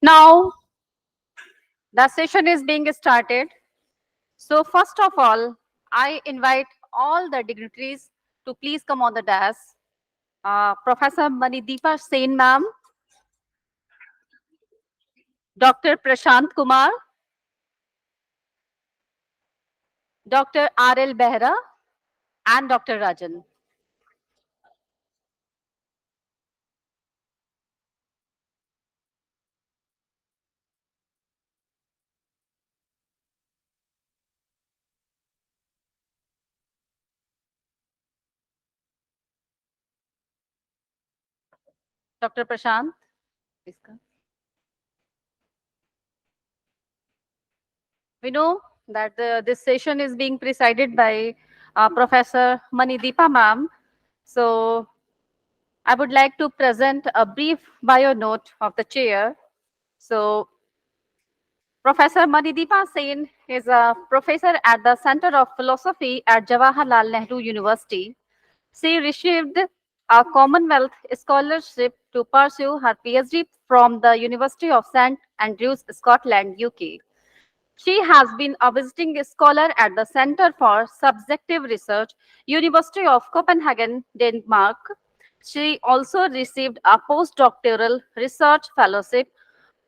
Now, the session is being started. So, first of all, I invite all the dignitaries to please come on the dais. Professor Manideepa Sen ma'am, Dr. Prashant Kumar, Dr. R.L. Behra, and Dr. Rajan. Dr. Prashant, please come. We know that this session is being presided by Professor Manideepa ma'am. So, I would like to present a brief bio note of the chair. So, Professor Manideepa Sen is a professor at the Center of Philosophy at Jawaharlal Nehru University. She received a Commonwealth scholarship to pursue her PhD from the University of St Andrews, Scotland, UK. She has been a visiting scholar at the Center for Subjective Research, University of Copenhagen, Denmark. She also received a postdoctoral research fellowship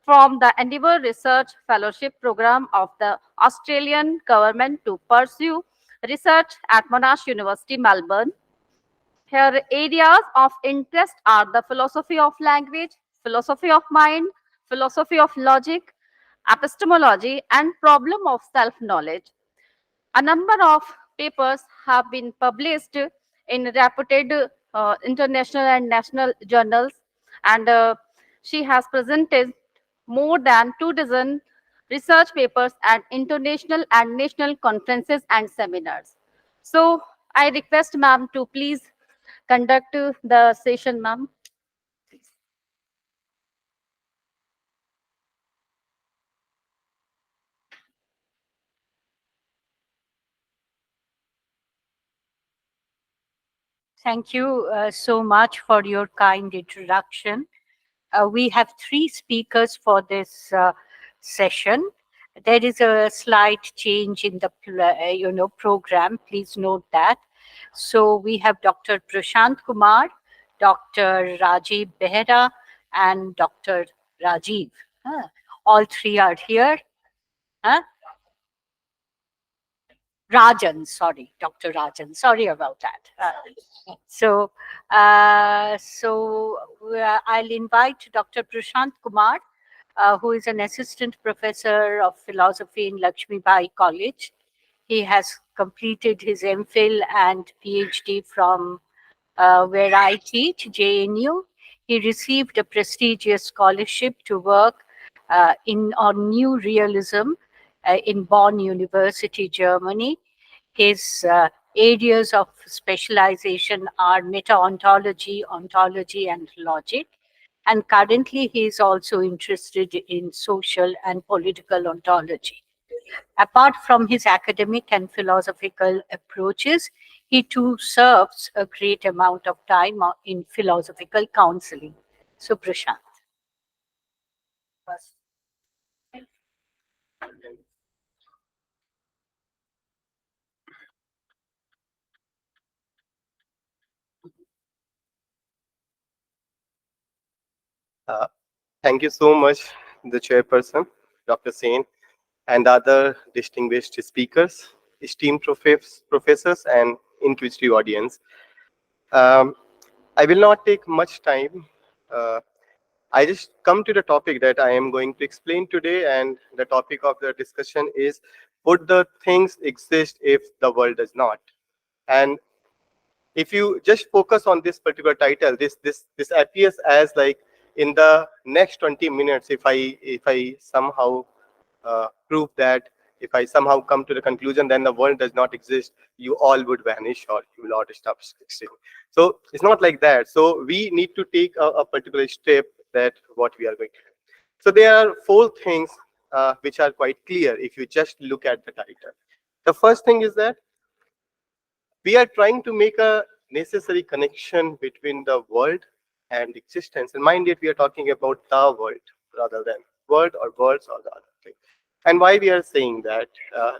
from the Endeavour Research Fellowship Program of the Australian Government to pursue research at Monash University, Melbourne. Her areas of interest are the philosophy of language, philosophy of mind, philosophy of logic, epistemology, and problem of self-knowledge. A number of papers have been published in reputed international and national journals, and she has presented more than 2 dozen research papers at international and national conferences and seminars. So I request ma'am to please conduct the session, ma'am. Thank you so much for your kind introduction. We have three speakers for this session. There is a slight change in the program. Please note that. So we have Dr. Prashant Kumar, Dr. Rajiv Behra, and Dr. Rajiv. All three are here. Huh? Rajan, sorry, Dr. Rajan. Sorry about that. I'll invite Dr. Prashant Kumar, who is an assistant professor of philosophy in Lakshmi Bai College. He has completed his MPhil and PhD from where I teach, JNU. He received a prestigious scholarship to work on new realism in Bonn University, Germany. His areas of specialization are meta-ontology, ontology, and logic. And currently, he is also interested in social and political ontology. Apart from his academic and philosophical approaches, he too serves a great amount of time in philosophical counseling. So, Prashant. Uh, Thank you so much, the chairperson, Dr. Sain, and other distinguished speakers, esteemed professors, and inquisitive audience. Um, I will not take much time. Uh, I just come to the topic that I am going to explain today, and the topic of the discussion is, would the things exist if the world does not? And if you just focus on this particular title, this appears as like in the next 20 minutes, if I somehow prove that, if I somehow come to the conclusion then the world does not exist, you all would vanish or you will all stop existing. So it's not like that. So we need to take a particular step that what we are going to do. So there are four things which are quite clear if you just look at the title. The first thing is that we are trying to make a necessary connection between the world and existence. And mind it, we are talking about the world rather than word or words or the other thing. And why we are saying that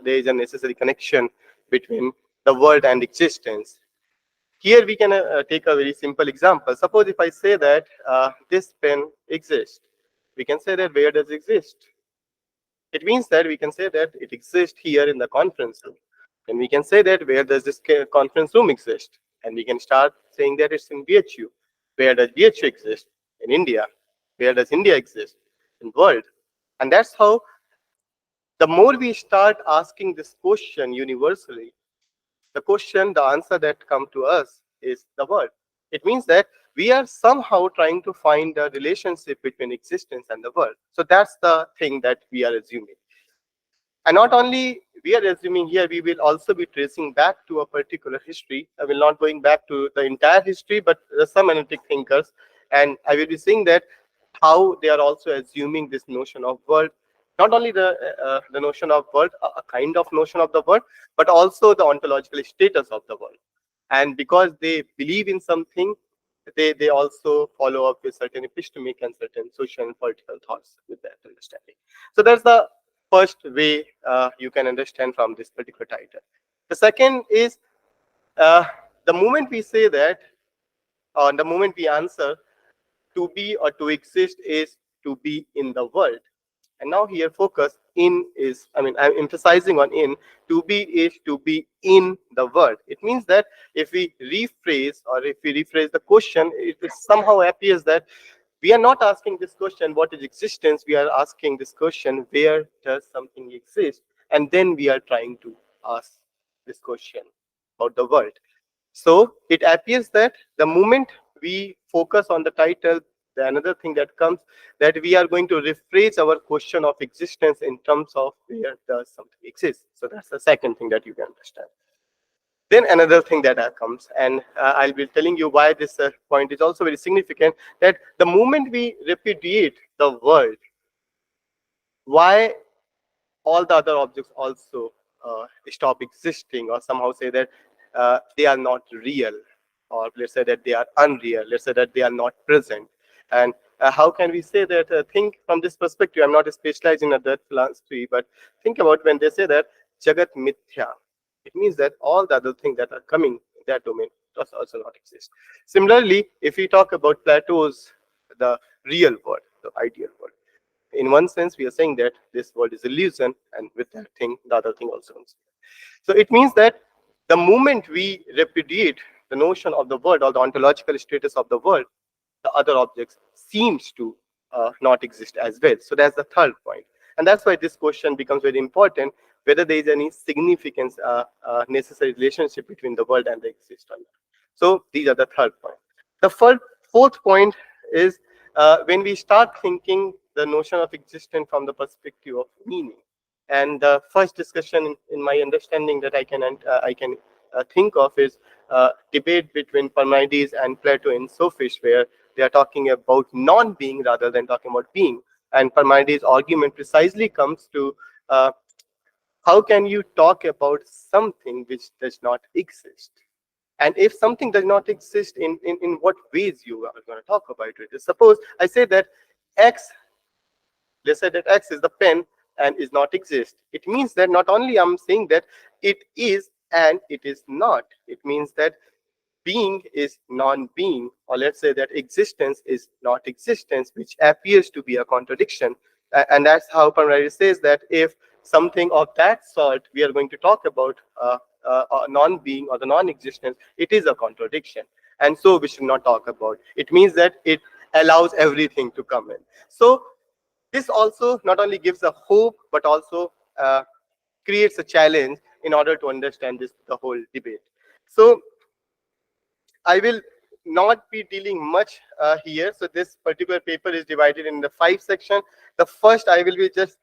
there is a necessary connection between the word and existence. Here we can take a very simple example. Suppose if I say that this pen exists, we can say that where does it exist? It means that we can say that it exists here in the conference room. And we can say that where does this conference room exist? And we can start saying that it's in BHU. Where does BHU exist? In India. Where does India exist? In world. And that's how the more we start asking this question universally, the answer that come to us is the world. It means that we are somehow trying to find a relationship between existence and the world. So that's the thing that we are assuming. And not only we are assuming here, we will also be tracing back to a particular history. I will not going back to the entire history, but some analytic thinkers. And I will be saying that how they are also assuming this notion of world, not only the notion of world, a kind of notion of the world, but also the ontological status of the world. And because they believe in something, they also follow up with certain epistemic and certain social and political thoughts with that understanding. So that's the first way you can understand from this particular title. The second is uh, the moment we say that, or the moment we answer, to be or to exist is to be in the world. And now here focus in is, I mean, I'm emphasizing on in, to be is to be in the world. It means that if we rephrase or if we rephrase the question, it somehow appears that we are not asking this question, what is existence? We are asking this question, where does something exist? And then we are trying to ask this question about the world. So it appears that the moment we focus on the title, the another thing that comes, that we are going to rephrase our question of existence in terms of where does something exist. So that's the second thing that you can understand. Then another thing that comes, and I'll be telling you why this point is also very significant, that the moment we repudiate the world, why all the other objects also stop existing, or somehow say that they are not real, or let's say that they are unreal, let's say that they are not present. And how can we say that? Think from this perspective. I'm not specialized in that philosophy, but think about when they say that Jagat Mithya. It means that all the other things that are coming in that domain does also not exist. Similarly, if we talk about Plato's the real world, the ideal world, in one sense, we are saying that this world is illusion, and with that thing, the other thing also comes. So it means that the moment we repudiate the notion of the world or the ontological status of the world, the other objects seems to not exist as well. So that's the third point. And that's why this question becomes very important, whether there is any significance, necessary relationship between the world and the existence. So these are the third point. The fourth point is when we start thinking the notion of existence from the perspective of meaning. And the first discussion in my understanding that I can think of is debate between Parmenides and Plato in Sophists, where they are talking about non-being rather than talking about being. And Parmenides' argument precisely comes to how can you talk about something which does not exist? And if something does not exist, in what ways you are going to talk about it? Suppose I say that X, let's say that X is the pen and is not exist. It means that not only I'm saying that it is and it is not. It means that being is non-being, or let's say that existence is not existence, which appears to be a contradiction. And that's how Parmenides says that if something of that sort we are going to talk about non-being or the non-existence, it is a contradiction. And so we should not talk about. It means that it allows everything to come in. So this also not only gives a hope, but also creates a challenge in order to understand this the whole debate. So I will not be dealing much here. So this particular paper is divided in the 5 sections. The first I will be just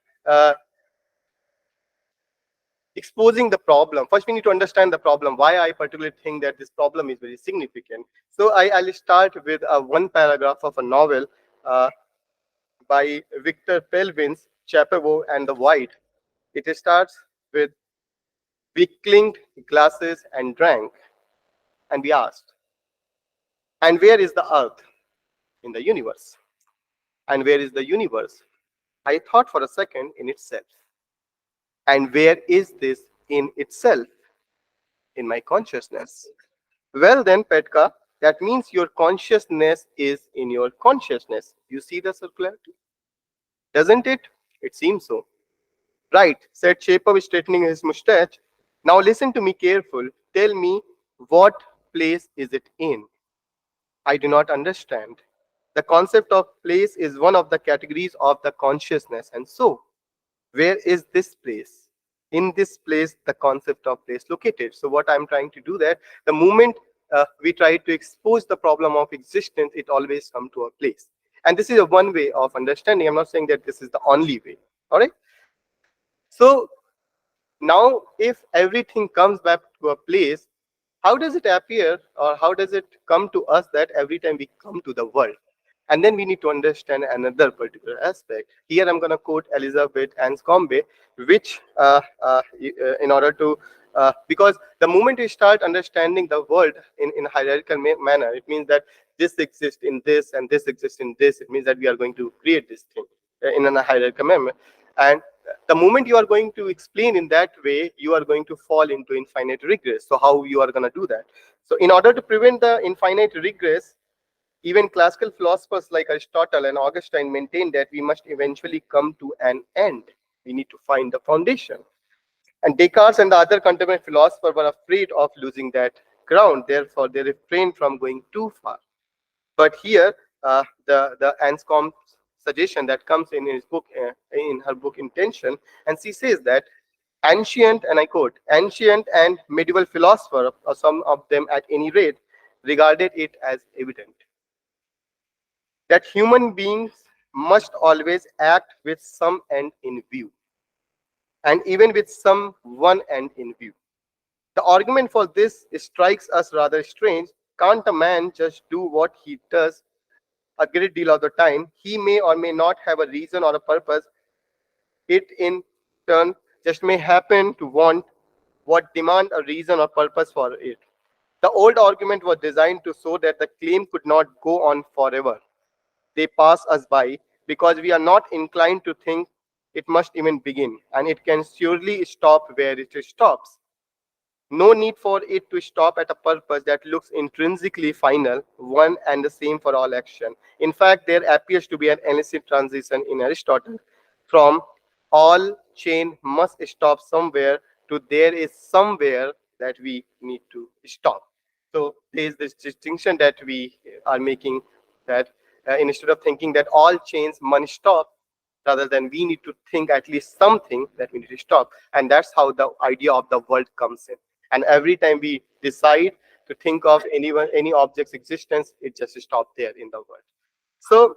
exposing the problem. First, we need to understand the problem, why I particularly think that this problem is very significant. So I'll start with one paragraph of a novel by Victor Pelvin's Chapeau and the White. It starts with, we clinked glasses and drank, and we asked, and where is the earth? In the universe. And where is the universe? I thought for a second in itself. And where is this in itself? In my consciousness. Well, then, Petka, that means your consciousness is in your consciousness. You see the circularity? Doesn't it? It seems so. Right, said Chepav, straightening his mustache. Now listen to me careful. Tell me, what place is it in? I do not understand. The concept of place is one of the categories of the consciousness. And so, where is this place? In this place, the concept of place located. So what I'm trying to do that, the moment we try to expose the problem of existence, it always come to a place. And this is a one way of understanding. I'm not saying that this is the only way. All right. So now, if everything comes back to a place, how does it appear or how does it come to us that every time we come to the world? And then we need to understand another particular aspect. Here I'm going to quote Elizabeth Anscombe, which in order to, because the moment we start understanding the world in hierarchical manner, it means that this exists in this and this exists in this. It means that we are going to create this thing in a hierarchical manner. And the moment you are going to explain in that way, you are going to fall into infinite regress. So how you are going to do that? So in order to prevent the infinite regress, even classical philosophers like Aristotle and Augustine maintained that we must eventually come to an end. We need to find the foundation. And Descartes and the other contemporary philosophers were afraid of losing that ground. Therefore, they refrained from going too far. But here, the Anscombe's suggestion that comes in his book, in her book Intention, and she says that ancient, and I quote, ancient and medieval philosophers, or some of them at any rate, regarded it as evident that human beings must always act with some end in view, and even with some one end in view. The argument for this strikes us rather strange. Can't a man just do what he does a great deal of the time? He may or may not have a reason or a purpose. It in turn just may happen to want what demand a reason or purpose for it. The old argument was designed to show that the claim could not go on forever. They pass us by because we are not inclined to think it must even begin, and it can surely stop where it stops. No need for it to stop at a purpose that looks intrinsically final, one and the same for all action. In fact, there appears to be an illicit transition in Aristotle from all chain must stop somewhere to there is somewhere that we need to stop. So there is this distinction that we are making, that instead of thinking that all chains must stop, rather than we need to think at least something that we need to stop. And that's how the idea of the world comes in. And every time we decide to think of any object's existence, it just stops there in the world. So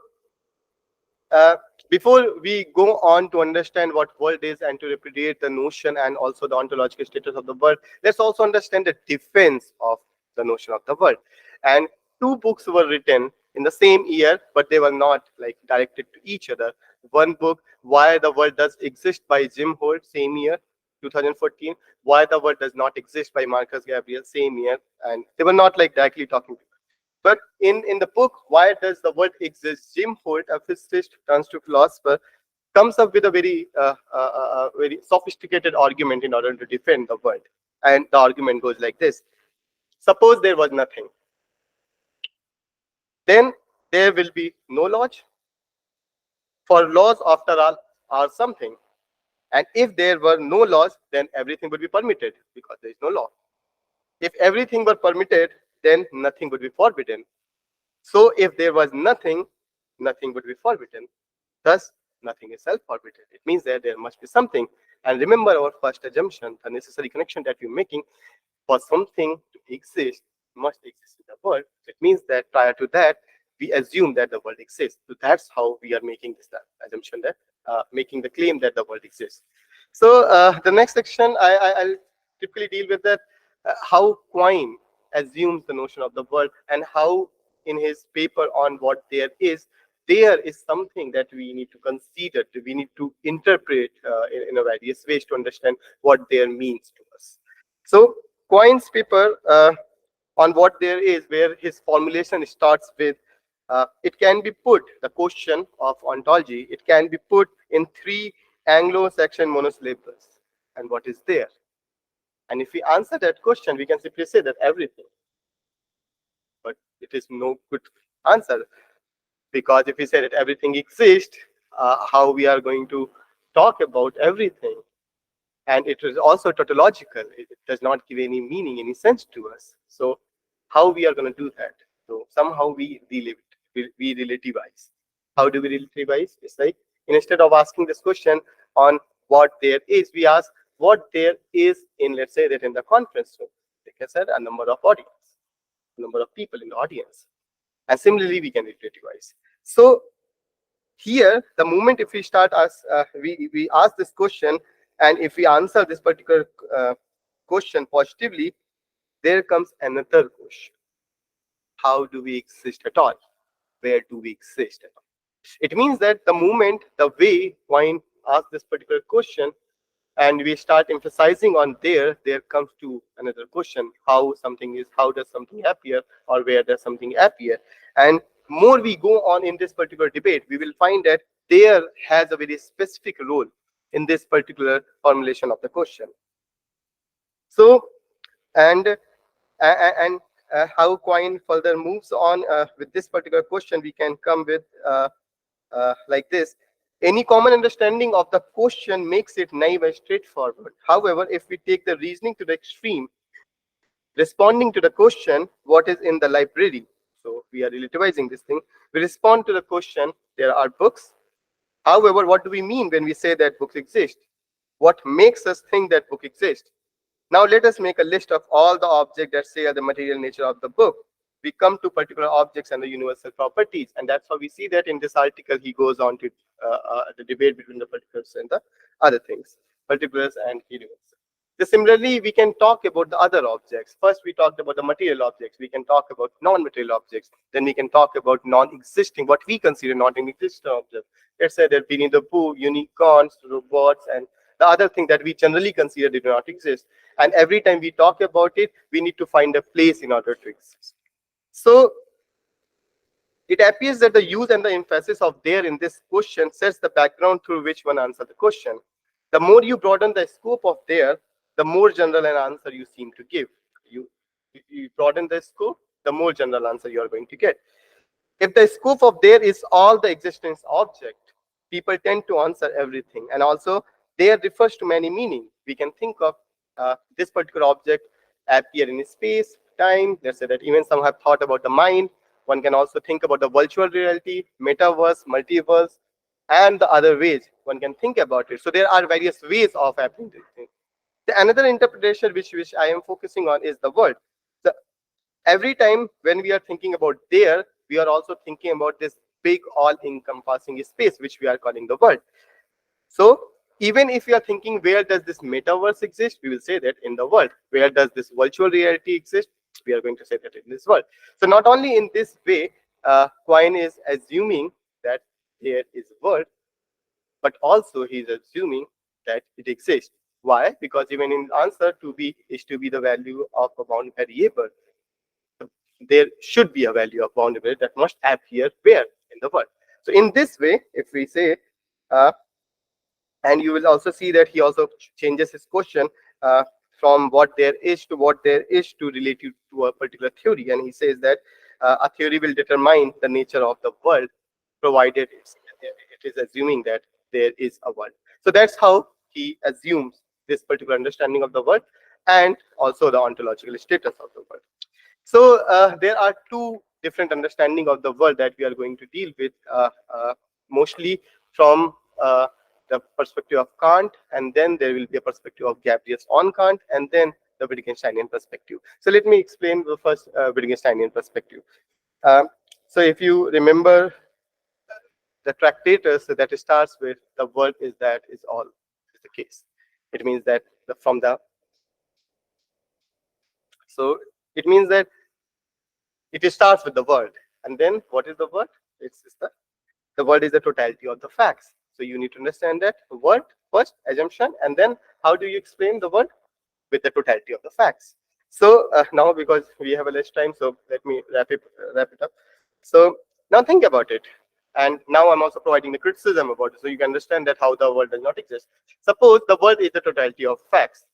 uh, before we go on to understand what world is and to repudiate the notion and also the ontological status of the world, let's also understand the defense of the notion of the world. And two books were written in the same year, but they were not like directed to each other. One book, Why the World Does Exist by Jim Holt, same year, 2014. Why the World Does Not Exist by Marcus Gabriel, same year. And they were not like directly talking to. But in the book, Why Does the World Exist, Jim Holt, a physicist turns to philosopher, comes up with a very sophisticated argument in order to defend the world. And the argument goes like this. Suppose there was nothing. Then there will be no laws. For laws, after all, are something. And if there were no laws, then everything would be permitted because there is no law. If everything were permitted, then nothing would be forbidden. So if there was nothing, nothing would be forbidden. Thus, nothing is self-forbidden. It means that there must be something. And remember our first assumption, the necessary connection that we're making, for something to exist, must exist in the world. It means that prior to that, we assume that the world exists. So that's how we are making this assumption, that making the claim that the world exists. So the next section, I'll typically deal with that, how Quine assumes the notion of the world, and how in his paper on what there is something that we need to consider, we need to interpret in a various ways to understand what there means to us. So Quine's paper on what there is, where his formulation starts with It can be put, the question of ontology, it can be put in three Anglo-Saxon monosyllables. And what is there? And if we answer that question, we can simply say that everything. But it is no good answer, because if we say that everything exists, how we are going to talk about everything? And it is also tautological. It does not give any meaning, any sense to us. So how we are going to do that? So somehow we relive it, we relativize. How do we relativize? It's like, instead of asking this question on what there is, we ask what there is in, let's say that in the conference room. Like I said, a number of audience, number of people in the audience. And similarly, we can relativize. So here, the moment if we start us, we ask this question, and if we answer this particular question positively, there comes another question: how do we exist at all? Where do we exist at all? It means that the moment, the way Wine asks this particular question, and we start emphasizing on there comes to another question: how something is, how does something appear, or where does something appear? And more we go on in this particular debate, we will find that there has a very specific role in this particular formulation of the question. So, and how Quine further moves on with this particular question, we can come with like this: any common understanding of the question makes it naive and straightforward. However, if we take the reasoning to the extreme, responding to the question, what is in the library? So we are relativizing this thing. We respond to the question, there are books. However, what do we mean when we say that books exist? What makes us think that book exists? Now let us make a list of all the objects that say the material nature of the book. We come to particular objects and the universal properties, and that's how we see that in this article he goes on to the debate between the particulars and the other things, particulars and universal. So similarly, we can talk about the other objects. First, we talked about the material objects. We can talk about non-material objects. Then we can talk about non-existing, what we consider non-existent objects. Let's say that Winnie the Pooh, unicorns, robots, and the other thing that we generally consider did not exist. And every time we talk about it, we need to find a place in order to exist. So it appears that the use and the emphasis of there in this question sets the background through which one answers the question. The more you broaden the scope of there, the more general an answer you seem to give. You broaden the scope, the more general answer you are going to get. If the scope of there is all the existence object, people tend to answer everything. And also, there refers to many meaning. We can think of this particular object appear in space, time. Let's say that even some have thought about the mind. One can also think about the virtual reality, metaverse, multiverse, and the other ways one can think about it. So there are various ways of happening this thing. The another interpretation which I am focusing on is the word. The every time when we are thinking about there, we are also thinking about this big all-encompassing space which we are calling the world. So even if we are thinking where does this metaverse exist, we will say that in the world. Where does this virtual reality exist? We are going to say that in this world. So not only in this way, Quine is assuming that there is world, but also he is assuming that it exists. Why? Because even in answer to be is to be the value of a bound variable, there should be a value of boundary variable that must appear where in the world. So in this way, if we say, and you will also see that he also changes his question from what there is to what there is to relative to a particular theory, and he says that a theory will determine the nature of the world, provided it is assuming that there is a world. So that's how he assumes this particular understanding of the world and also the ontological status of the world. So there are two different understanding of the world that we are going to deal with, mostly from the perspective of Kant, and then there will be a perspective of Gabriel's on Kant, and then the Wittgensteinian perspective. So let me explain the first Wittgensteinian perspective. Um, so if you remember the Tractatus, that starts with the world is that is all is the case. It means that from the, so it means that it starts with the world, and then what is the world? It's the world is the totality of the facts. So you need to understand that word first, assumption, and then how do you explain the world? With the totality of the facts. So now because we have a less time, so let me wrap it up. So Now think about it. And now I'm also providing the criticism about it so you can understand that how the world does not exist. Suppose the world is the totality of facts.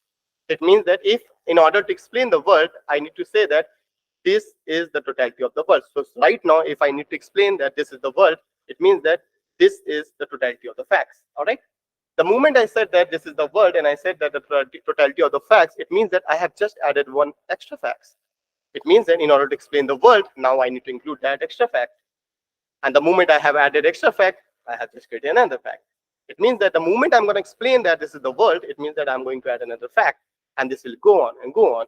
It means that if, in order to explain the world, I need to say that this is the totality of the world. So right now, if I need to explain that this is the world, it means that this is the totality of the facts. All right. The moment I said that this is the world and I said that the totality of the facts, it means that I have just added one extra facts. It means that in order to explain the world, now I need to include that extra fact. And the moment I have added extra fact, I have just created another fact. It means that the moment I'm going to explain that this is the world, it means that I'm going to add another fact. And this will go on and go on.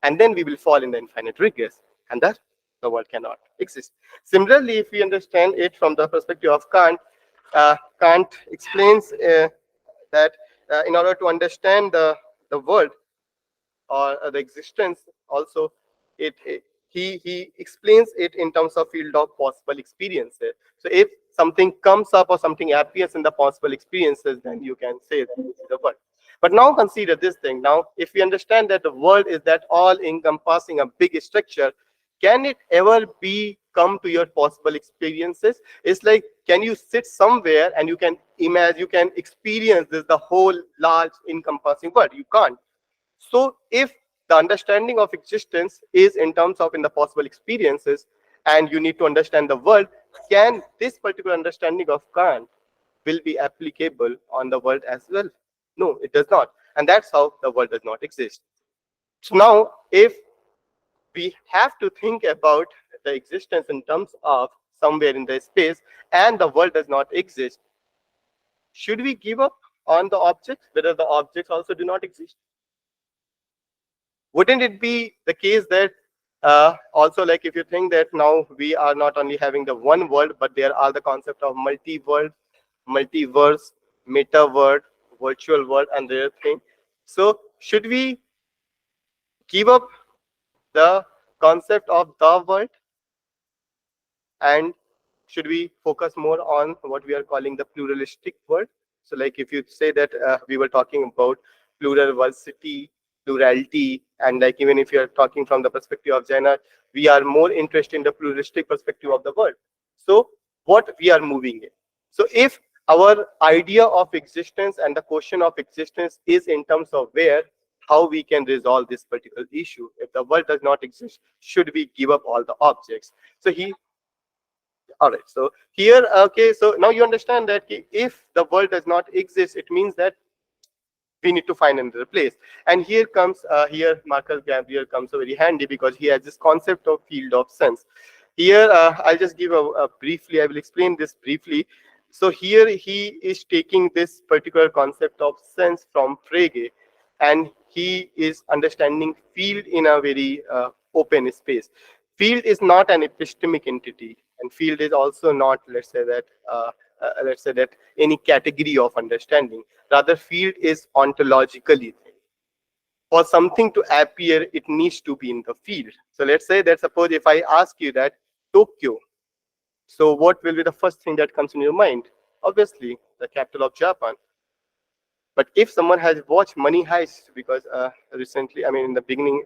And then we will fall in the infinite regress. And that the world cannot exist. Similarly, if we understand it from the perspective of Kant, Kant explains that in order to understand the world, or the existence also, he explains it in terms of field of possible experiences. So if something comes up or something appears in the possible experiences, then you can say that this is the world. But now consider this thing. Now if we understand that the world is that all encompassing a big structure, can it ever be come to your possible experiences? It's like, can you sit somewhere and you can imagine, you can experience this the whole large encompassing world? You can't. So if the understanding of existence is in terms of in the possible experiences, and you need to understand the world, can this particular understanding of Kant will be applicable on the world as well? No, it does not. And that's how the world does not exist. So now, if we have to think about the existence in terms of somewhere in the space and the world does not exist, should we give up on the objects, whether the objects also do not exist? Wouldn't it be the case that also, like, if you think that now we are not only having the one world, but there are the concept of multi-world, multiverse, meta-world, virtual world, and the other thing. So should we give up the concept of the world, and should we focus more on what we are calling the pluralistic world? So like if you say that we were talking about plurality, plurality, and like even if you are talking from the perspective of Jaina, we are more interested in the pluralistic perspective of the world. So what we are moving in. So if our idea of existence and the question of existence is in terms of where, how we can resolve this particular issue. If the world does not exist, should we give up all the objects? So all right, so here, okay, so now you understand that if the world does not exist, it means that we need to find another place. And here comes, here Marcus Gabriel comes so very handy, because he has this concept of field of sense. Here, I'll just give a briefly, I will explain this briefly. So here he is taking this particular concept of sense from Frege, and he is understanding field in a very open space. Field is not an epistemic entity, and field is also not, let's say that any category of understanding. Rather, field is ontologically thing. For something to appear, it needs to be in the field. So let's say that, suppose if I ask you that Tokyo, so what will be the first thing that comes in your mind? Obviously, the capital of Japan. But if someone has watched Money Heist, because recently, I mean, in the beginning,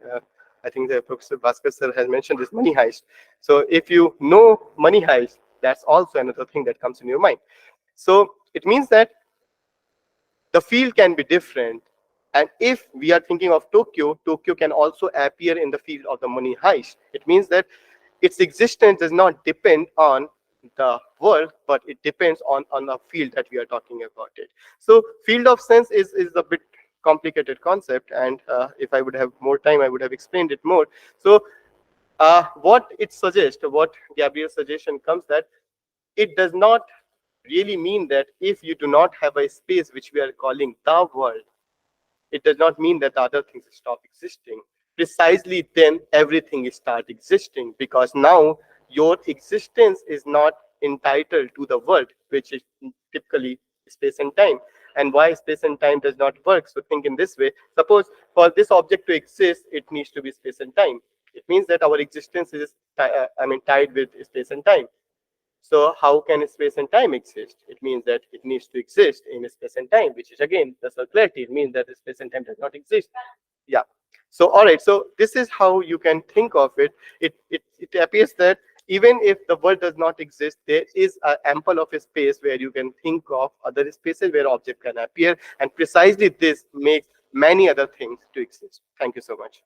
I think the Professor Bhaskar sir has mentioned this Money Heist. So if you know Money Heist, that's also another thing that comes in your mind. So it means that the field can be different. And if we are thinking of Tokyo, Tokyo can also appear in the field of the Money Heist. It means that its existence does not depend on the world, but it depends on the field that we are talking about it. So field of sense is a bit complicated concept, and if I would have more time, I would have explained it more. So what it suggests, what Gabriel's suggestion comes, that it does not really mean that if you do not have a space which we are calling the world, it does not mean that the other things stop existing. Precisely then everything start existing, because now your existence is not entitled to the world, which is typically space and time. And why space and time does not work? So think in this way. Suppose for this object to exist, it needs to be space and time. It means that our existence is tied with space and time. So how can space and time exist? It means that it needs to exist in space and time, which is again the circularity. It means that the space and time does not exist. Yeah. So all right. So this is how you can think of it. It appears that even if the world does not exist, there is a ample of a space where you can think of other spaces where object can appear, and precisely this makes many other things to exist. Thank you so much.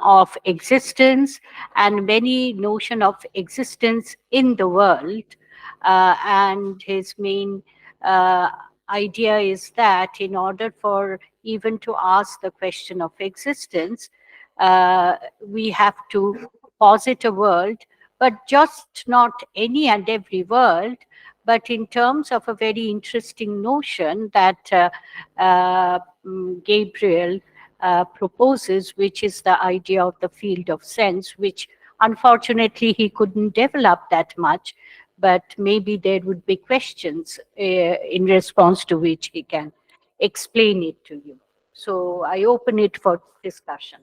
Of existence and many notion of existence in the world, and his main uh, idea is that in order for even to ask the question of existence, we have to posit a world, but just not any and every world, but in terms of a very interesting notion that Gabriel proposes, which is the idea of the field of sense, which unfortunately he couldn't develop that much, but maybe there would be questions in response to which he can explain it to you. So I open it for discussion.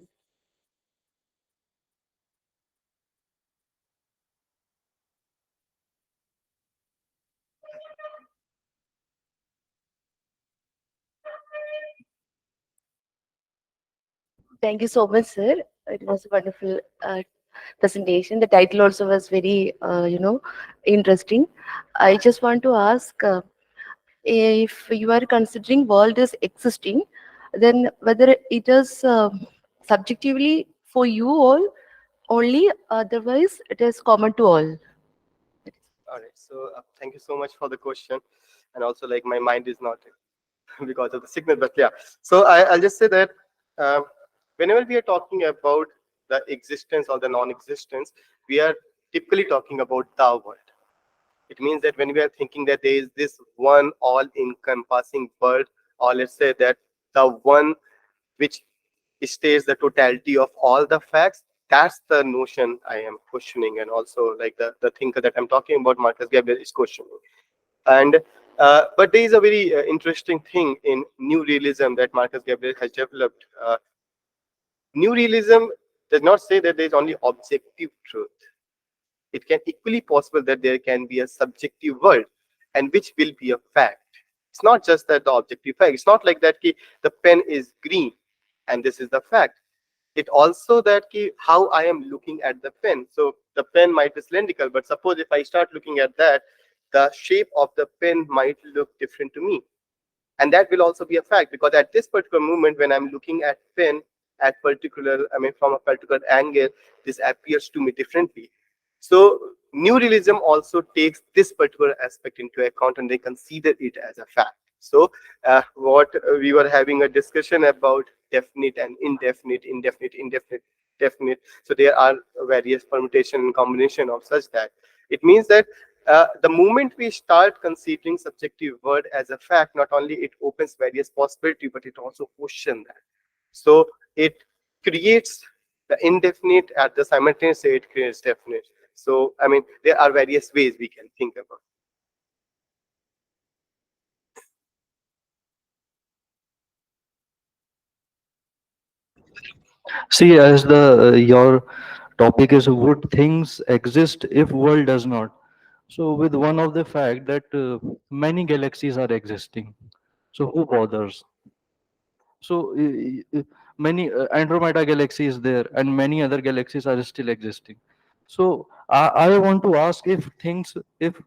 Thank you so much, sir. It was a wonderful presentation. The title also was very, interesting. I just want to ask if you are considering world is existing, then whether it is subjectively for you all only, otherwise it is common to all. All right. So thank you so much for the question, and also like my mind is not because of the signal, but yeah. So I'll just say that um, whenever we are talking about the existence or the non-existence, we are typically talking about the world. It means that when we are thinking that there is this one all-encompassing world, or let's say that the one which states the totality of all the facts, that's the notion I am questioning, and also like the thinker that I'm talking about, Marcus Gabriel, is questioning. And but there is a very interesting thing in new realism that Marcus Gabriel has developed. New realism does not say that there is only objective truth. It can equally possible that there can be a subjective world, and which will be a fact. It's not just that the objective fact. It's not like that the pen is green and this is the fact. It also that how I am looking at the pen. So the pen might be cylindrical, but suppose if I start looking at that, the shape of the pen might look different to me, and that will also be a fact, because at this particular moment when I'm looking at pen at particular, I mean from a particular angle, this appears to me differently. So new realism also takes this particular aspect into account, and they consider it as a fact. So what we were having a discussion about definite and indefinite, indefinite, indefinite, definite. So there are various permutation and combination of such that it means that the moment we start considering subjective word as a fact, not only it opens various possibility, but it also questions that. So it creates the indefinite at the simultaneously it creates definite. So I mean there are various ways we can think about. See, as the your topic is would things exist if world does not? So with one of the fact that many galaxies are existing. So who bothers? So many Andromeda galaxy is there, and many other galaxies are still existing. So I want to ask, if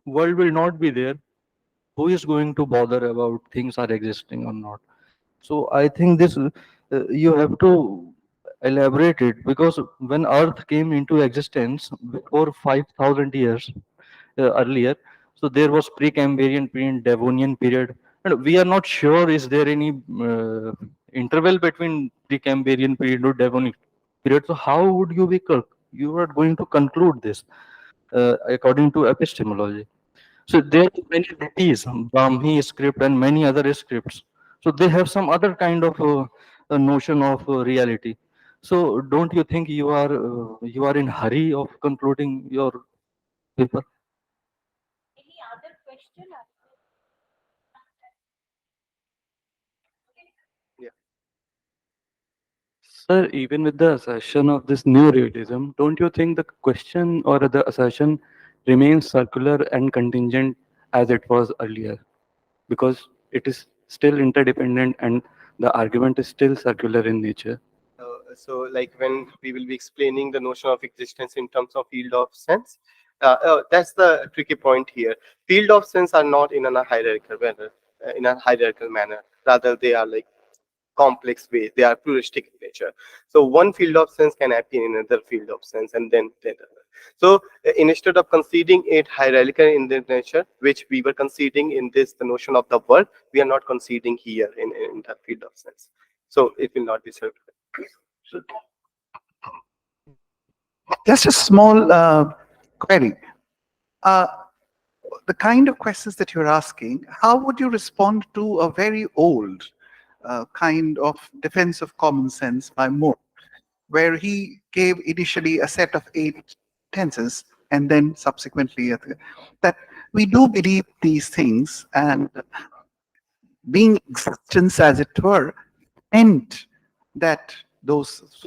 world will not be there, who is going to bother about things are existing or not? So I think this you have to elaborate it, because when Earth came into existence before 5,000 years earlier, so there was Precambrian period, Devonian period, and we are not sure is there any interval between Precambrian period or Devonian period. So how would you you are going to conclude this according to epistemology? So there are many deities, Brahmi script and many other scripts. So they have some other kind of a notion of reality. So don't you think you are in hurry of concluding your paper? Any other question? Sir, even with the assertion of this new realism, don't you think the question or the assertion remains circular and contingent as it was earlier? Because it is still interdependent and the argument is still circular in nature. So, like when we will be explaining the notion of existence in terms of field of sense, that's the tricky point here. Field of sense are not in a hierarchical manner. Rather, they are like complex ways. They are pluralistic in nature. So one field of sense can appear in another field of sense, and then the other. So instead of conceding it hierarchical in the nature, which we were conceding in this, the notion of the world, we are not conceding here in the field of sense. So it will not be circular. Just a small query. Uh, the kind of questions that you're asking, how would you respond to a very old kind of defense of common sense by Moore, where he gave initially a set of 8 tenses and then subsequently that we do believe these things, and being existence as it were, and that those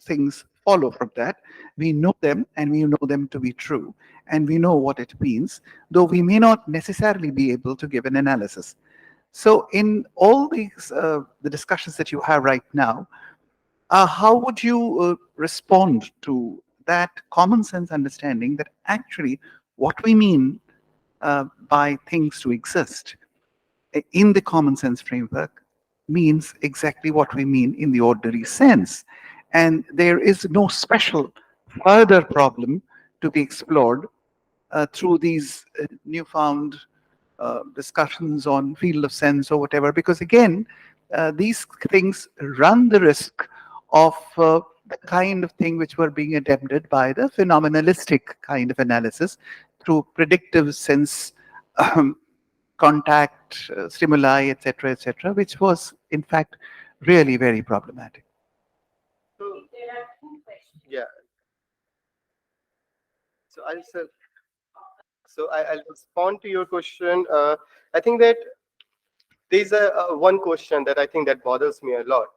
things follow from that. We know them and we know them to be true, and we know what it means, though we may not necessarily be able to give an analysis. So, in all these the discussions that you have right now, how would you respond to that common sense understanding that actually what we mean by things to exist in the common sense framework means exactly what we mean in the ordinary sense. And there is no special further problem to be explored through these newfound discussions on field of sense or whatever, because again, these things run the risk of the kind of thing which were being attempted by the phenomenalistic kind of analysis through predictive sense contact, stimuli, etc., which was in fact really very problematic. So, yeah. So I'll respond to your question. I think that there's a one question that I think that bothers me a lot.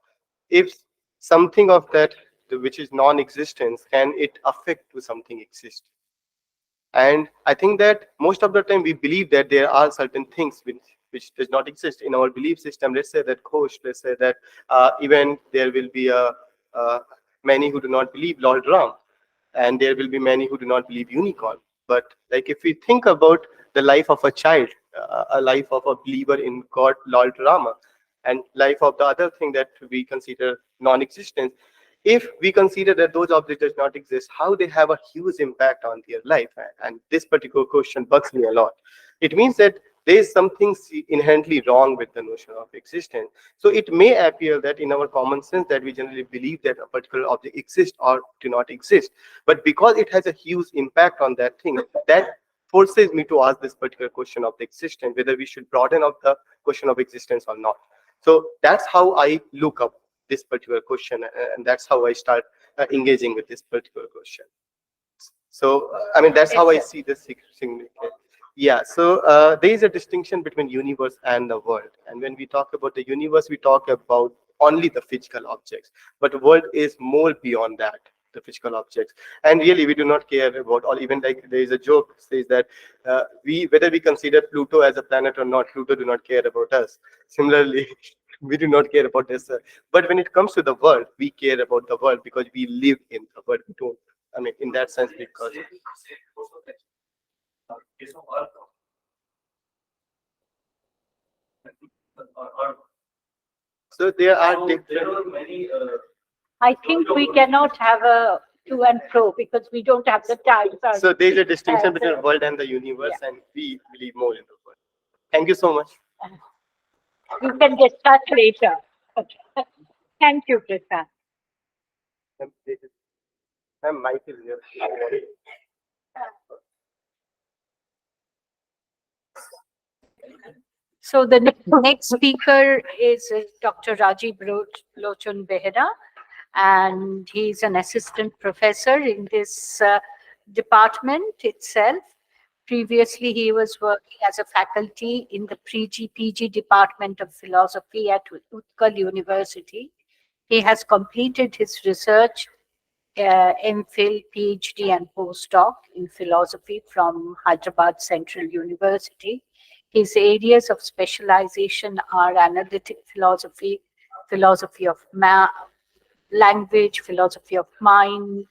If something of that which is non-existence, can it affect to something exist? And I think that most of the time we believe that there are certain things which does not exist in our belief system. Let's say that ghost. Let's say that even there will be many who do not believe Lord Ram, and there will be many who do not believe unicorn. But like if we think about the life of a child, a life of a believer in God, Lord Rama, and life of the other thing that we consider non-existence, if we consider that those objects does not exist, how they have a huge impact on their life? And this particular question bugs me a lot. It means that there is something inherently wrong with the notion of existence. So it may appear that in our common sense that we generally believe that a particular object exists or do not exist, but because it has a huge impact on that thing, that forces me to ask this particular question of the existence, whether we should broaden up the question of existence or not. So that's how I look up this particular question, and that's how I start engaging with this particular question. So, I mean, that's how I see this significant. Yeah, so there is a distinction between universe and the world. And when we talk about the universe, we talk about only the physical objects. But the world is more beyond that, the physical objects. And really, we do not care about, or even like there is a joke says that whether we consider Pluto as a planet or not, Pluto do not care about us. Similarly, we do not care about this. But when it comes to the world, we care about the world because we live in the world. We don't. I mean, in that sense, because so there are different. I think we cannot have a to and fro because we don't have the time. So there is a distinction between the world and the universe, and we believe more in the world. Thank you so much. You can get that later. Okay. Thank you, Pritham. Ma'am, mic is here. So the next speaker is Dr. Rajiv Lochan Behera, and he's an assistant professor in this department itself. Previously, he was working as a faculty in the PG department of philosophy at Utkal University. He has completed his research, MPhil, PhD, and postdoc in philosophy from Hyderabad Central University. His areas of specialization are analytic philosophy, philosophy of language, philosophy of mind,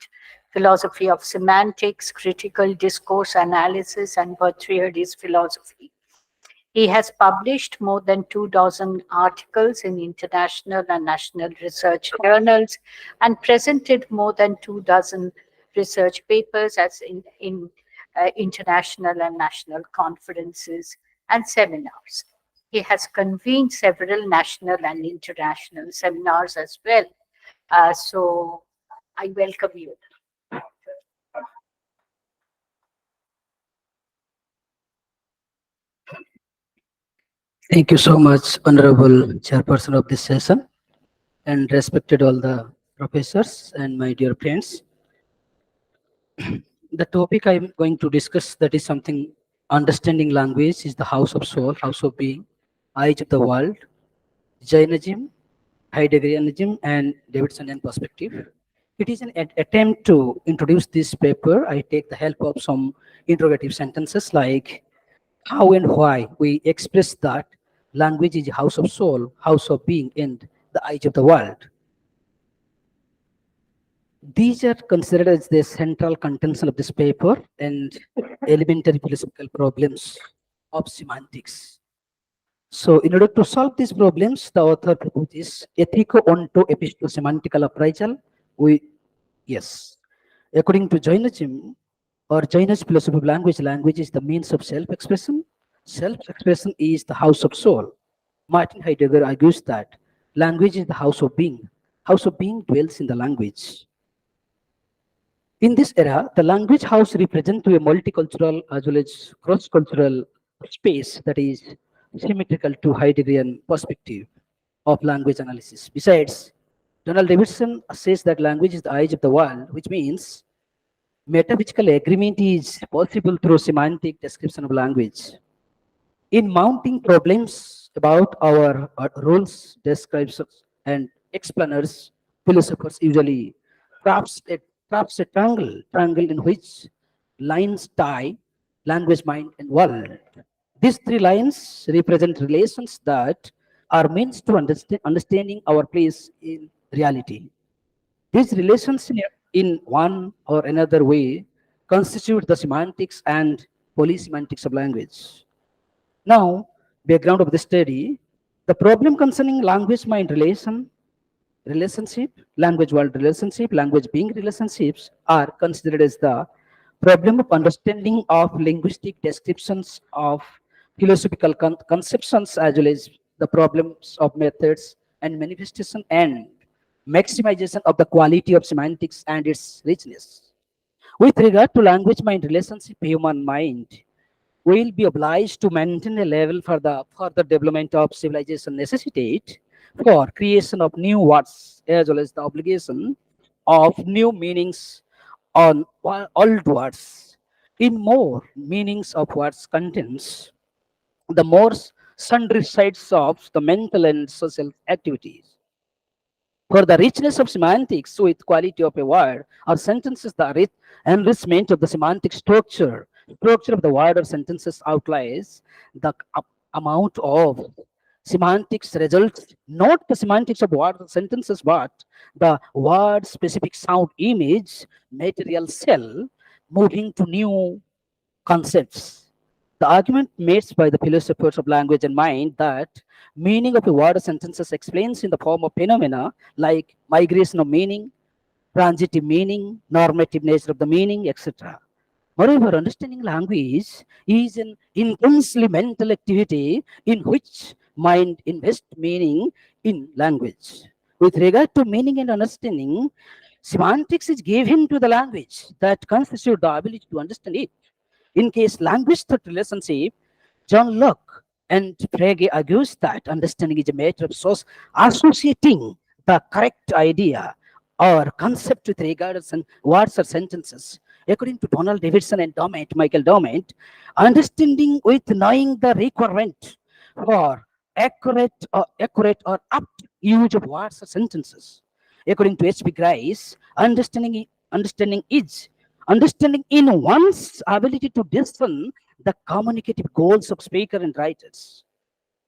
philosophy of semantics, critical discourse analysis, and Bertrand's philosophy. He has published more than 2 dozen articles in international and national research journals and presented more than 2 dozen research papers in international and national conferences and seminars. He has convened several national and international seminars as well. So I welcome you. Thank you so much, Honorable Chairperson of this session, and respected all the professors and my dear friends. The topic I'm going to discuss, that is something understanding language, is the house of soul, house of being, eyes of the world, Jainism, Heideggerianism, and Davidsonian perspective. It is an attempt to introduce this paper. I take the help of some interrogative sentences like how and why we express that language is a house of soul, house of being, and the eyes of the world. These are considered as the central contention of this paper and elementary philosophical problems of semantics. So, in order to solve these problems, the author proposes ethico-onto-epistosemantical appraisal. Yes, according to Jainism or Jaina's philosophy of language, language is the means of self-expression. Self-expression is the house of soul. Martin Heidegger argues that language is the house of being. House of being dwells in the language. In this era, the language house represents to a multicultural as well as cross-cultural space that is symmetrical to Heideggerian perspective of language analysis. Besides, Donald Davidson says that language is the eyes of the world, which means metaphysical agreement is possible through semantic description of language. In mounting problems about our rules, descriptions, and explainers, philosophers usually crafts a triangle in which lines tie language, mind, and world. These three lines represent relations that are means to understanding our place in reality. These relations in one or another way constitute the semantics and polysemantics of language. Now, background of the study, the problem concerning language mind relationship, language world relationship, language being relationships are considered as the problem of understanding of linguistic descriptions of philosophical conceptions as well as the problems of methods and manifestation and maximization of the quality of semantics and its richness. With regard to language mind relationship, human mind will be obliged to maintain a level for the further development of civilization necessitate for creation of new words as well as the obligation of new meanings on old words. In more meanings of words contents, the more sundry sides of the mental and social activities. For the richness of semantics with quality of a word or sentences, the enrichment of the semantic structure of the word or sentences outlines the amount of semantics results, not the semantics of word or sentences, but the word specific sound image material cell moving to new concepts. The argument made by the philosophers of language and mind that meaning of a word or sentences explains in the form of phenomena like migration of meaning, transitive meaning, normative nature of the meaning, etc. Moreover, understanding language is an intensely mental activity in which mind invests meaning in language. With regard to meaning and understanding, semantics is given to the language that constitutes the ability to understand it. In case language thought relationship, John Locke and Frege argues that understanding is a matter of source associating the correct idea or concept with regard to words or sentences. According to Donald Davidson and Michael Dormant, understanding with knowing the requirement for accurate or apt use of words or sentences. According to H.P. Grice, understanding in one's ability to discern the communicative goals of speaker and writers.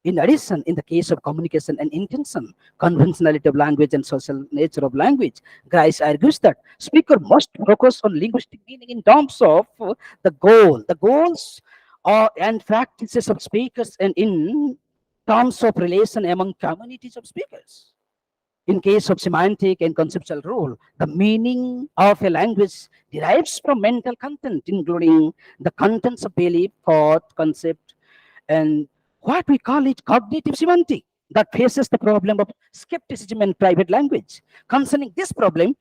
In addition, in the case of communication and intention, conventionality of language and social nature of language, Grice argues that speaker must focus on linguistic meaning in terms of the goals and practices of speakers, and in terms of relation among communities of speakers. In case of semantic and conceptual rule, the meaning of a language derives from mental content, including the contents of belief, thought, concept, and what we call it cognitive semantic that faces the problem of skepticism in private language. Concerning this problem,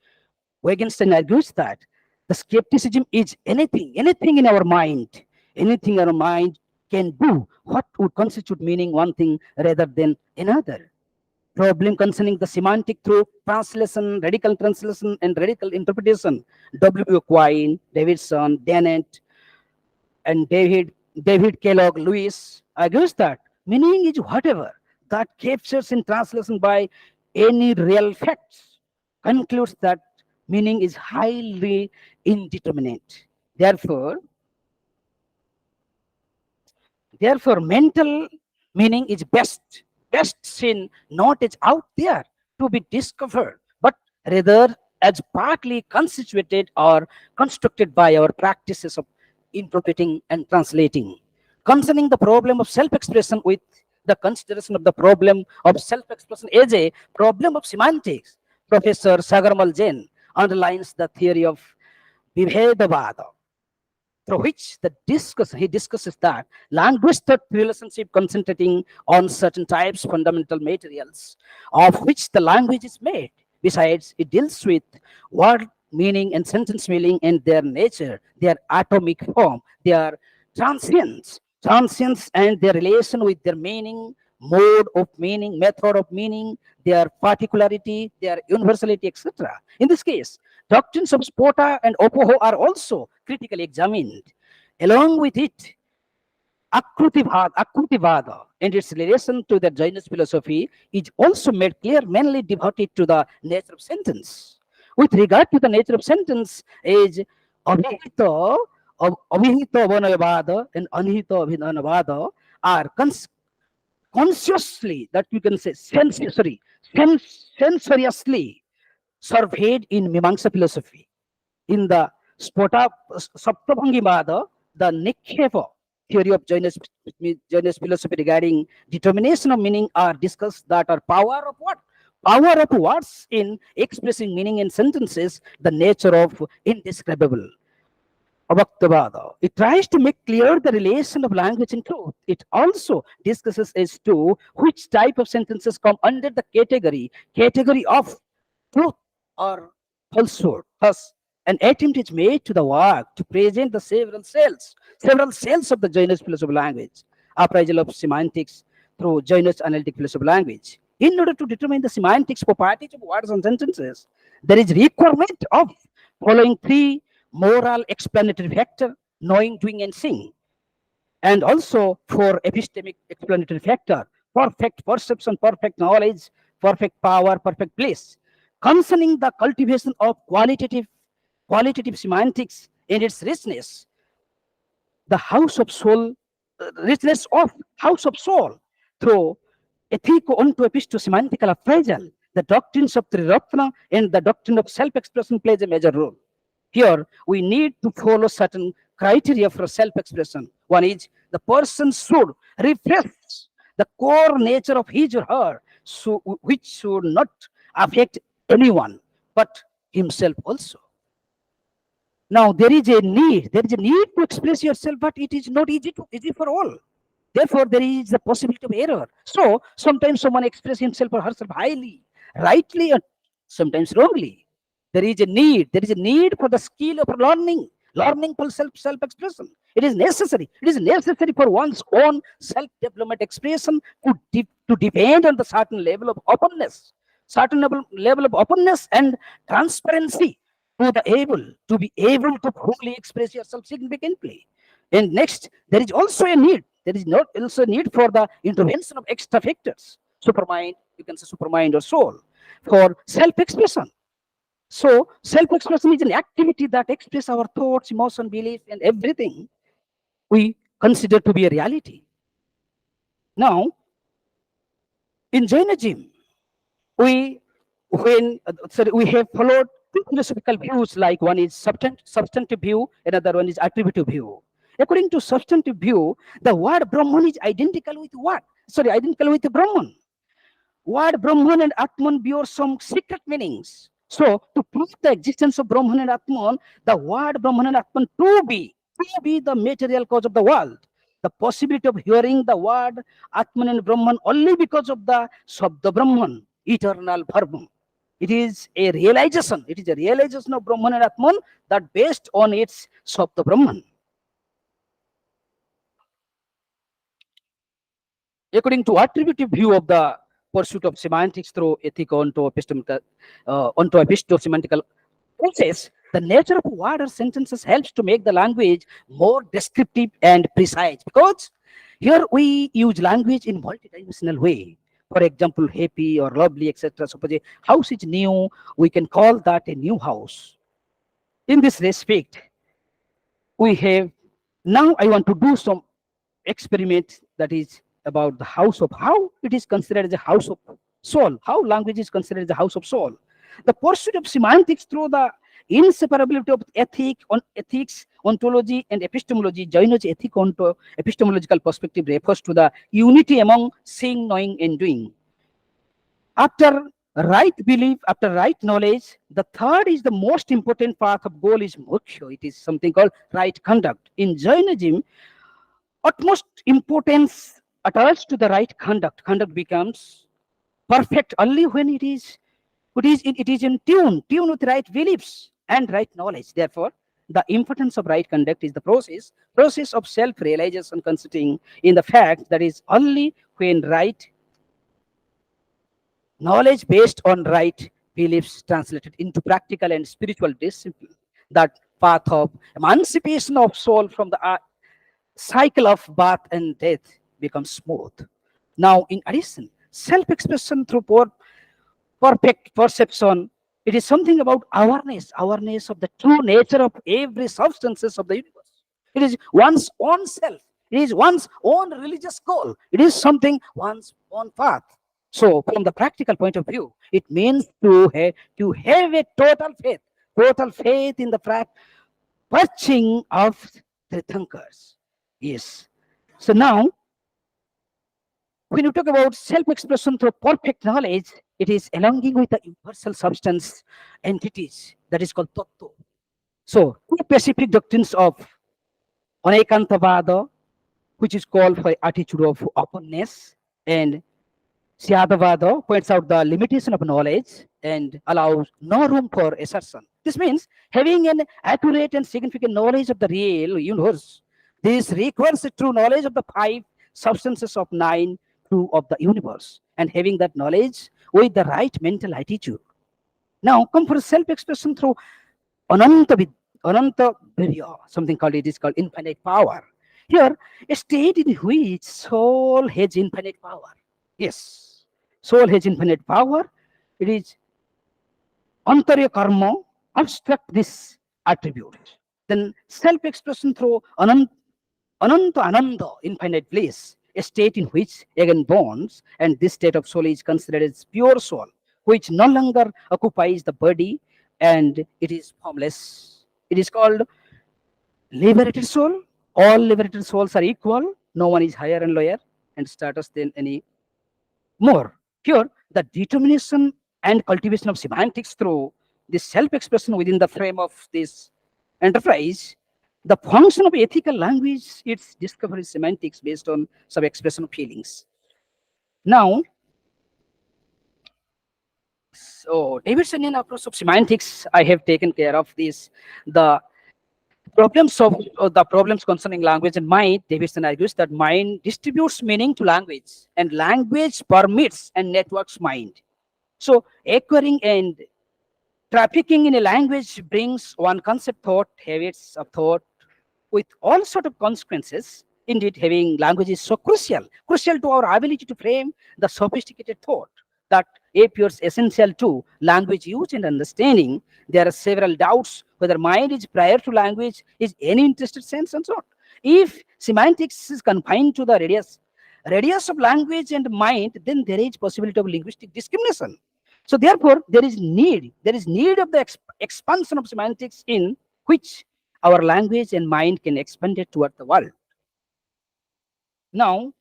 Wittgenstein argues that the skepticism is anything in our mind, anything our mind can do, what would constitute meaning one thing rather than another. Problem concerning the semantic through translation, and radical interpretation. W. Quine, Davidson, Dennett, and David Kellogg Lewis argues that meaning is whatever that captures in translation by any real facts, concludes that meaning is highly indeterminate. Therefore, mental meaning is best seen not as out there to be discovered, but rather as partly constituted or constructed by our practices of interpreting and translating. Concerning the problem of self-expression with the consideration of the problem of self-expression as a problem of semantics, Professor Sagarmal Jain underlines the theory of Vibhedavada, through which he discusses that language-thought relationship concentrating on certain types fundamental materials of which the language is made. Besides, it deals with word meaning and sentence meaning and their nature, their atomic form, their transience and their relation with their meaning, mode of meaning, method of meaning, their particularity, their universality, etc. In this case, doctrines of Spota and Opoho are also critically examined. Along with it, Akrutivada and its relation to the Jainist philosophy is also made clear, mainly devoted to the nature of sentence. With regard to the nature of sentence, is Abhihita, Abhihita Abhinavada and Anhita Abhinavada are consciously, that you can say, sensoriously surveyed in Mimamsa philosophy. In the Saptabhangimada, the Nikhepa theory of Jainist philosophy regarding determination of meaning are discussed, that are power of what? Power of words in expressing meaning in sentences, the nature of indescribable. Abhaktavada. It tries to make clear the relation of language and truth. It also discusses as to which type of sentences come under the category of truth or falsehood. Thus, an attempt is made to the work to present the several cells of the Jainist philosophy of language, appraisal of semantics through Jainist analytic philosophy of language. In order to determine the semantics properties of words and sentences, there is requirement of following three moral explanatory factor: knowing, doing, and seeing. And also for epistemic explanatory factor: perfect perception, perfect knowledge, perfect power, perfect place. Concerning the cultivation of qualitative semantics and its richness, the richness of house of soul through ethico onto epistosemantical appraisal, the doctrines of Triratna and the doctrine of self-expression plays a major role. Here, we need to follow certain criteria for self-expression. One is the person should reflect the core nature of his or her, which should not affect anyone but himself also. Now, there is a need to express yourself, but it is not easy for all. Therefore, there is the possibility of error. So, sometimes someone expresses himself or herself highly, rightly, and sometimes wrongly. There is a need for the skill of learning for self-expression. It is necessary for one's own self-development expression to depend on the certain level of openness and transparency to be able to fully express yourself significantly. And next, there is also a need for the intervention of extra factors, supermind, you can say supermind or soul, for self-expression. So self-expression is an activity that expresses our thoughts, emotion, belief, and everything we consider to be a reality. Now, in Jainism, we we have followed two philosophical views, like one is substantive view, another one is attributive view. According to substantive view, the word Brahman is identical with what? Sorry, identical with Brahman. Word Brahman and Atman bear some secret meanings. So, to prove the existence of Brahman and Atman, the word Brahman and Atman to be the material cause of the world. The possibility of hearing the word Atman and Brahman only because of the Shabda Brahman, eternal Brahman. It is a realization. It is a realization of Brahman and Atman that based on its Shabda Brahman. According to attributive view of the pursuit of semantics through ethical onto epistosemantical process, the nature of word or sentences helps to make the language more descriptive and precise, because here we use language in multidimensional way. For example, happy or lovely, etc. Suppose a house is new, we can call that a new house. In this respect, we have now I want to do some experiment that is about the house of how it is considered as a house of soul, how language is considered as a house of soul. The pursuit of semantics through the inseparability of ethics, ontology, and epistemology. Jaina's ethic onto epistemological perspective refers to the unity among seeing, knowing, and doing. After right belief, after right knowledge, the third is the most important path of goal is moksha. It is something called right conduct. In Jainism, utmost importance attached to the right conduct. Conduct becomes perfect only when it is in tune with right beliefs and right knowledge. Therefore, the importance of right conduct is the process of self-realization, consisting in the fact that is only when right knowledge based on right beliefs translated into practical and spiritual discipline, that path of emancipation of soul from the cycle of birth and death becomes smooth. Now, in addition, self-expression through perfect perception, it is something about awareness of the true nature of every substances of the universe. It is one's own self. It is one's own religious goal. It is something one's own path. So, from the practical point of view, it means to have a total faith in the purching of the thinkers. Yes. So now, when you talk about self-expression through perfect knowledge, it is alonging with the universal substance entities that is called tattva. So, two specific doctrines of Anekantavada, which is called for attitude of openness, and Syadavada points out the limitation of knowledge and allows no room for assertion. This means having an accurate and significant knowledge of the real universe. This requires a true knowledge of the five substances of nine true of the universe, and having that knowledge with the right mental attitude. Now, come for self-expression through Ananta Ananta Virya, something called it is called infinite power. Here, a state in which soul has infinite power. Yes, soul has infinite power. It is antarya karma, obstruct this attribute. Then self-expression through ananta ananda, infinite bliss, a state in which again bonds, and this state of soul is considered as pure soul, which no longer occupies the body and it is formless. It is called liberated soul. All liberated souls are equal. No one is higher and lower and status than any more. Here, the determination and cultivation of semantics through this self-expression within the frame of this enterprise, the function of ethical language, its discovery semantics based on some expression of feelings. Now, so Davidsonian approach of semantics, I have taken care of this. The problems concerning language and mind, Davidson argues that mind distributes meaning to language, and language permits and networks mind. So acquiring and trafficking in a language brings one concept thought, habits of thought, with all sort of consequences. Indeed, having language is so crucial to our ability to frame the sophisticated thought that appears essential to language use and understanding. There are several doubts whether mind is prior to language is any interested sense and so on. If semantics is confined to the radius of language and mind, then there is possibility of linguistic discrimination. So therefore, there is need of the expansion of semantics in which our language and mind can expand it toward the world. Now,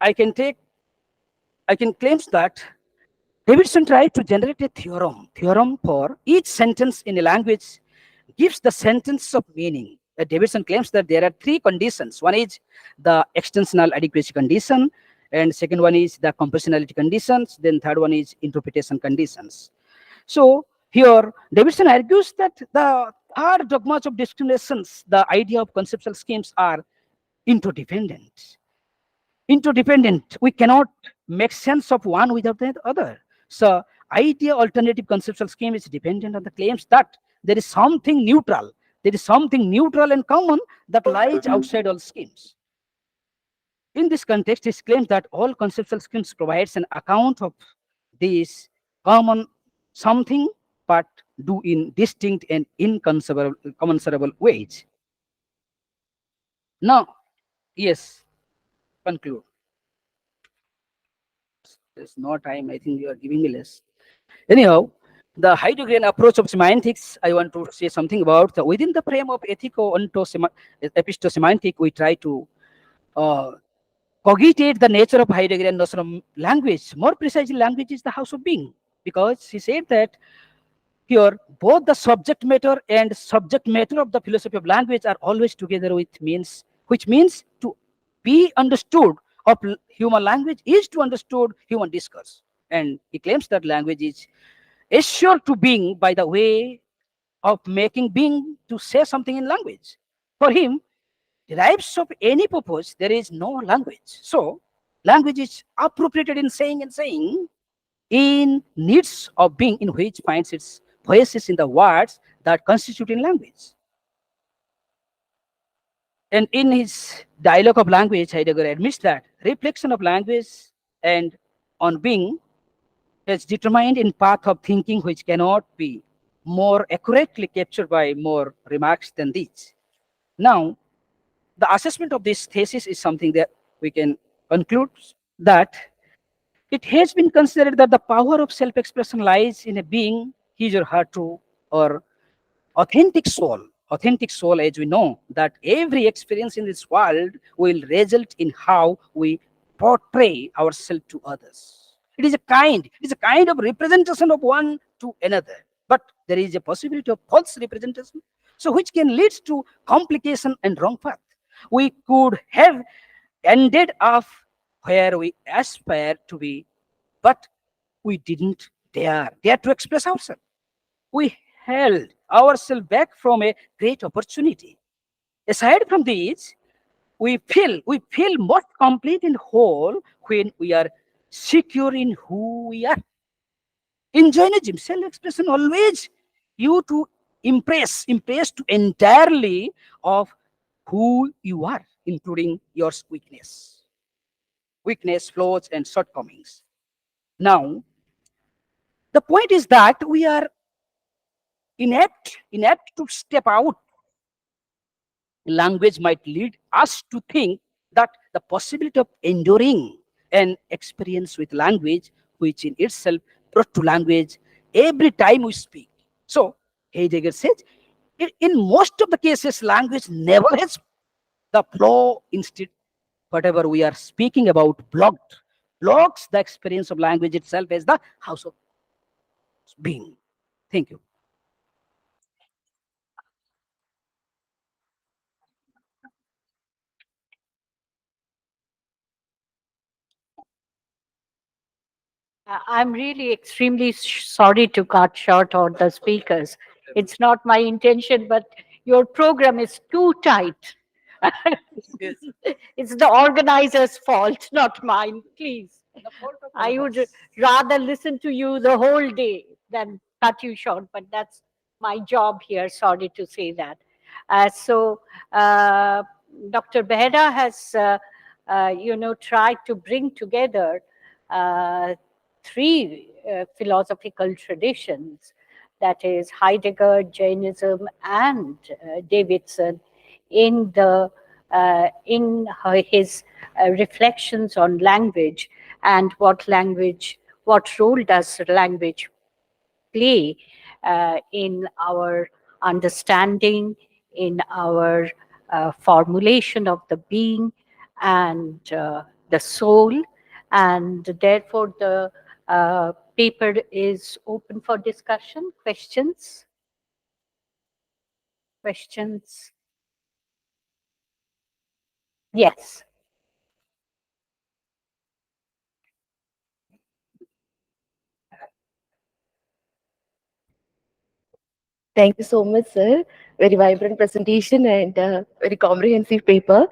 I can take, I can claim that Davidson tried to generate a theorem for each sentence in a language gives the sentence of meaning. Davidson claims that there are three conditions. One is the extensional adequacy condition, and second one is the compositionality conditions, then third one is interpretation conditions. So here, Davidson argues that the third dogmas of discriminations, the idea of conceptual schemes, are interdependent. We cannot make sense of one without the other. So idea alternative conceptual scheme is dependent on the claims that there is something neutral. There is something neutral and common that lies outside all schemes. In this context, it claims that all conceptual schemes provides an account of this common something, but do in distinct and incommensurable ways. Now, yes, conclude. There's no time. I think you are giving me less. Anyhow, the Heideggerian approach of semantics, I want to say something about. Within the frame of ethico-onto-epistosemantic, we try to cogitate the nature of Heideggerian notion of language. More precisely, language is the house of being, because he said that here both the subject matter and subject matter of the philosophy of language are always together with means, which means to be understood of human language is to understood human discourse. And he claims that language is assured to being by the way of making being to say something in language. For him, derives of any purpose, there is no language. So, language is appropriated in saying and saying in needs of being in which finds its voices in the words that constitute in language. And in his dialogue of language, Heidegger admits that reflection of language and on being is determined in path of thinking which cannot be more accurately captured by more remarks than these. Now, the assessment of this thesis is something that we can conclude that it has been considered that the power of self-expression lies in a being, his or her true or authentic soul. Authentic soul, as we know, that every experience in this world will result in how we portray ourselves to others. It is a kind of representation of one to another. But there is a possibility of false representation, so which can lead to complication and wrong path. We could have ended up where we aspire to be, but we didn't dare to express ourselves. We held ourselves back from a great opportunity. Aside from these, we feel most complete and whole when we are secure in who we are. In Jainism, self-expression always you to impress to entirely of who you are, including your weakness, flaws, and shortcomings. Now, the point is that we are inept to step out. Language might lead us to think that the possibility of enduring an experience with language, which in itself brought to language every time we speak. So, Heidegger says, in most of the cases, language never has the flow. Instead, whatever we are speaking about blocks the experience of language itself as the house of being. Thank you. I'm really extremely sorry to cut short all the speakers. It's not my intention, but your program is too tight. It's the organizer's fault, not mine. Please. I would rather listen to you the whole day than cut you short, but that's my job here. Sorry to say that. So, Dr. Behera has, tried to bring together uh, three philosophical traditions, that is Heidegger, Jainism, and Davidson, his reflections on language and what role does language play in our understanding, in our formulation of the being and the soul. And therefore, the paper is open for discussion. Questions? Questions? Yes. Thank you so much, sir. Very vibrant presentation and very comprehensive paper.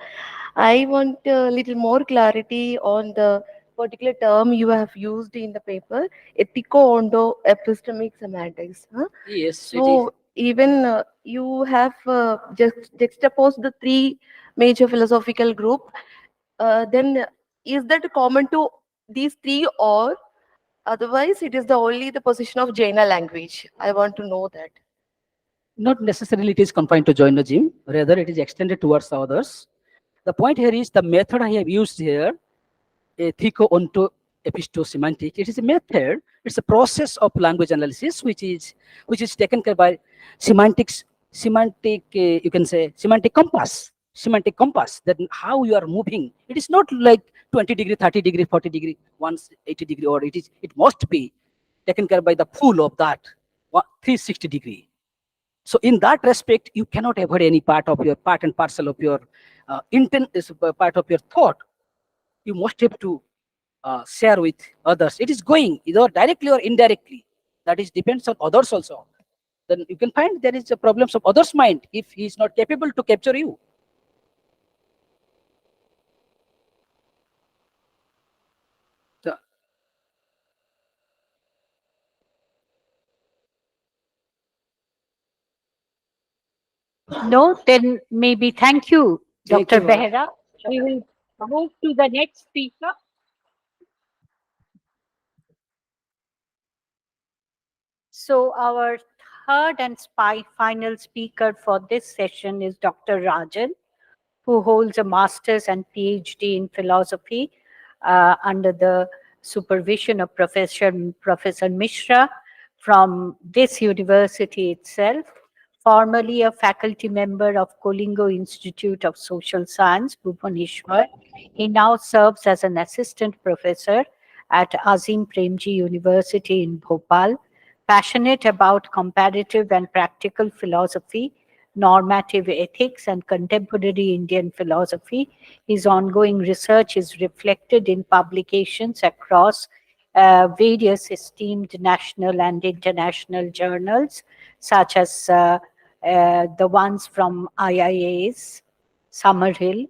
I want a little more clarity on the particular term you have used in the paper, ethico-ondo epistemic semantics. Huh? Yes, it is. So even you have just juxtaposed the three major philosophical group. Then is that common to these three, or otherwise it is the only the position of Jaina language? I want to know that. Not necessarily it is confined to Jainism, rather it is extended towards others. The point here is the method I have used here, ethico onto epistosemantic. It is a method, it's a process of language analysis which is taken care by semantics, you can say semantic compass, that how you are moving. It is not like 20-degree, 30-degree, 40-degree, 180-degree, or it must be taken care by the full of that 360-degree. So in that respect, you cannot avoid any part and parcel of your intent, is a part of your thought. You must have to share with others. It is going either directly or indirectly. That is depends on others also. Then you can find there is a problems of others' mind if he is not capable to capture you. So, No, then maybe thank you, thank Dr. you. Behra. We will move to the next speaker. So our third and final speaker for this session is Dr. Rajan, who holds a master's and PhD in philosophy under the supervision of Professor Mishra from this university itself. Formerly a faculty member of Kolingo Institute of Social Science, Bhubaneswar, he now serves as an assistant professor at Azim Premji University in Bhopal. Passionate about comparative and practical philosophy, normative ethics, and contemporary Indian philosophy, his ongoing research is reflected in publications across various esteemed national and international journals, such as the ones from IIAs, Summerhill,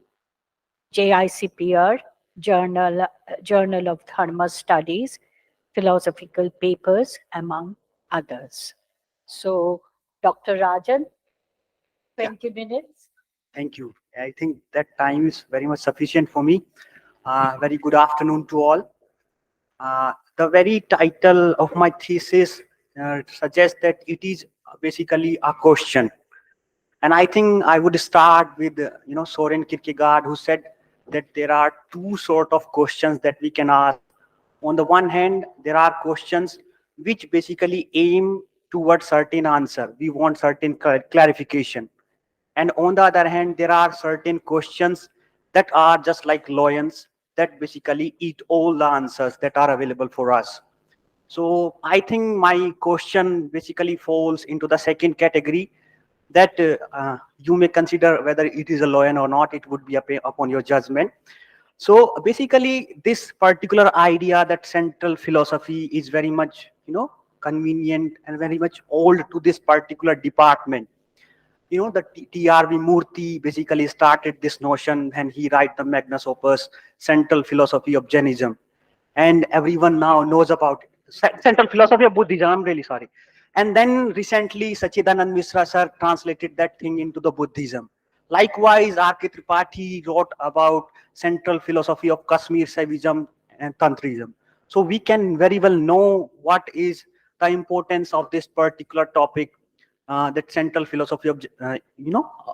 JICPR, Journal of Dharma Studies, philosophical papers, among others. So, Dr. Rajan, 20 minutes. Thank you. I think that time is very much sufficient for me. Very good afternoon to all. The very title of my thesis suggests that it is basically a question. And I think I would start with, Soren Kierkegaard, who said that there are two sort of questions that we can ask. On the one hand, there are questions which basically aim towards certain answer. We want certain clarification. And on the other hand, there are certain questions that are just like lions that basically eat all the answers that are available for us. So I think my question basically falls into the second category, that you may consider whether it is a lion or not. It would be upon your judgment. So basically, this particular idea that central philosophy is very much, convenient and very much old to this particular department. The T.R.V. Murthy basically started this notion, and he wrote the magnus opus, Central Philosophy of Jainism. And everyone now knows about it. Central Philosophy of Buddhism, I'm really sorry. And then recently, Sachidanand Mishra sir translated that thing into the Buddhism. Likewise, R.K. Tripathi wrote about Central Philosophy of Kashmir Saivism and Tantrism. so we can very well know what is the importance of this particular topic, that central philosophy of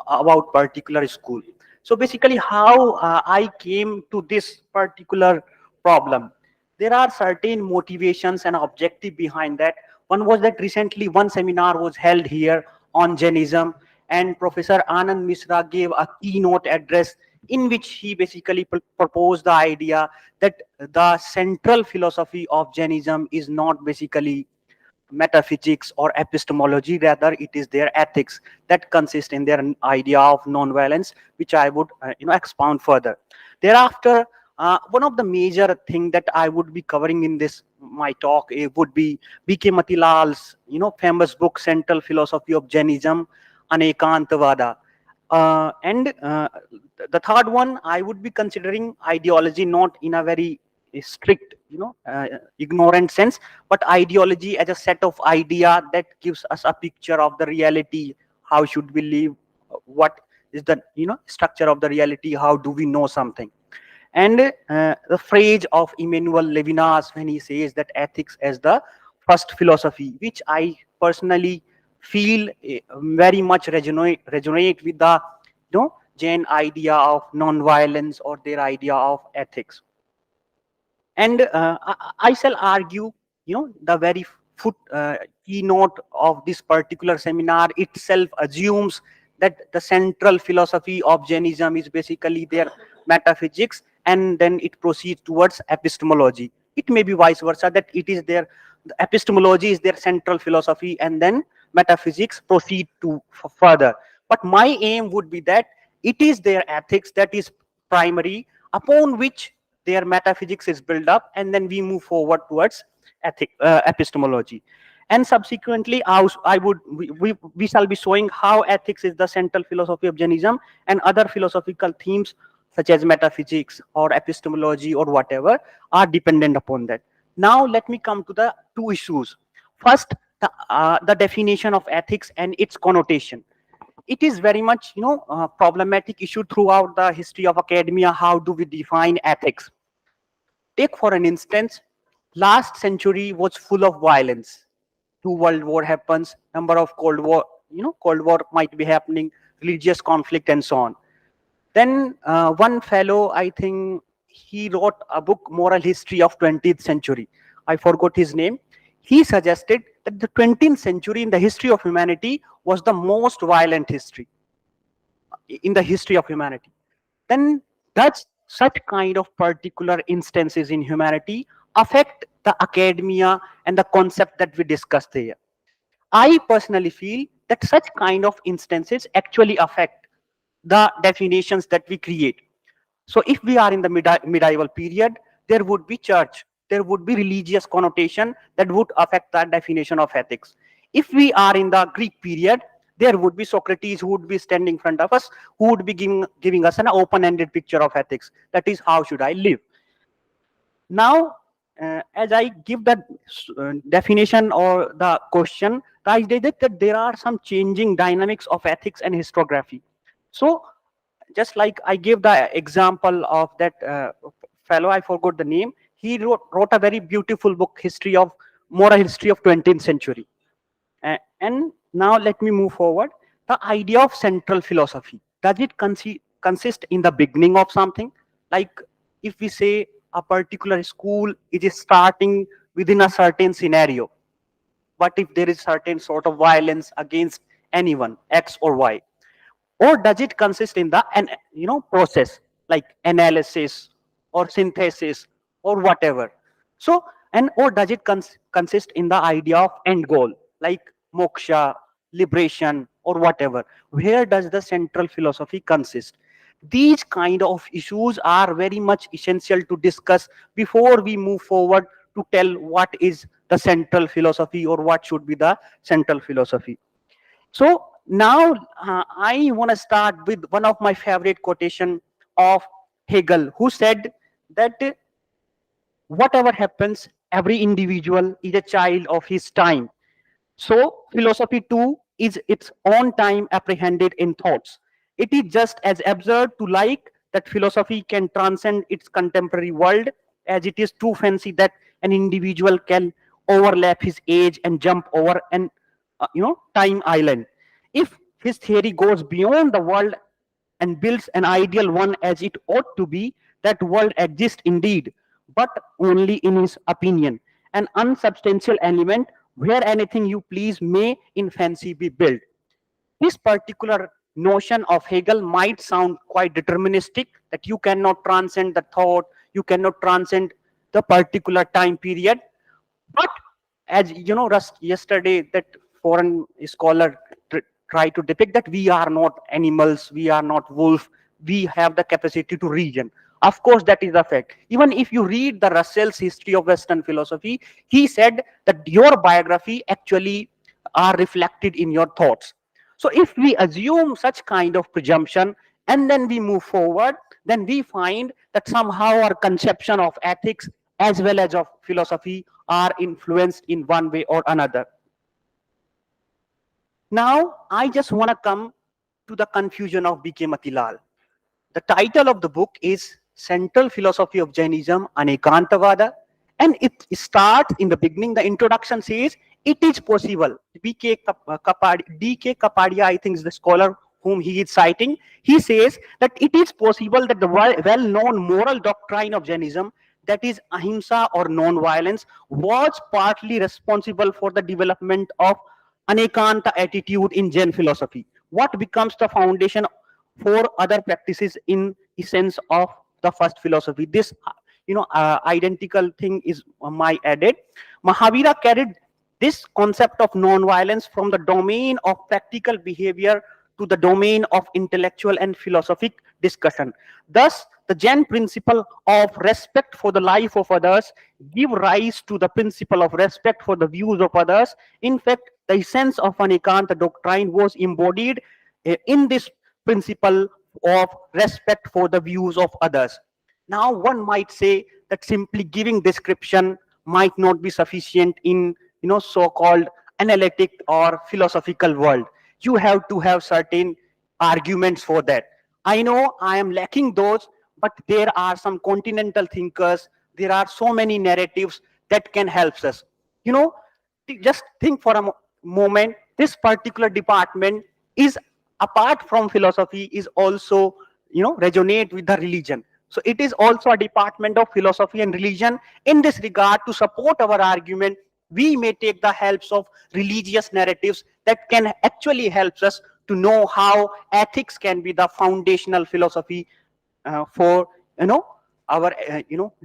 about particular school. So basically how I came to this particular problem, there are certain motivations and objective behind that. One was that recently one seminar was held here on Jainism, and Professor Anand Mishra gave a keynote address in which he basically proposed the idea that the central philosophy of Jainism is not basically metaphysics or epistemology, rather it is their ethics that consist in their idea of non-violence, which I would expound further. Thereafter, one of the major thing that I would be covering in this my talk would be BK Matilal's famous book Central Philosophy of Jainism, Anekantavada. And the third one, I would be considering ideology not in a very strict, ignorant sense, but ideology as a set of idea that gives us a picture of the reality. How should we live? What is the structure of the reality? How do we know something? And the phrase of Emmanuel Levinas when he says that ethics as the first philosophy, which I personally feel very much resonate with the Jain idea of non-violence or their idea of ethics. And I shall argue, the very keynote of this particular seminar itself assumes that the central philosophy of Jainism is basically their metaphysics, and then it proceeds towards epistemology. It may be vice versa, that it is their the epistemology is their central philosophy, and then metaphysics proceed to further. But my aim would be that it is their ethics that is primary, upon which their metaphysics is built up, and then we move forward towards epistemology. And subsequently, we shall be showing how ethics is the central philosophy of Jainism, and other philosophical themes such as metaphysics or epistemology or whatever are dependent upon that. Now let me come to the two issues. First, the definition of ethics and its connotation. It is very much problematic issue throughout the history of academia. How do we define ethics? Take for an instance, last century was full of violence. Two world war happens, number of Cold War might be happening, religious conflict and so on. Then one fellow, I think he wrote a book, Moral History of 20th Century. I forgot his name. He suggested that the 20th century in the history of humanity was the most violent history in the history of humanity. Then does such kind of particular instances in humanity affect the academia and the concept that we discussed here? I personally feel that such kind of instances actually affect the definitions that we create. So if we are in the medieval period, there would be church, there would be religious connotation that would affect the definition of ethics. If we are in the Greek period, there would be Socrates who would be standing in front of us, who would be giving us an open-ended picture of ethics. That is, how should I live? Now, as I give that definition or the question, I did it that there are some changing dynamics of ethics and historiography. So, just like I gave the example of that fellow, I forgot the name. He wrote a very beautiful book, Moral History of 20th Century. And now let me move forward. The idea of central philosophy, does it consist in the beginning of something? Like if we say a particular school, it is starting within a certain scenario. What if there is certain sort of violence against anyone, X or Y? Or does it consist in the process, like analysis or synthesis or whatever? So, and or does it consist in the idea of end goal, like moksha, liberation, or whatever? Where does the central philosophy consist? These kind of issues are very much essential to discuss before we move forward to tell what is the central philosophy or what should be the central philosophy. So now I want to start with one of my favorite quotation of Hegel, who said that whatever happens, every individual is a child of his time. So philosophy too is its own time apprehended in thoughts. It is just as absurd to like that philosophy can transcend its contemporary world as it is too fancy that an individual can overlap his age and jump over an time island. If his theory goes beyond the world and builds an ideal one as it ought to be, that world exists indeed, but only in his opinion, an unsubstantial element where anything you please may in fancy be built. This particular notion of Hegel might sound quite deterministic, that you cannot transcend the thought, you cannot transcend the particular time period. But as you know, yesterday that foreign scholar tried to depict that we are not animals, we are not wolf, we have the capacity to reason. Of course, that is a fact. Even if you read the Russell's History of Western Philosophy, he said that your biography actually are reflected in your thoughts. So if we assume such kind of presumption and then we move forward, then we find that somehow our conception of ethics as well as of philosophy are influenced in one way or another. Now, I just want to come to the confusion of B.K. Matilal. The title of the book is Central Philosophy of Jainism, Anekantavada, and it starts in the beginning. The introduction says, it is possible. D.K. Kapadia, I think, is the scholar whom he is citing. He says that it is possible that the well-known moral doctrine of Jainism, that is ahimsa or non-violence, was partly responsible for the development of anekanta attitude in Jain philosophy. What becomes the foundation for other practices in essence of the first philosophy? This identical thing is my added. Mahavira carried this concept of non-violence from the domain of practical behavior to the domain of intellectual and philosophic discussion. Thus, the Jain principle of respect for the life of others give rise to the principle of respect for the views of others. In fact, the essence of Anekanta doctrine was embodied in this principle of respect for the views of others. Now, one might say that simply giving description might not be sufficient in so-called analytic or philosophical world. You have to have certain arguments for that. I know I am lacking those, but there are some continental thinkers. There are so many narratives that can help us. Just think for a moment. This particular department is, apart from philosophy, is also resonate with the religion. So it is also a department of philosophy and religion. In this regard, to support our argument, we may take the helps of religious narratives that can actually help us to know how ethics can be the foundational philosophy for our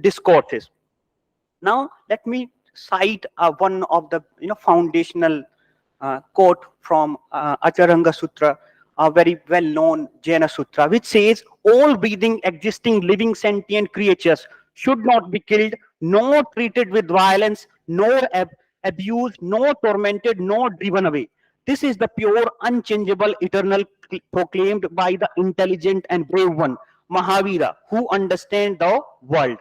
discourses. Now let me cite one of the foundational quote from Acharanga Sutra, a very well-known Jaina Sutra, which says, all breathing, existing, living, sentient creatures should not be killed, nor treated with violence, nor abused, nor tormented, nor driven away. This is the pure, unchangeable, eternal, proclaimed by the intelligent and brave one, Mahavira, who understand the world.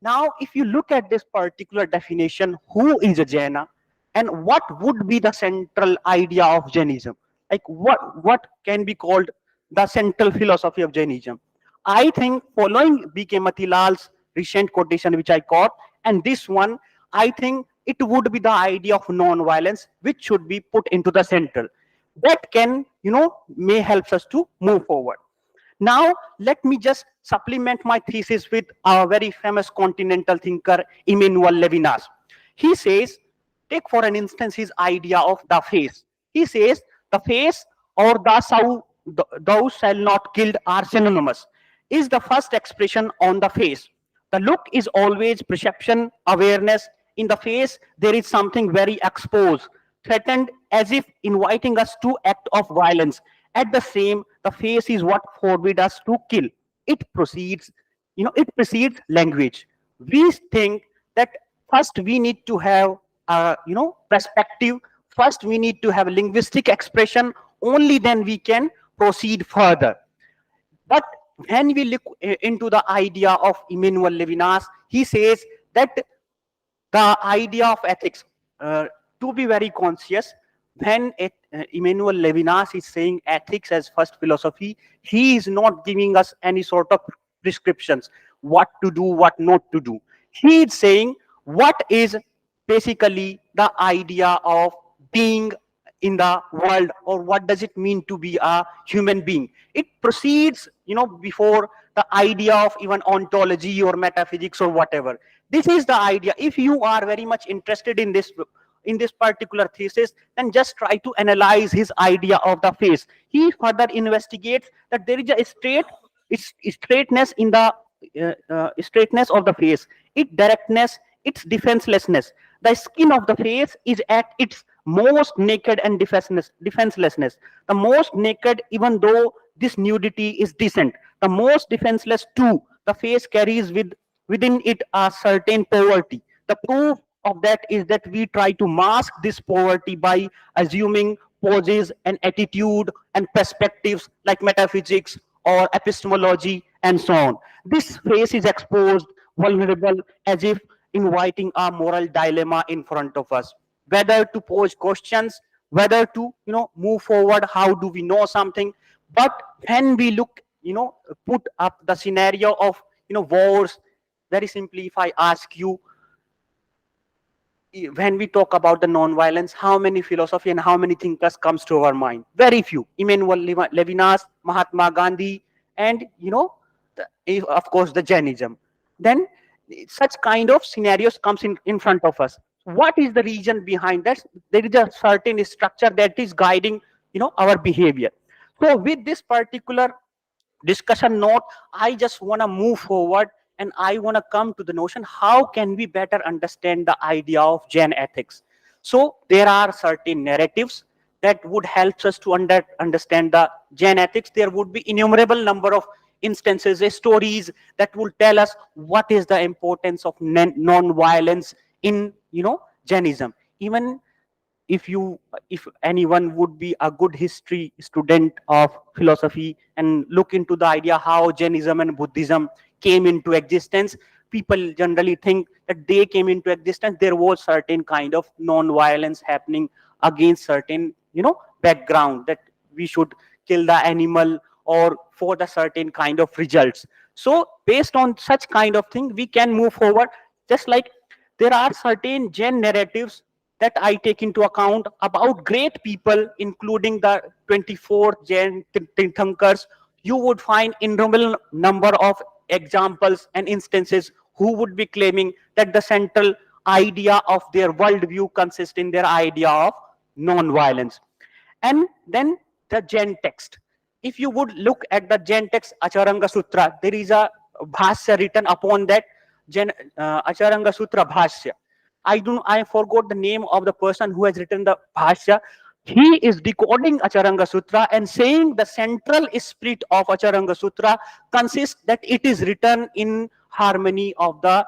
Now, if you look at this particular definition, who is a Jaina and what would be the central idea of Jainism? Like what can be called the central philosophy of Jainism? I think following B.K. Matilal's recent quotation, which I caught, and this one, I think it would be the idea of non-violence, which should be put into the central. That can, may help us to move forward. Now, let me just supplement my thesis with a very famous continental thinker, Emmanuel Levinas. He says, take for an instance his idea of the face. He says, the face or thou shall not killed are synonymous, is the first expression on the face. The look is always perception, awareness. In the face, there is something very exposed, threatened, as if inviting us to act of violence. At the same, the face is what forbids us to kill. It precedes language. We think that first we need to have perspective. First we need to have linguistic expression. Only then we can proceed further. But when we look into the idea of Emmanuel Levinas, he says that the idea of ethics, to be very conscious, when Emmanuel Levinas is saying ethics as first philosophy, he is not giving us any sort of prescriptions, what to do, what not to do. He is saying what is basically the idea of being in the world, or what does it mean to be a human being. It proceeds, before the idea of even ontology or metaphysics or whatever. This is the idea. If you are very much interested in this particular thesis, then just try to analyze his idea of the face. He further investigates that there is a straightness in the straightness of the face, its directness, its defenselessness. The skin of the face is at its most naked and defenselessness. The most naked, even though this nudity is decent. The most defenseless too. The face carries within it a certain poverty. The proof of that is that we try to mask this poverty by assuming poses and attitude and perspectives like metaphysics or epistemology and so on. This face is exposed, vulnerable, as if inviting a moral dilemma in front of us. Whether to pose questions, whether to move forward, how do we know something? But when we look, put up the scenario of wars, very simply, if I ask you, when we talk about the non-violence, how many philosophy and how many thinkers comes to our mind? Very few. Emmanuel Levinas, Mahatma Gandhi, and of course the Jainism. Then such kind of scenarios comes in front of us. What is the reason behind that? There is a certain structure that is guiding our behavior. So with this particular discussion note, I just want to move forward, and I want to come to the notion, how can we better understand the idea of Jain ethics? So there are certain narratives that would help us to understand the Jain ethics. There would be innumerable number of instances, stories that will tell us what is the importance of non-violence in Jainism. Even if anyone would be a good history student of philosophy and look into the idea how Jainism and Buddhism came into existence, people generally think that they came into existence, there was certain kind of non-violence happening against certain background, that we should kill the animal or for the certain kind of results. So based on such kind of thing, we can move forward. Just like there are certain Jain narratives that I take into account about great people, including the 24 Jain Tirthankars. You would find innumerable number of examples and instances who would be claiming that the central idea of their worldview consists in their idea of non-violence. And then the Jain text. If you would look at the Jain text, Acharanga Sutra, there is a bhashya written upon that Jain Acharanga Sutra bhashya. I forgot the name of the person who has written the bhashya. He is decoding Acharanga Sutra and saying the central spirit of Acharanga Sutra consists that it is written in harmony of the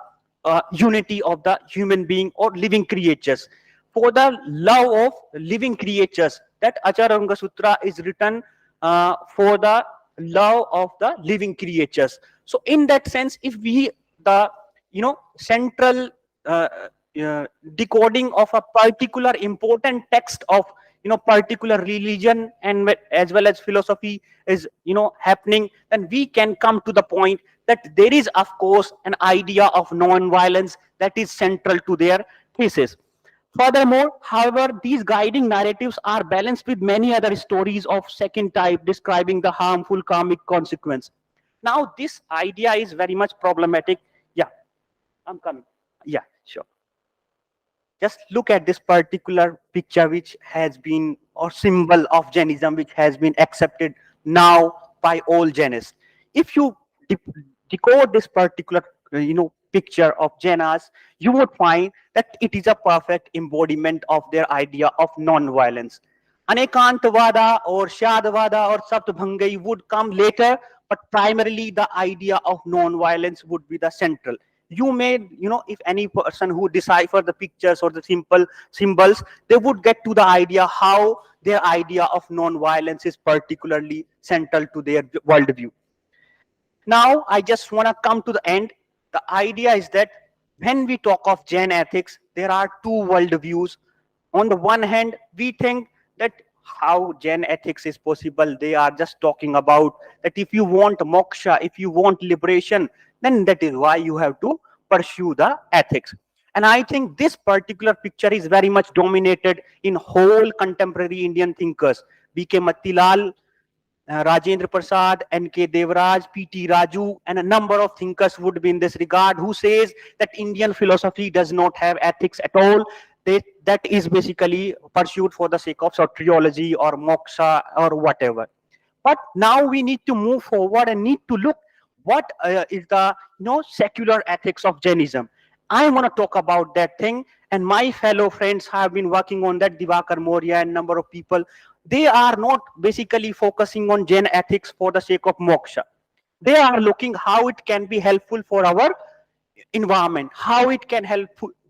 unity of the human being or living creatures. For the love of living creatures, that Acharanga Sutra is written for the love of the living creatures. So in that sense, if we the central decoding of a particular important text of particular religion and as well as philosophy is happening, then we can come to the point that there is of course an idea of non-violence that is central to their thesis. Furthermore, however, these guiding narratives are balanced with many other stories of second type describing the harmful karmic consequence. Now this idea is very much problematic. Yeah, I'm coming. Yeah, sure. Just look at this particular picture which has been, or symbol of Jainism, which has been accepted now by all Jainists. If you decode this particular picture of Jainas, you would find that it is a perfect embodiment of their idea of non-violence. Anekantavada or Shadavada or Saptabhangai would come later, but primarily the idea of non-violence would be the central. You may, if any person who decipher the pictures or the simple symbols, they would get to the idea how their idea of non-violence is particularly central to their worldview. Now, I just want to come to the end. The idea is that when we talk of Jain ethics, there are two worldviews. On the one hand, we think that how Jain ethics is possible. They are just talking about that if you want moksha, if you want liberation, then that is why you have to pursue the ethics. And I think this particular picture is very much dominated in whole contemporary Indian thinkers. B.K. Matilal, Rajendra Prasad, N.K. Devraj, P.T. Raju, and a number of thinkers would be in this regard, who says that Indian philosophy does not have ethics at all. That is basically pursued for the sake of soteriology or moksha or whatever. But now we need to move forward and need to look what is the secular ethics of Jainism. I want to talk about that thing, and my fellow friends have been working on that. Divakar Moria and number of people, they are not basically focusing on Jain ethics for the sake of moksha. They are looking how it can be helpful for our environment, how it can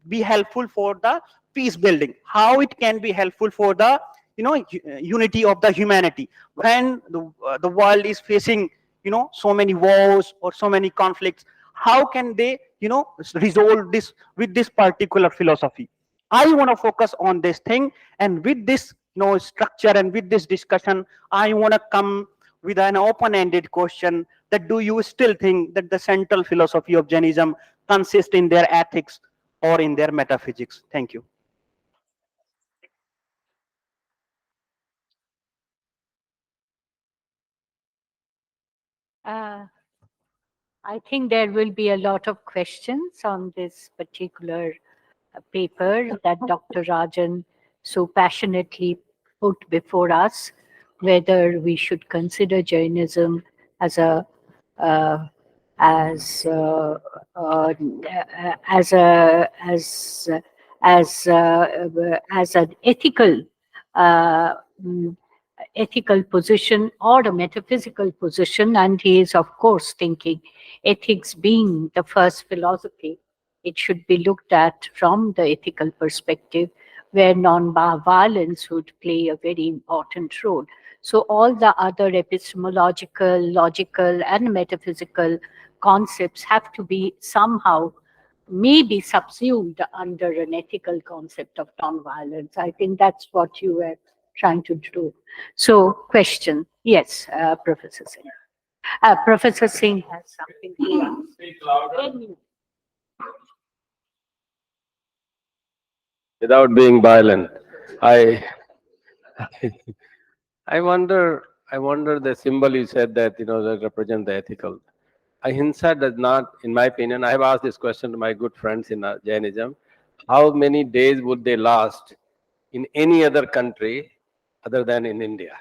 be helpful for the peace building, how it can be helpful for the unity of the humanity. When the world is facing so many wars or so many conflicts, how can they resolve this with this particular philosophy? I want to focus on this thing, and with this structure and with this discussion, I want to come with an open-ended question: that do you still think that the central philosophy of Jainism consists in their ethics or in their metaphysics? Thank you. Uh, I think there will be a lot of questions on this particular paper that Dr. Rajan so passionately put before us, whether we should consider Jainism as a uh, as as a as an uh, mm, ethical position or a metaphysical position. And he is of course thinking ethics being the first philosophy, it should be looked at from the ethical perspective, where non-violence would play a very important role. So all the other epistemological, logical, and metaphysical concepts have to be somehow maybe subsumed under an ethical concept of non-violence. I think that's what you were trying to do. So, question. Yes, Professor Singh. Professor Singh has something to ask. Without being violent. I I wonder the symbol you said that that represent the ethical. Ahimsa does not, in my opinion, I have asked this question to my good friends in Jainism. How many days would they last in any other country other than in India?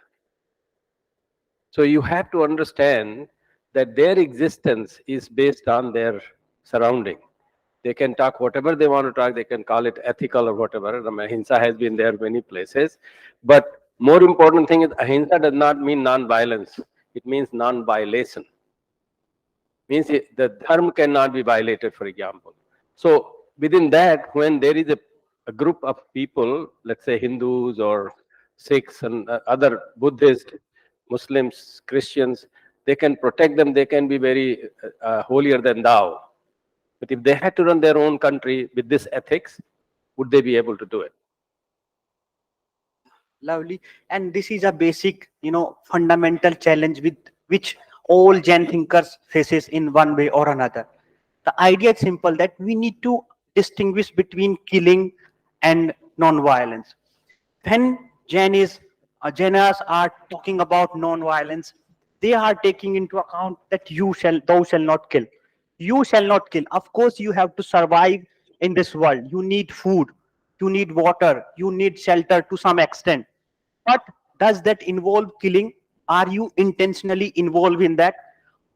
So you have to understand that their existence is based on their surrounding. They can talk whatever they want to talk. They can call it ethical or whatever. The ahimsa has been there many places. But more important thing is ahimsa does not mean non-violence. It means non-violation. Means the dharma cannot be violated, for example. So within that, when there is a group of people, let's say Hindus or Sikhs and other Buddhists, Muslims, Christians, they can protect them. They can be very holier than thou. But if they had to run their own country with this ethics, would they be able to do it? Lovely. And this is a basic, fundamental challenge with which all Jain thinkers faces in one way or another. The idea is simple, that we need to distinguish between killing and non-violence. When Jainas are talking about non-violence, they are taking into account that thou shall not kill. You shall not kill. Of course, you have to survive in this world. You need food, you need water, you need shelter to some extent. But does that involve killing? Are you intentionally involved in that?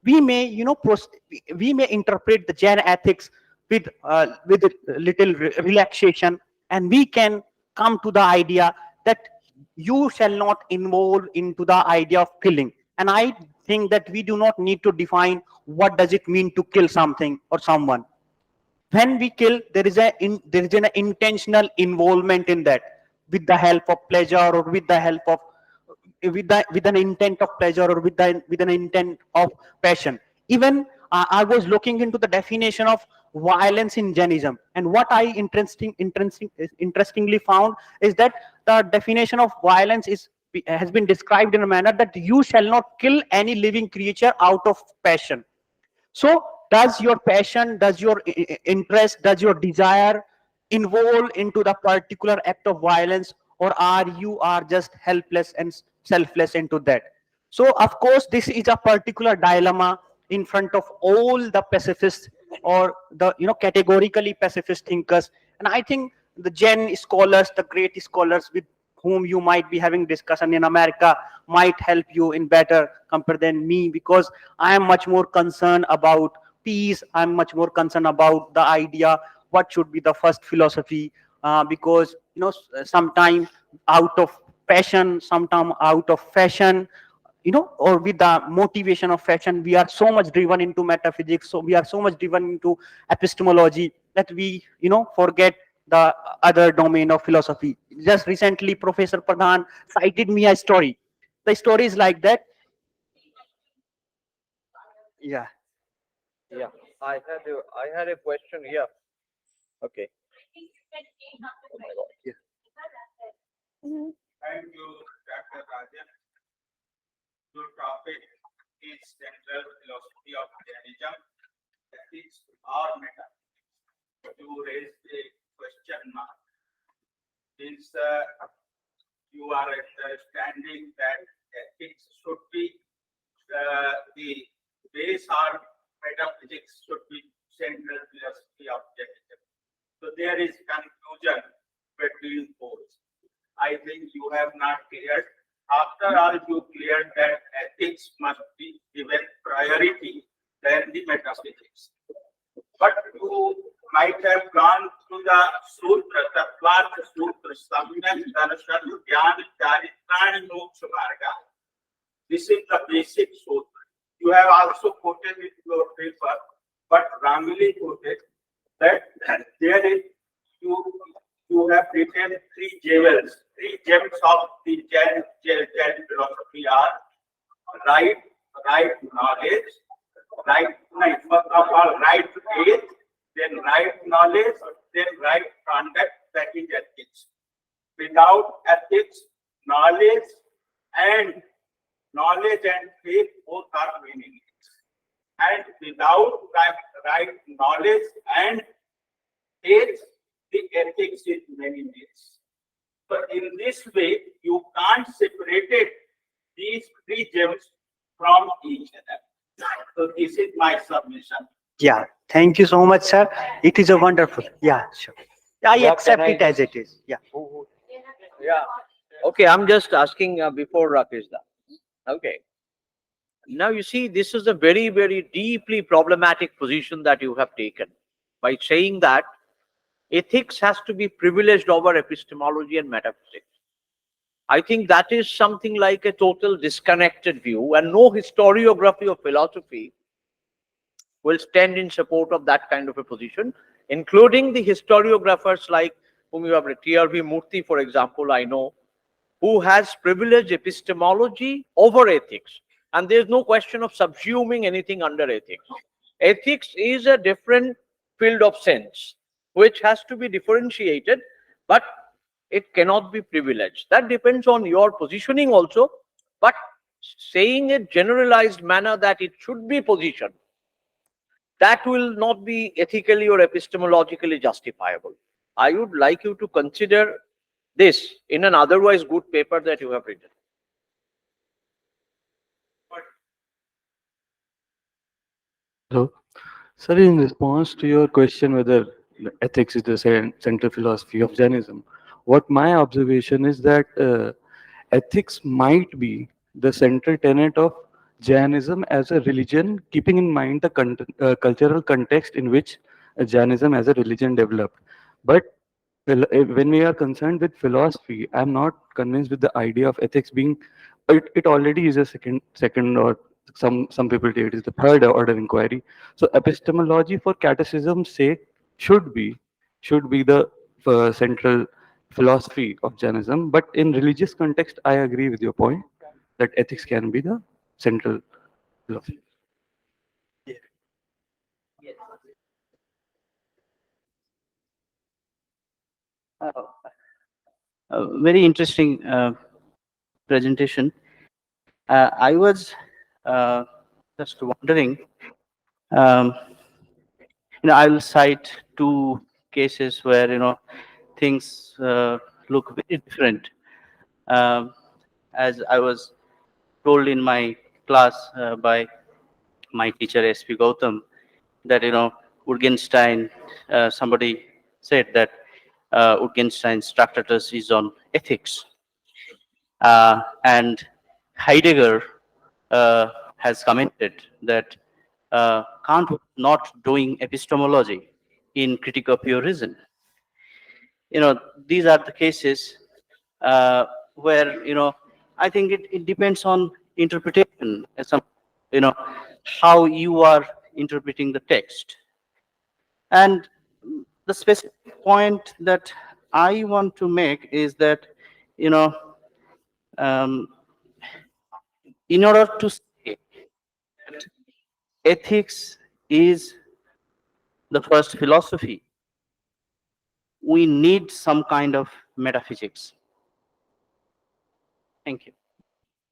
We may, we may interpret the Jain ethics with a little relaxation, and we can come to the idea that you shall not involve into the idea of killing. And I think that we do not need to define what does it mean to kill something or someone. When we kill, there is an intentional involvement in that, with the help of pleasure or with the help of with an intent of pleasure or with an intent of passion. Even I was looking into the definition of violence in Jainism, and what I interestingly found is that the definition of violence has been described in a manner that you shall not kill any living creature out of passion. So does your passion, does your interest, does your desire, involved into the particular act of violence, or are you are just helpless and selfless into that? So of course this is a particular dilemma in front of all the pacifists, or the categorically pacifist thinkers. And I think the Gen scholars, the great scholars with whom you might be having discussion in America, might help you in better compare than me, because I am much more concerned about peace. I'm much more concerned about the idea what should be the first philosophy, because sometime out of passion, sometime out of fashion, or with the motivation of fashion, we are so much driven into metaphysics, so we are so much driven into epistemology, that we forget the other domain of philosophy. Just recently Professor Pradhan cited me a story. The story is like that. Yeah. Yeah, I had a question here. Okay. Oh my God. Yeah. Thank you, Dr. Rajan. Your topic is central philosophy of Jainism, ethics or metaphysics. You raised a question mark. Since you are understanding that ethics should be the base, or metaphysics should be central philosophy of Jainism. So there is confusion between both. I think you have not cleared. After all, you cleared that ethics must be given priority than the metaphysics. But you might have gone to the Sutra, Tattvartha Sutra, Samyak Darshan Gyan Charitran Moksha Marga. This is the basic sutra. You have also quoted in your paper, but wrongly quoted, that there is you have written three jewels, three gems of the Jain philosophy are right knowledge, first of all, right faith, then right knowledge, then right conduct, that is ethics. Without ethics, knowledge and faith both are meaningless. And without right knowledge and faith, the ethics is meaningless. But in this way, you can't separate these three gems from each other. So this is my submission. Yeah, thank you so much, sir. It is a wonderful. Yeah, sure. I Yeah, accept can I it as just- it is. Yeah. Yeah. Okay, I'm just asking before Rakesh da. Okay. Now you see, this is a very, very deeply problematic position that you have taken by saying that ethics has to be privileged over epistemology and metaphysics. I think that is something like a total disconnected view, and no historiography of philosophy will stand in support of that kind of a position, including the historiographers like whom you have read, T.R.V. Murthy, for example, I know, who has privileged epistemology over ethics. And there's no question of subsuming anything under ethics. Ethics is a different field of sense, which has to be differentiated, but it cannot be privileged. That depends on your positioning also, but saying a generalized manner that it should be positioned, that will not be ethically or epistemologically justifiable. I would like you to consider this in an otherwise good paper that you have written. So, sir, in response to your question whether ethics is the central philosophy of Jainism, what my observation is that ethics might be the central tenet of Jainism as a religion, keeping in mind the cultural context in which Jainism as a religion developed. But when we are concerned with philosophy, I'm not convinced with the idea of ethics being. It already is a second, or some people say it is the third order inquiry. So epistemology, for catechism's sake, should be the central philosophy of Jainism. But in religious context, I agree with your point that ethics can be the central philosophy. Very interesting presentation. I was just wondering, I'll cite two cases where things look very different. Um, as I was told in my class by my teacher SP Gautam that Wittgenstein, somebody said that Wittgenstein's Tractatus is on ethics, and Heidegger has commented that Kant was not doing epistemology in Critique of Pure Reason. These are the cases uh, where I think it depends on interpretation, some you know how you are interpreting the text. And the specific point that I want to make is that you know um, in order to say that ethics is the first philosophy, we need some kind of metaphysics. Thank you.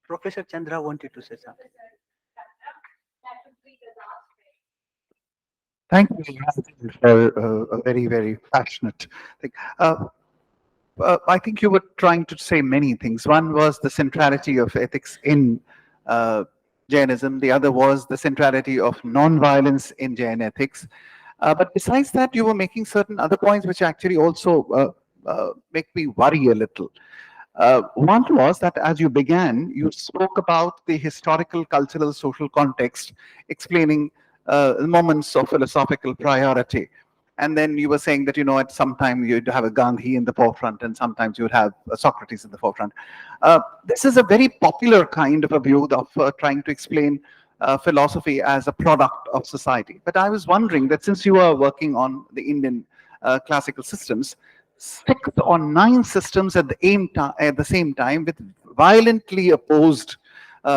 Professor Chandra wanted to say something. Thank you for a very, very passionate thing. I think you were trying to say many things. One was the centrality of ethics in uh, Jainism. The other was the centrality of non-violence in Jain ethics. But besides that, you were making certain other points which actually also make me worry a little. One was that as you began, you spoke about the historical, cultural, social context, explaining moments of philosophical priority. And then you were saying that, at some time you'd have a Gandhi in the forefront and sometimes you'd have a Socrates in the forefront. This is a very popular kind of a view of trying to explain philosophy as a product of society. But I was wondering that since you are working on the Indian classical systems, 6 or 9 systems at the same time with violently opposed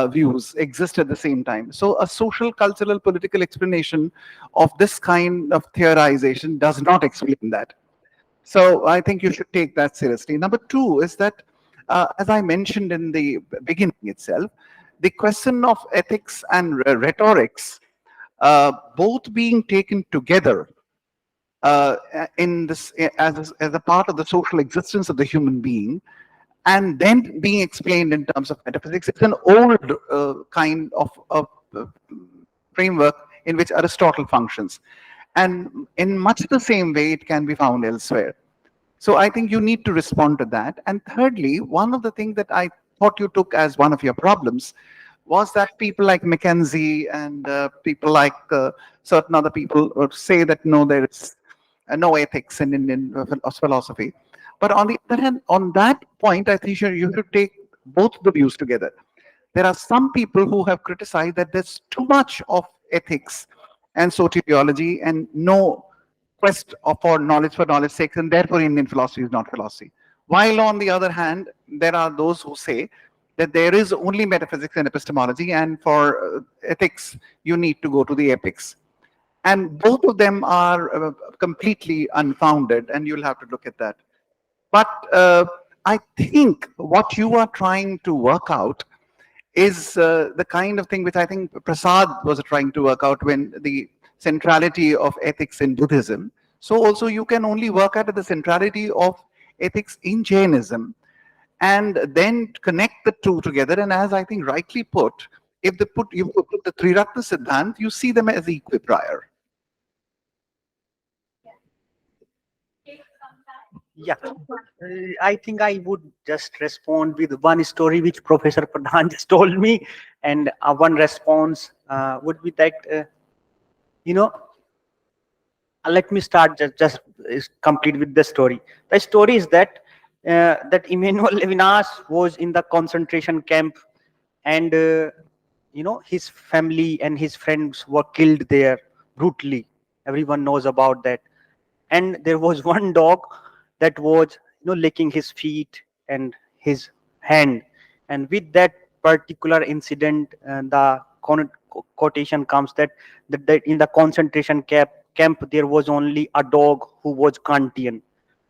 views exist at the same time. So a social, cultural, political explanation of this kind of theorization does not explain that. So I think you should take that seriously. Number 2 is that, as I mentioned in the beginning itself, the question of ethics and rhetorics both being taken together in this as a part of the social existence of the human being and then being explained in terms of metaphysics. It's an old kind of framework in which Aristotle functions. And in much the same way, it can be found elsewhere. So I think you need to respond to that. And thirdly, one of the things that I thought you took as one of your problems was that people like Mackenzie and people like certain other people would say that no, there is no ethics in Indian philosophy. But on the other hand, on that point, I think you should take both the views together. There are some people who have criticized that there's too much of ethics and soteriology and no quest for knowledge sake, and therefore Indian philosophy is not philosophy. While on the other hand, there are those who say that there is only metaphysics and epistemology, and for ethics, you need to go to the epics. And both of them are completely unfounded, and you'll have to look at that. But I think what you are trying to work out is the kind of thing which I think Prasad was trying to work out when the centrality of ethics in Buddhism. So also you can only work out the centrality of ethics in Jainism and then connect the two together. And as I think rightly put, if you put the Triratna Siddhant, you see them as equiprior. Yeah, I think I would just respond with one story which Professor Pradhan just told me, and one response would be that, let me start just complete with the story. The story is that that Emmanuel Levinas was in the concentration camp, and his family and his friends were killed there brutally. Everyone knows about that. And there was one dog that was licking his feet and his hand, and with that particular incident, the quotation comes that in the concentration camp there was only a dog who was Kantian,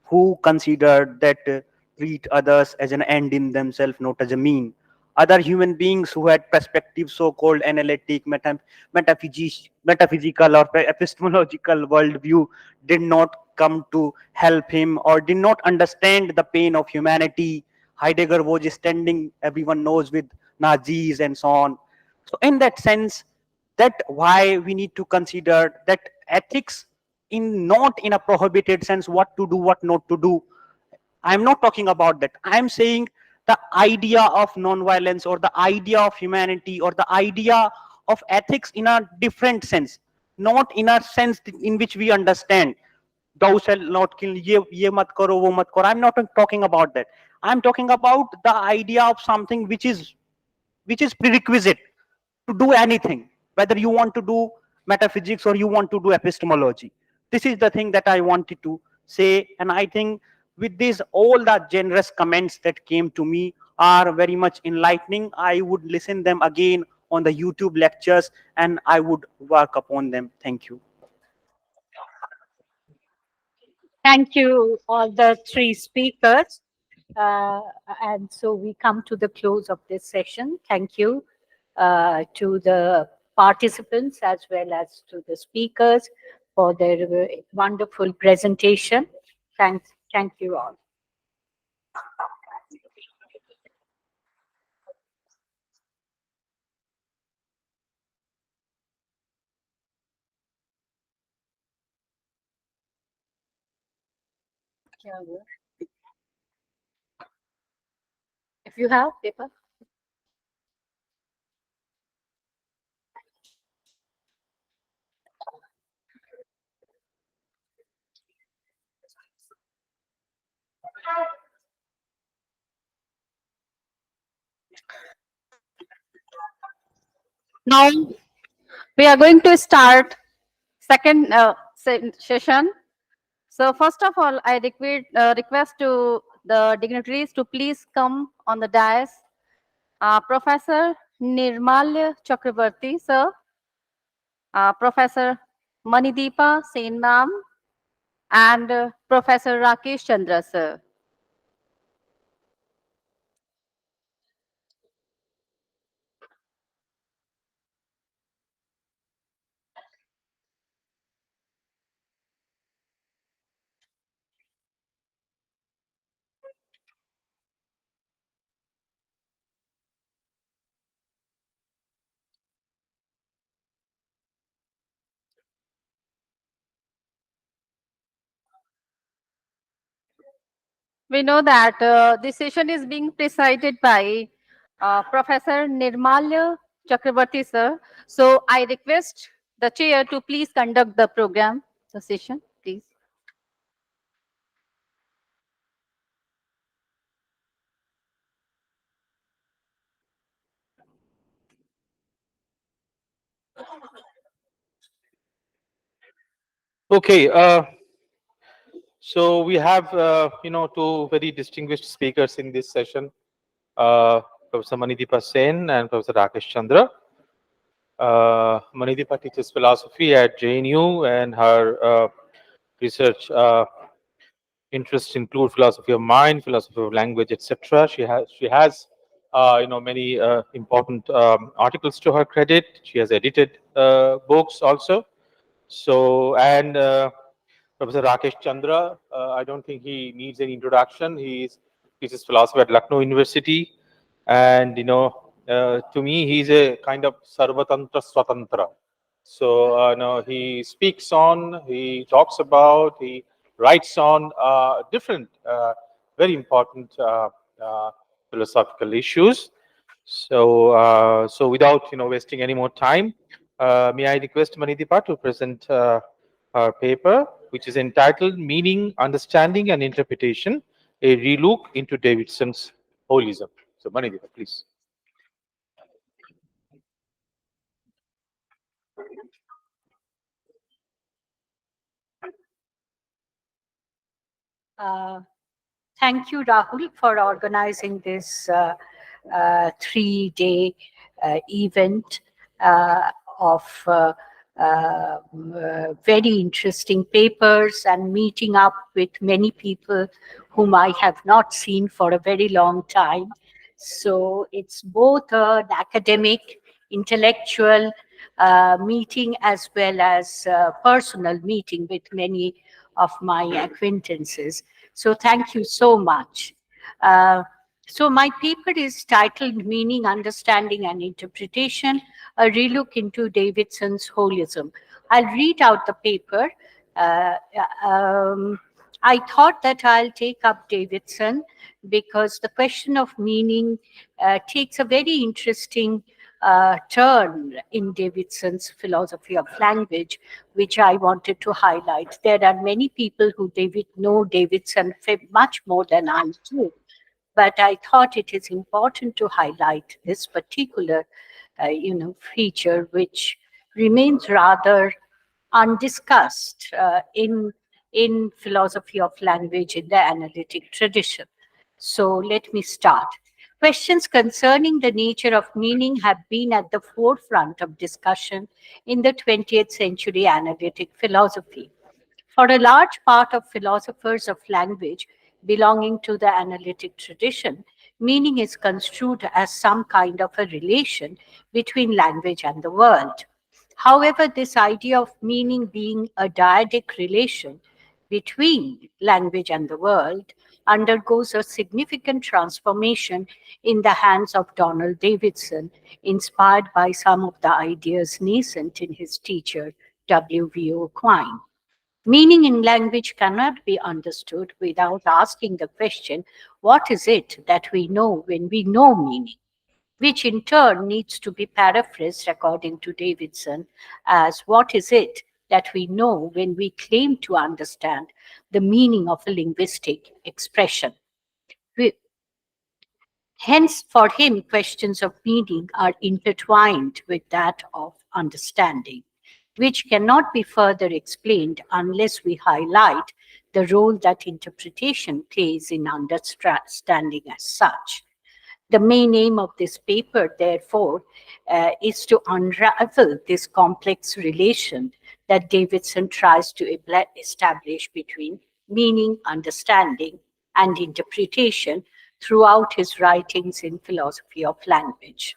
who considered that treat others as an end in themselves, not as a mean. Other human beings who had perspective, so-called analytic, metaphysical or epistemological worldview, did not come to help him or did not understand the pain of humanity. Heidegger was standing, everyone knows, with Nazis and so on. So in that sense, that why we need to consider that ethics in not in a prohibited sense, what to do, what not to do. I'm not talking about that. I'm saying the idea of non-violence or the idea of humanity or the idea of ethics in a different sense, not in a sense in which we understand thou shalt not kill, ye mat karo, wo mat karo. I'm not talking about that. I'm talking about the idea of something which is prerequisite to do anything, whether you want to do metaphysics or you want to do epistemology. This is the thing that I wanted to say. And I think with this, all the generous comments that came to me are very much enlightening. I would listen them again on the YouTube lectures and I would work upon them. Thank you. Thank you, all the three speakers. Uh, and so we come to the close of this session. Thank you to the participants as well as to the speakers for their wonderful presentation. Thank you all. If you have paper. Now we are going to start second session. So first of all, I request to the dignitaries to please come on the dais. Professor Nirmalya Chakrabarti, sir. Professor Manideepa Sen ma'am. And Professor Rakesh Chandra, sir. We know that this session is being presided by Professor Nirmalya Chakrabarti, sir. So I request the chair to please conduct the program, the session, please. Okay, so we have, two very distinguished speakers in this session, Professor Manideepa Sen and Professor Rakesh Chandra. Manideepa teaches philosophy at JNU, and her research interests include philosophy of mind, philosophy of language, etc. She has many important articles to her credit. She has edited books also. So, and Professor Rakesh Chandra, I don't think he needs any introduction. He teaches philosophy at Lucknow University, and to me, he's a kind of Sarvatantra Swatantra. So, no, he speaks on, he talks about, he writes on different, very important philosophical issues. So, so without wasting any more time, may I request Manideepa to present her paper, which is entitled "Meaning, Understanding, and Interpretation: A Relook into Davidson's Holism." So, Manideepa, please. Thank you, Rahul, for organizing this 3-day event of very interesting papers and meeting up with many people whom I have not seen for a very long time. So it's both an academic, intellectual meeting as well as personal meeting with many of my acquaintances. So thank you so much. Uh, so my paper is titled Meaning, Understanding and Interpretation, a relook into Davidson's holism. I'll read out the paper. Uh, um, I thought that I'll take up Davidson because the question of meaning takes a very interesting turn in Davidson's philosophy of language, which I wanted to highlight. There are many people who know Davidson much more than I do, but I thought it is important to highlight this particular, feature, which remains rather undiscussed in philosophy of language in the analytic tradition. So let me start. Questions concerning the nature of meaning have been at the forefront of discussion in the 20th century analytic philosophy. For a large part of philosophers of language belonging to the analytic tradition, meaning is construed as some kind of a relation between language and the world. However, this idea of meaning being a dyadic relation between language and the world undergoes a significant transformation in the hands of Donald Davidson, inspired by some of the ideas nascent in his teacher, W.V.O. Quine. Meaning in language cannot be understood without asking the question, what is it that we know when we know meaning? Which in turn needs to be paraphrased according to Davidson as what is it that we know when we claim to understand the meaning of a linguistic expression. Hence, for him, questions of meaning are intertwined with that of understanding, which cannot be further explained unless we highlight the role that interpretation plays in understanding as such. The main aim of this paper, therefore, is to unravel this complex relation that Davidson tries to establish between meaning, understanding, and interpretation throughout his writings in philosophy of language.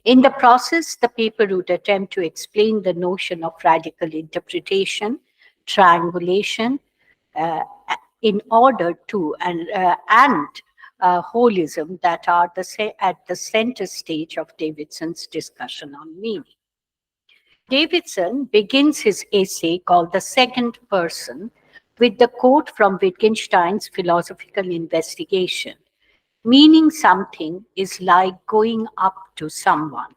In the process, the paper would attempt to explain the notion of radical interpretation, triangulation, uh, in order to, and holism that are at the center stage of Davidson's discussion on meaning. Davidson begins his essay called The Second Person with the quote from Wittgenstein's philosophical investigation. Meaning something is like going up to someone.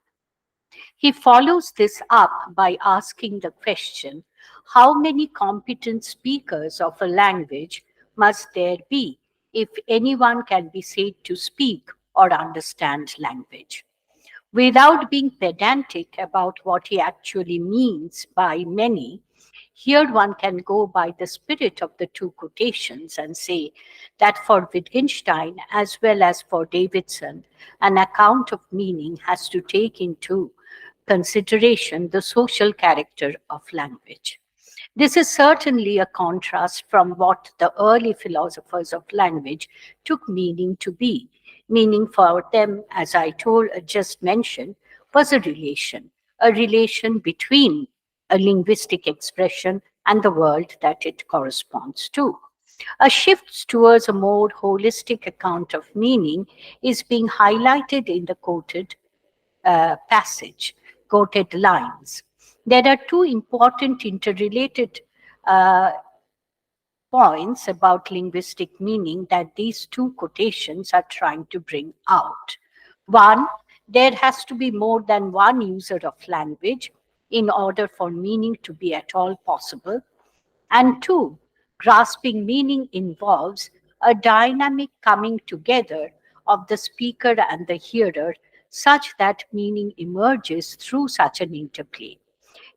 He follows this up by asking the question, how many competent speakers of a language must there be if anyone can be said to speak or understand language? Without being pedantic about what he actually means by many, here one can go by the spirit of the two quotations and say that for Wittgenstein as well as for Davidson, an account of meaning has to take into consideration the social character of language. This is certainly a contrast from what the early philosophers of language took meaning to be. Meaning for them, as I just mentioned, was a relation between a linguistic expression and the world that it corresponds to. A shift towards a more holistic account of meaning is being highlighted in the passage, quoted lines. There are two important interrelated uh, points about linguistic meaning that these two quotations are trying to bring out. One, there has to be more than one user of language in order for meaning to be at all possible. And two, grasping meaning involves a dynamic coming together of the speaker and the hearer such that meaning emerges through such an interplay.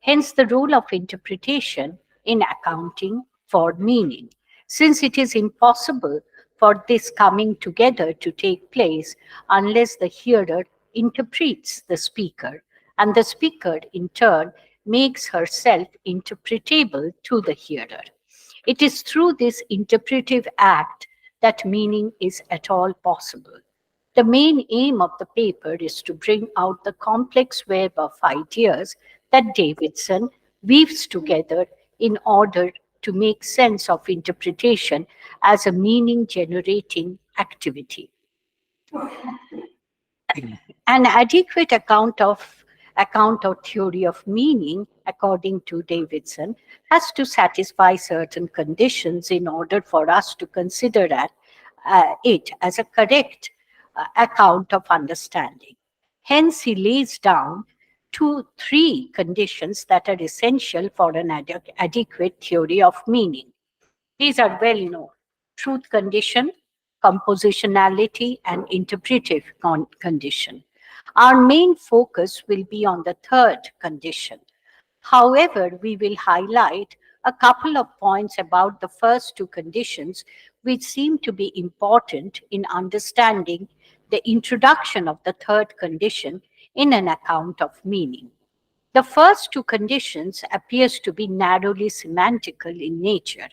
Hence, the role of interpretation in accounting for meaning, since it is impossible for this coming together to take place unless the hearer interprets the speaker, and the speaker, in turn, makes herself interpretable to the hearer. It is through this interpretive act that meaning is at all possible. The main aim of the paper is to bring out the complex web of ideas that Davidson weaves together in order to make sense of interpretation as a meaning generating activity. An adequate account or theory of meaning, according to Davidson, has to satisfy certain conditions in order for us to consider it as a correct account of understanding. Hence, he lays down three conditions that are essential for an adequate theory of meaning. These are well known: truth condition, compositionality, and interpretive condition. Our main focus will be on the third condition. However, we will highlight a couple of points about the first two conditions which seem to be important in understanding the introduction of the third condition in an account of meaning. The first two conditions appears to be narrowly semantical in nature,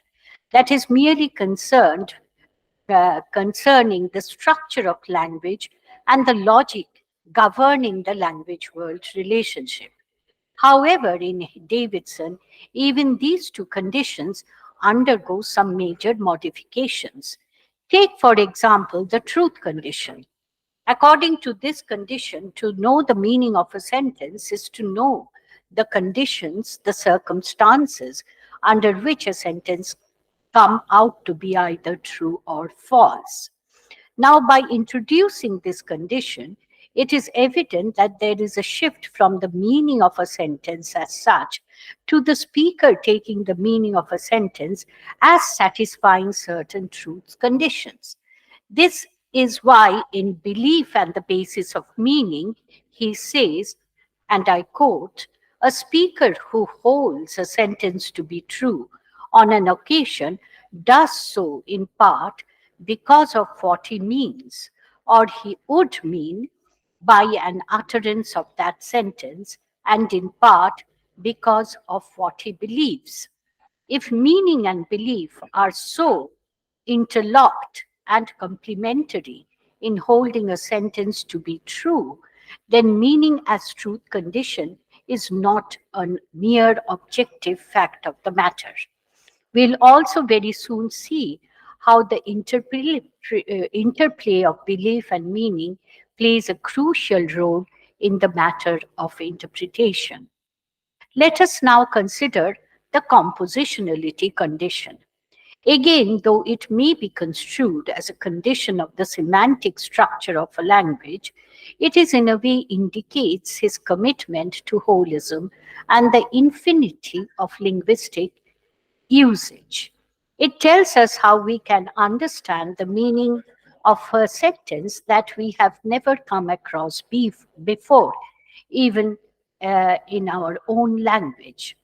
that is merely concerning the structure of language and the logic governing the language world relationship. However, in Davidson, even these two conditions undergo some major modifications. Take, for example, the truth condition. According to this condition, to know the meaning of a sentence is to know the conditions, the circumstances under which a sentence come out to be either true or false. Now, by introducing this condition, it is evident that there is a shift from the meaning of a sentence as such to the speaker taking the meaning of a sentence as satisfying certain truth conditions. This is why, in Belief and the Basis of Meaning, he says, and I quote, a speaker who holds a sentence to be true on an occasion does so in part because of what he means, or he would mean, by an utterance of that sentence, and in part because of what he believes. If meaning and belief are so interlocked and complementary in holding a sentence to be true, then meaning as truth condition is not a mere objective fact of the matter. We'll also very soon see how the interplay of belief and meaning plays a crucial role in the matter of interpretation. Let us now consider the compositionality condition. Again, though it may be construed as a condition of the semantic structure of a language, it is in a way indicates his commitment to holism and the infinity of linguistic usage. It tells us how we can understand the meaning of a sentence that we have never come across before, even in our own language.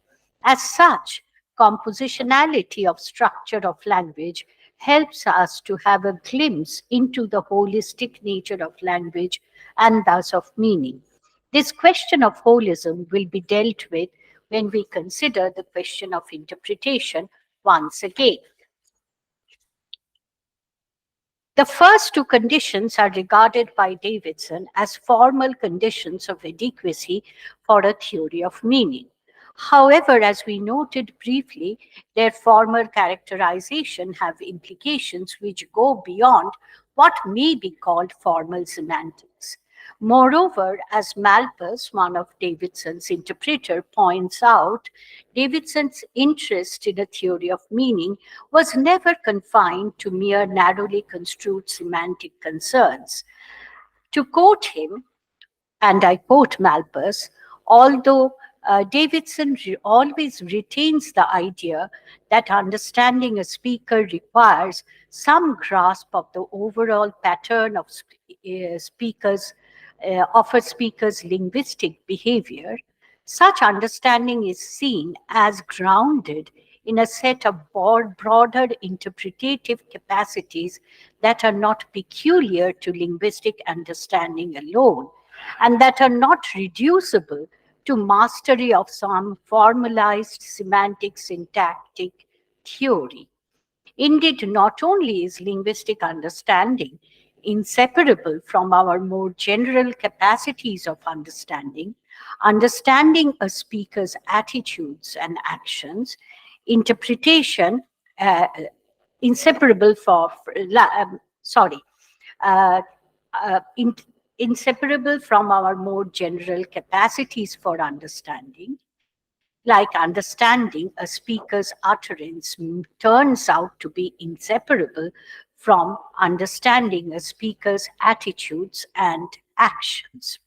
As such, compositionality of structure of language helps us to have a glimpse into the holistic nature of language and thus of meaning. This question of holism will be dealt with when we consider the question of interpretation once again. The first two conditions are regarded by Davidson as formal conditions of adequacy for a theory of meaning. However, as we noted briefly, their formal characterization have implications which go beyond what may be called formal semantics. Moreover, as Malthus, one of Davidson's interpreter, points out, Davidson's interest in a theory of meaning was never confined to mere narrowly construed semantic concerns. To quote him, and I quote Malthus, although Davidson always retains the idea that understanding a speaker requires some grasp of the overall pattern of a speaker's linguistic behavior. Such understanding is seen as grounded in a set of broader interpretative capacities that are not peculiar to linguistic understanding alone, and that are not reducible to mastery of some formalized semantic syntactic theory. Indeed, not only is linguistic understanding inseparable from our more general capacities of understanding, understanding a speaker's attitudes and actions interpretation, inseparable sorry, uh, uh, in, inseparable from our more general capacities for understanding. Like understanding a speaker's utterance turns out to be inseparable from understanding a speaker's attitudes and actions.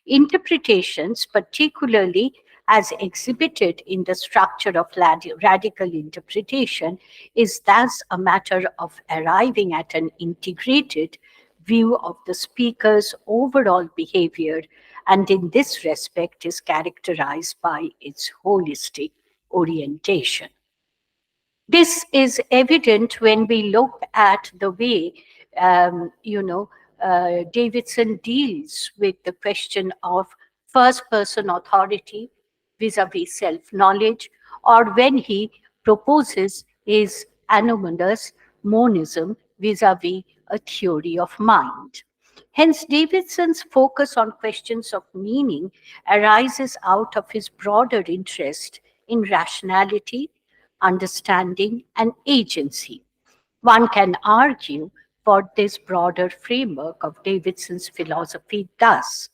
Interpretations, particularly as exhibited in the structure of radical interpretation, is thus a matter of arriving at an integrated view of the speaker's overall behavior, and in this respect is characterized by its holistic orientation. This is evident when we look at the way, Davidson deals with the question of first person authority vis-a-vis self-knowledge, or when he proposes his anomalous monism vis-a-vis a theory of mind. Hence, Davidson's focus on questions of meaning arises out of his broader interest in rationality, understanding, and agency. One can argue for this broader framework of Davidson's philosophy thus: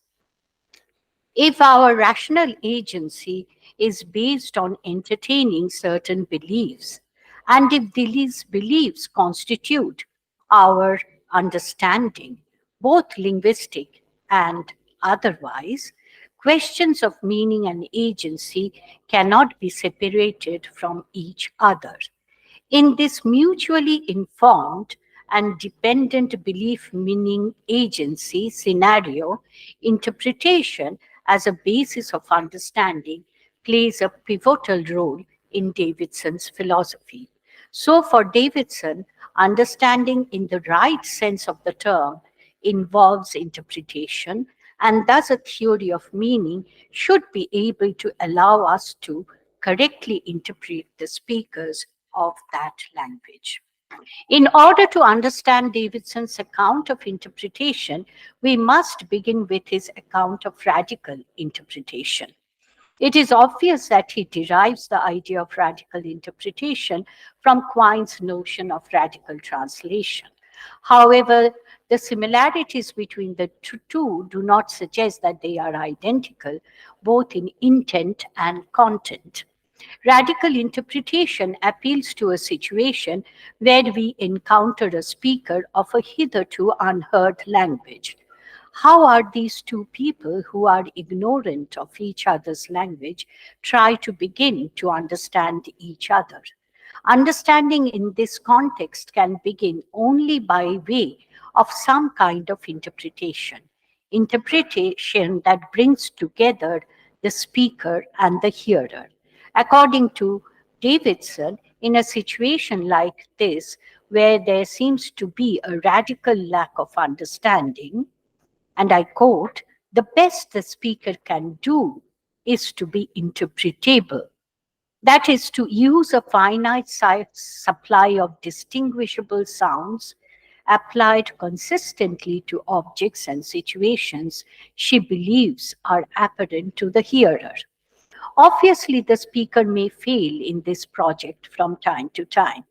if our rational agency is based on entertaining certain beliefs, and if these beliefs constitute our understanding, both linguistic and otherwise, questions of meaning and agency cannot be separated from each other. In this mutually informed and dependent belief meaning agency scenario, interpretation as a basis of understanding plays a pivotal role in Davidson's philosophy. So, for Davidson, understanding in the right sense of the term involves interpretation, and thus a theory of meaning should be able to allow us to correctly interpret the speakers of that language. In order to understand Davidson's account of interpretation, we must begin with his account of radical interpretation. It is obvious that he derives the idea of radical interpretation from Quine's notion of radical translation. However, the similarities between the two do not suggest that they are identical, both in intent and content. Radical interpretation appeals to a situation where we encounter a speaker of a hitherto unheard language. How are these two people who are ignorant of each other's language try to begin to understand each other? Understanding in this context can begin only by way of some kind of interpretation, interpretation that brings together the speaker and the hearer. According to Davidson, in a situation like this, where there seems to be a radical lack of understanding, and I quote, the best the speaker can do is to be interpretable. That is, to use a finite supply of distinguishable sounds applied consistently to objects and situations she believes are apparent to the hearer. Obviously, the speaker may fail in this project from time to time,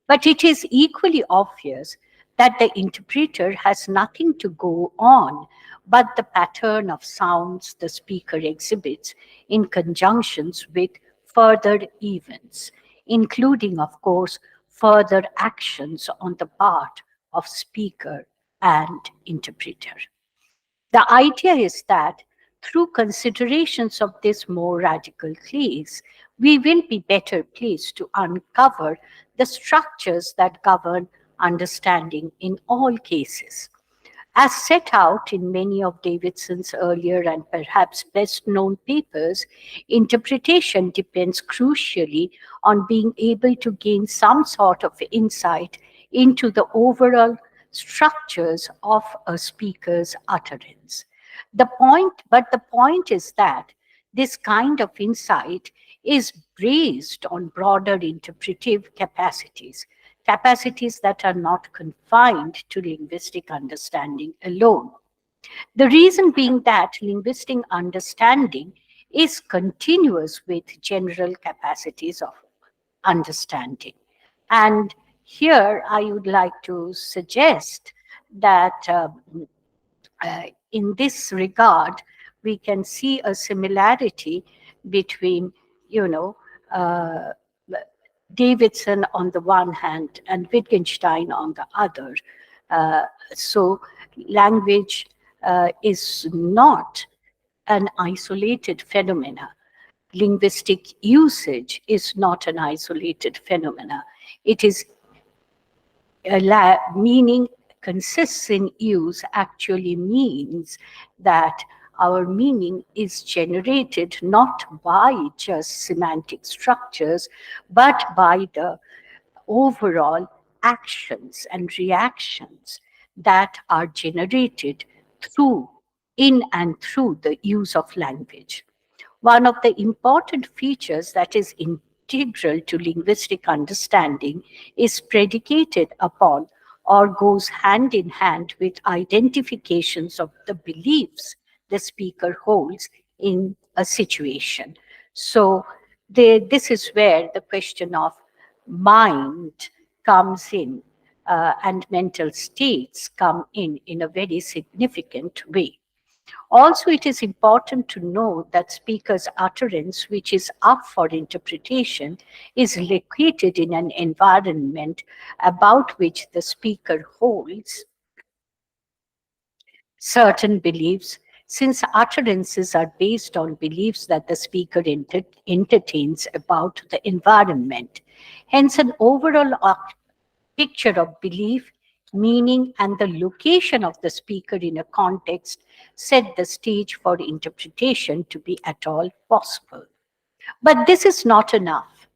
but it is equally obvious that the interpreter has nothing to go on but the pattern of sounds the speaker exhibits in conjunctions with further events, including, of course, further actions on the part of speaker and interpreter. The idea is that through considerations of this more radical case, we will be better placed to uncover the structures that govern understanding in all cases. As set out in many of Davidson's earlier and perhaps best known papers, interpretation depends crucially on being able to gain some sort of insight into the overall structures of a speaker's utterance. But the point is that this kind of insight is based on broader interpretive capacities, capacities that are not confined to linguistic understanding alone. The reason being that linguistic understanding is continuous with general capacities of understanding. And here I would like to suggest that in this regard, we can see a similarity between, you know, uh, Davidson on the one hand and Wittgenstein on the other. Uh, so, language is not an isolated phenomena. Linguistic usage is not an isolated phenomena. It is meaning consists in use actually means that our meaning is generated not by just semantic structures, but by the overall actions and reactions that are generated through, in and through the use of language. One of the important features that is integral to linguistic understanding is predicated upon or goes hand in hand with identifications of the beliefs the speaker holds in a situation. So, this is where the question of mind comes in, and mental states come in a very significant way. Also, it is important to know that speaker's utterance, which is up for interpretation, is located in an environment about which the speaker holds certain beliefs, since utterances are based on beliefs that the speaker entertains about the environment. Hence, an overall picture of belief, meaning, and the location of the speaker in a context set the stage for interpretation to be at all possible. But this is not enough.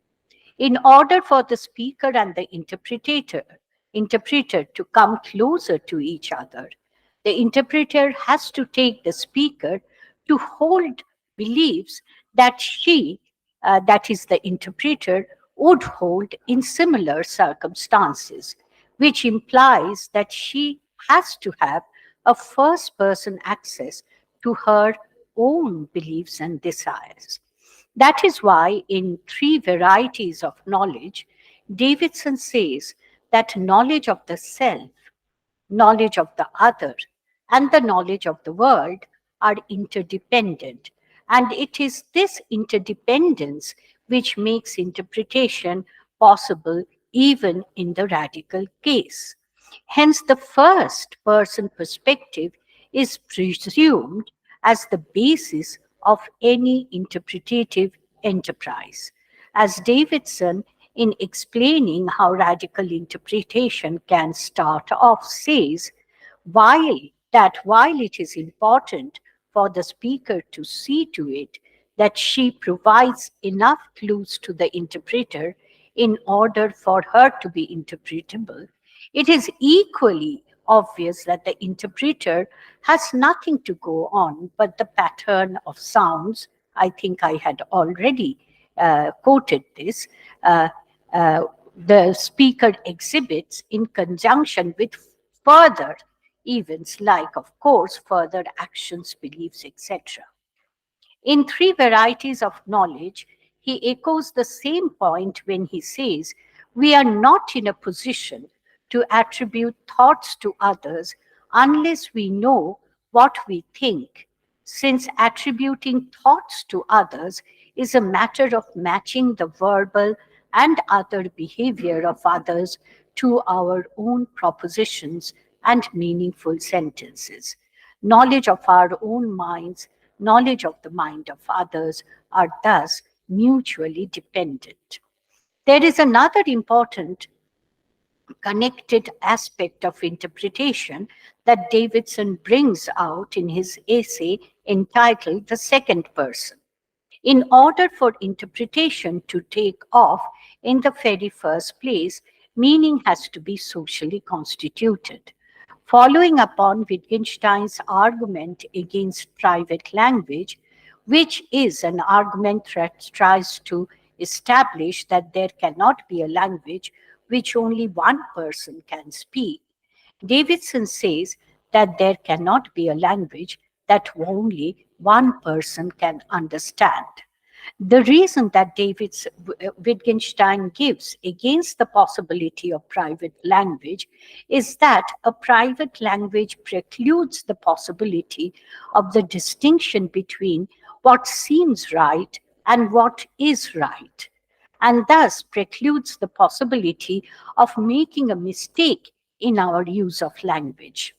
In order for the speaker and the interpreter to come closer to each other, the interpreter has to take the speaker to hold beliefs that that is the interpreter, would hold in similar circumstances, which implies that she has to have a first person access to her own beliefs and desires. That is why, in Three Varieties of Knowledge, Davidson says that knowledge of the self, knowledge of the other, and the knowledge of the world are interdependent. And it is this interdependence which makes interpretation possible even in the radical case. Hence, the first person perspective is presumed as the basis of any interpretative enterprise. As Davidson, in explaining how radical interpretation can start off, says, while it is important for the speaker to see to it that she provides enough clues to the interpreter in order for her to be interpretable, it is equally obvious that the interpreter has nothing to go on but the pattern of sounds. I think I had already quoted this. Uh, uh, the speaker exhibits in conjunction with further events like, of course, further actions, beliefs, etc. In Three Varieties of Knowledge, he echoes the same point when he says, we are not in a position to attribute thoughts to others unless we know what we think, since attributing thoughts to others is a matter of matching the verbal and other behavior of others to our own propositions and meaningful sentences. Knowledge of our own minds, knowledge of the mind of others are thus mutually dependent. There is another important connected aspect of interpretation that Davidson brings out in his essay entitled The Second Person. In order for interpretation to take off in the very first place, meaning has to be socially constituted. Following upon Wittgenstein's argument against private language, which is an argument that tries to establish that there cannot be a language which only one person can speak, Davidson says that there cannot be a language that only one person can understand. The reason that Wittgenstein gives against the possibility of private language is that a private language precludes the possibility of the distinction between what seems right and what is right, and thus precludes the possibility of making a mistake in our use of language.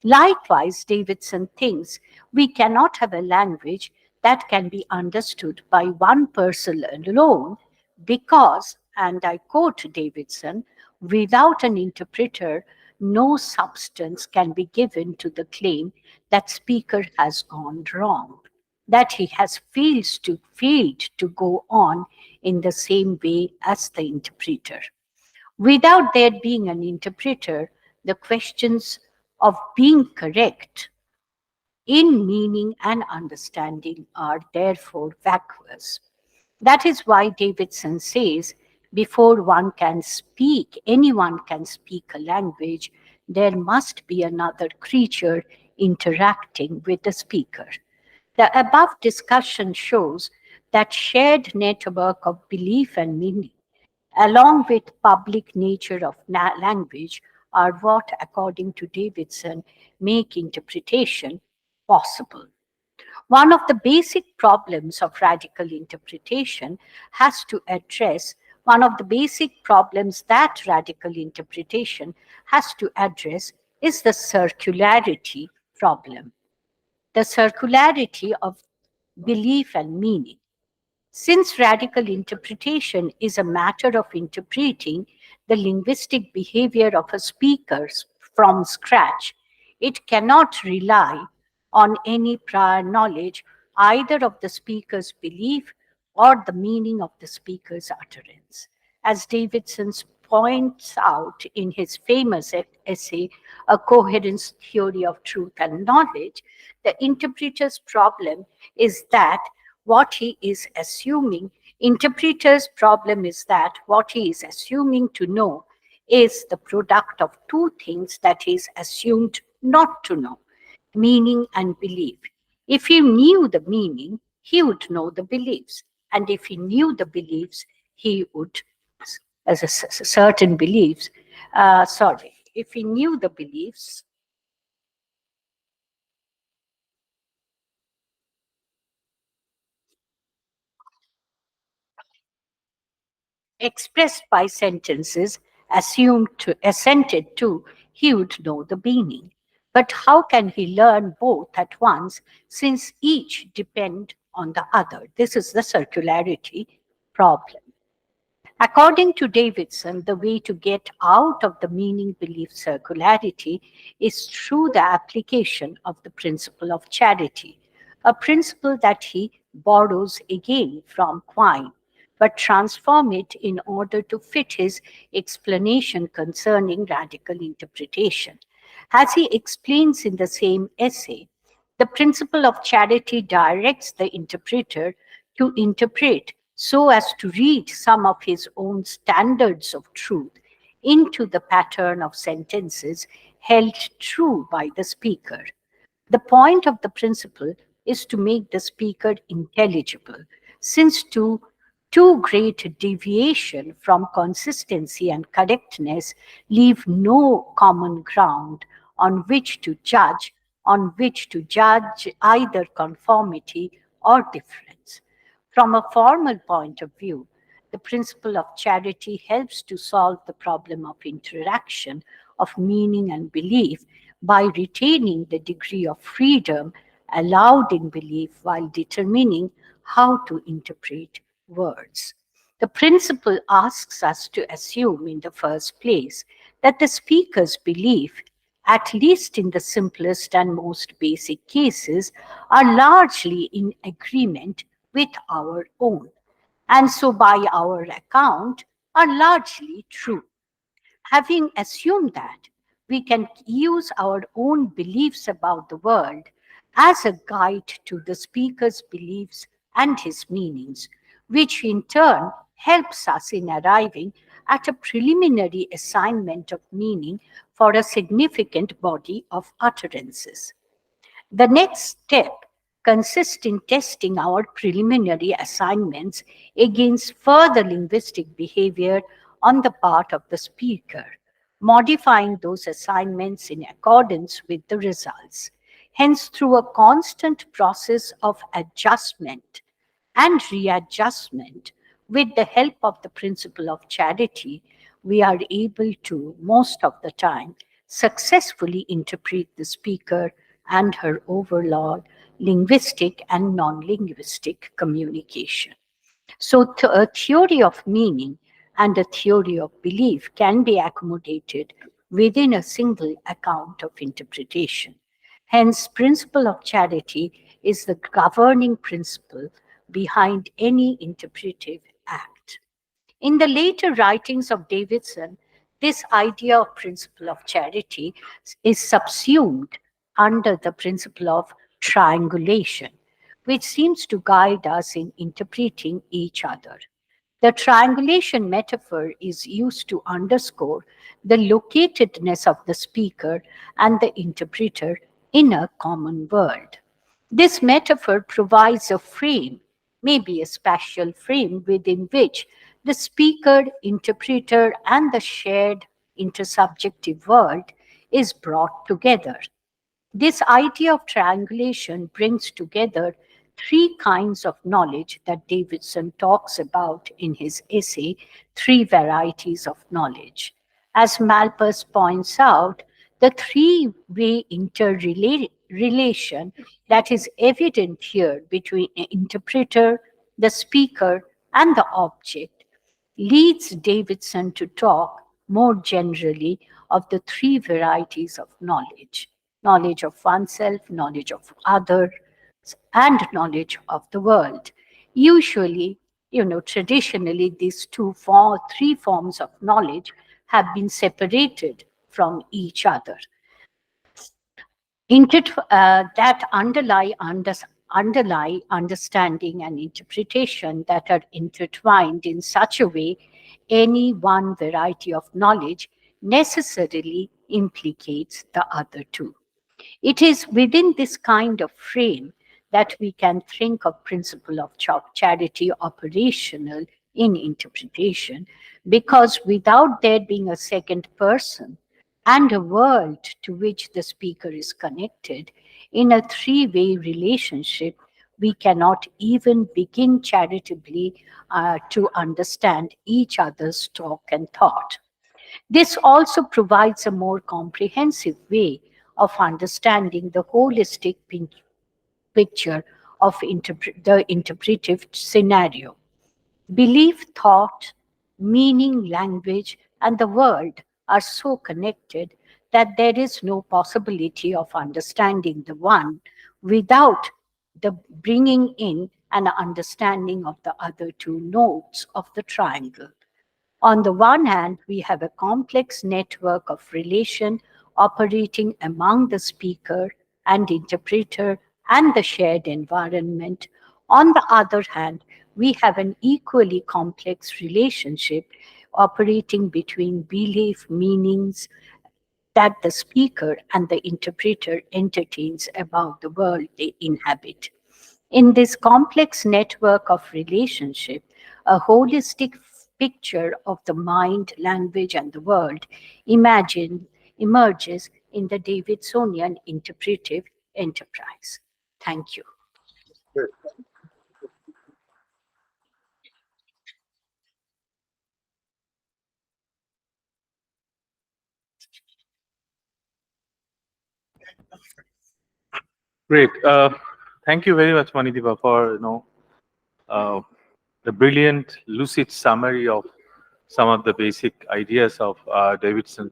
Likewise, Davidson thinks we cannot have a language that can be understood by one person alone because, and I quote Davidson, without an interpreter, no substance can be given to the claim that speaker has gone wrong, that he has failed to go on in the same way as the interpreter. Without there being an interpreter, the questions of being correct in meaning and understanding are therefore vacuous. That is why Davidson says, before anyone can speak a language, there must be another creature interacting with the speaker. The above discussion shows that shared network of belief and meaning, along with public nature of language, are what, according to Davidson, make interpretation possible. One of the basic problems of radical interpretation has to address one of the basic problems that radical interpretation has to address is the circularity problem, the circularity of belief and meaning. Since radical interpretation is a matter of interpreting the linguistic behavior of a speaker from scratch, it cannot rely on any prior knowledge either of the speaker's belief or the meaning of the speaker's utterance. As Davidson points out in his famous essay, A Coherence Theory of Truth and Knowledge, the interpreter's problem is that what he is assuming, interpreter's problem is that what he is assuming to know is the product of two things that he is assumed not to know, meaning and belief. If he knew the meaning, he would know the beliefs. And if he knew the beliefs, he would, as a certain beliefs, if he knew the beliefs, expressed by sentences assented to, he would know the meaning. But how can he learn both at once since each depend on the other? This is the circularity problem. According to Davidson, the way to get out of the meaning belief circularity is through the application of the principle of charity, a principle that he borrows again from Quine, but transform it in order to fit his explanation concerning radical interpretation. As he explains in the same essay, the principle of charity directs the interpreter to interpret so as to read some of his own standards of truth into the pattern of sentences held true by the speaker. The point of the principle is to make the speaker intelligible, since too great deviation from consistency and correctness leave no common ground on which to judge either conformity or difference. From a formal point of view, the principle of charity helps to solve the problem of interaction of meaning and belief by retaining the degree of freedom allowed in belief while determining how to interpret words. The principle asks us to assume, in the first place, that the speaker's belief, at least in the simplest and most basic cases, are largely in agreement with our own, and so by our account are largely true. Having assumed that, we can use our own beliefs about the world as a guide to the speaker's beliefs and his meanings, which in turn helps us in arriving at a preliminary assignment of meaning for a significant body of utterances. The next step consist in testing our preliminary assignments against further linguistic behavior on the part of the speaker, modifying those assignments in accordance with the results. Hence, through a constant process of adjustment and readjustment, with the help of the principle of charity, we are able to, most of the time, successfully interpret the speaker and her overall linguistic and non linguistic communication. So, a theory of meaning and a theory of belief can be accommodated within a single account of interpretation. Hence, principle of charity is the governing principle behind any interpretive act. In the later writings of Davidson, this idea of principle of charity is subsumed under the principle of triangulation, which seems to guide us in interpreting each other. The triangulation metaphor is used to underscore the locatedness of the speaker and the interpreter in a common world. This metaphor provides a frame, maybe a spatial frame, within which the speaker, interpreter, and the shared intersubjective world is brought together. This idea of triangulation brings together three kinds of knowledge that Davidson talks about in his essay, Three Varieties of Knowledge. As Malpass points out, the three-way interrelation that is evident here between an interpreter, the speaker, and the object leads Davidson to talk more generally of the three varieties of knowledge: knowledge of oneself, knowledge of others, and knowledge of the world. Usually, traditionally, these three forms of knowledge have been separated from each other. That underlie understanding and interpretation that are intertwined in such a way any one variety of knowledge necessarily implicates the other two. It is within this kind of frame that we can think of principle of charity operational in interpretation, because without there being a second person and a world to which the speaker is connected in a three-way relationship, we cannot even begin charitably to understand each other's talk and thought. This also provides a more comprehensive way of understanding the holistic picture of the interpretive scenario. Belief, thought, meaning, language, and the world are so connected that there is no possibility of understanding the one without the bringing in an understanding of the other two nodes of the triangle. On the one hand, we have a complex network of relation operating among the speaker and interpreter and the shared environment. On the other hand, we have an equally complex relationship operating between belief, meanings that the speaker and the interpreter entertains about the world they inhabit. In this complex network of relationship, a holistic picture of the mind, language, and the world emerges in the Davidsonian interpretive enterprise. Thank you. Great. Thank you very much, Manidipa, for the brilliant, lucid summary of some of the basic ideas of Davidson.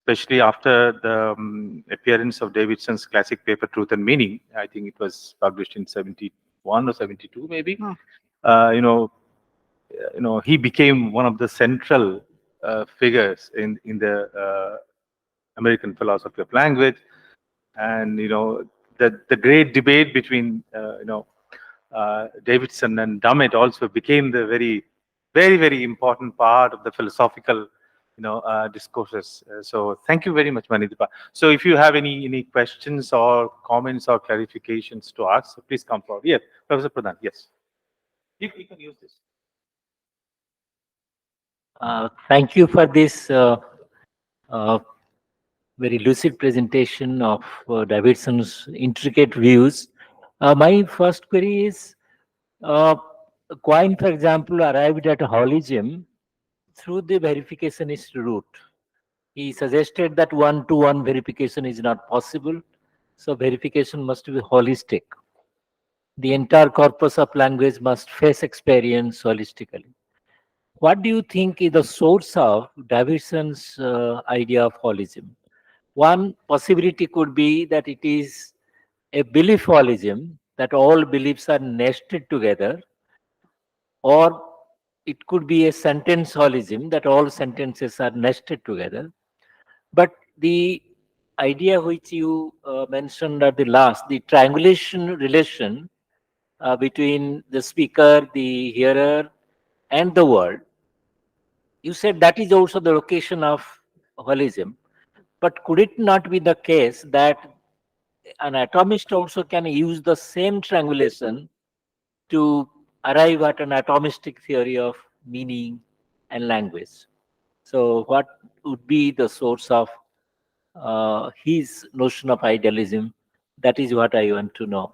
Especially after the appearance of Davidson's classic paper, Truth and Meaning. I think it was published in 71 or 72, maybe. He became one of the central figures in the American philosophy of language, and the great debate between Davidson and Dummett also became the very important part of the philosophical discourses. So thank you very much, Manidipa. So if you have any questions or comments or clarifications to ask, so please come forward. Yes, Professor Pradhan. Yes, you can use this. Thank you for this uh, very lucid presentation of Davidson's intricate views. My first query is, Quine, for example, arrived at holism through the verificationist route. He suggested that one-to-one verification is not possible, so verification must be holistic. The entire corpus of language must face experience holistically. What do you think is the source of Davidson's idea of holism? One possibility could be that it is a belief holism, that all beliefs are nested together, or it could be a sentence holism, that all sentences are nested together. But the idea which you mentioned at the last, the triangulation relation between the speaker, the hearer, and the world, you said that is also the location of holism. But could it not be the case that an atomist also can use the same triangulation to arrive at an atomistic theory of meaning and language? So, what would be the source of his notion of idealism? That is what I want to know.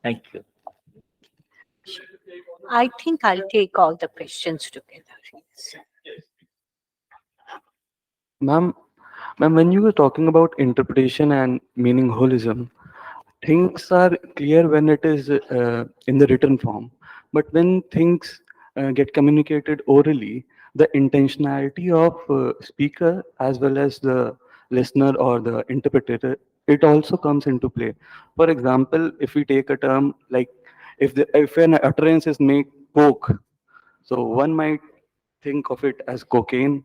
Thank you. I think I'll take all the questions together. Yes. Ma'am, when you were talking about interpretation and meaning holism, things are clear when it is in the written form. But when things get communicated orally, the intentionality of speaker as well as the listener or the interpreter, it also comes into play. For example, if we take a term like if an utterance is made coke, so one might think of it as cocaine.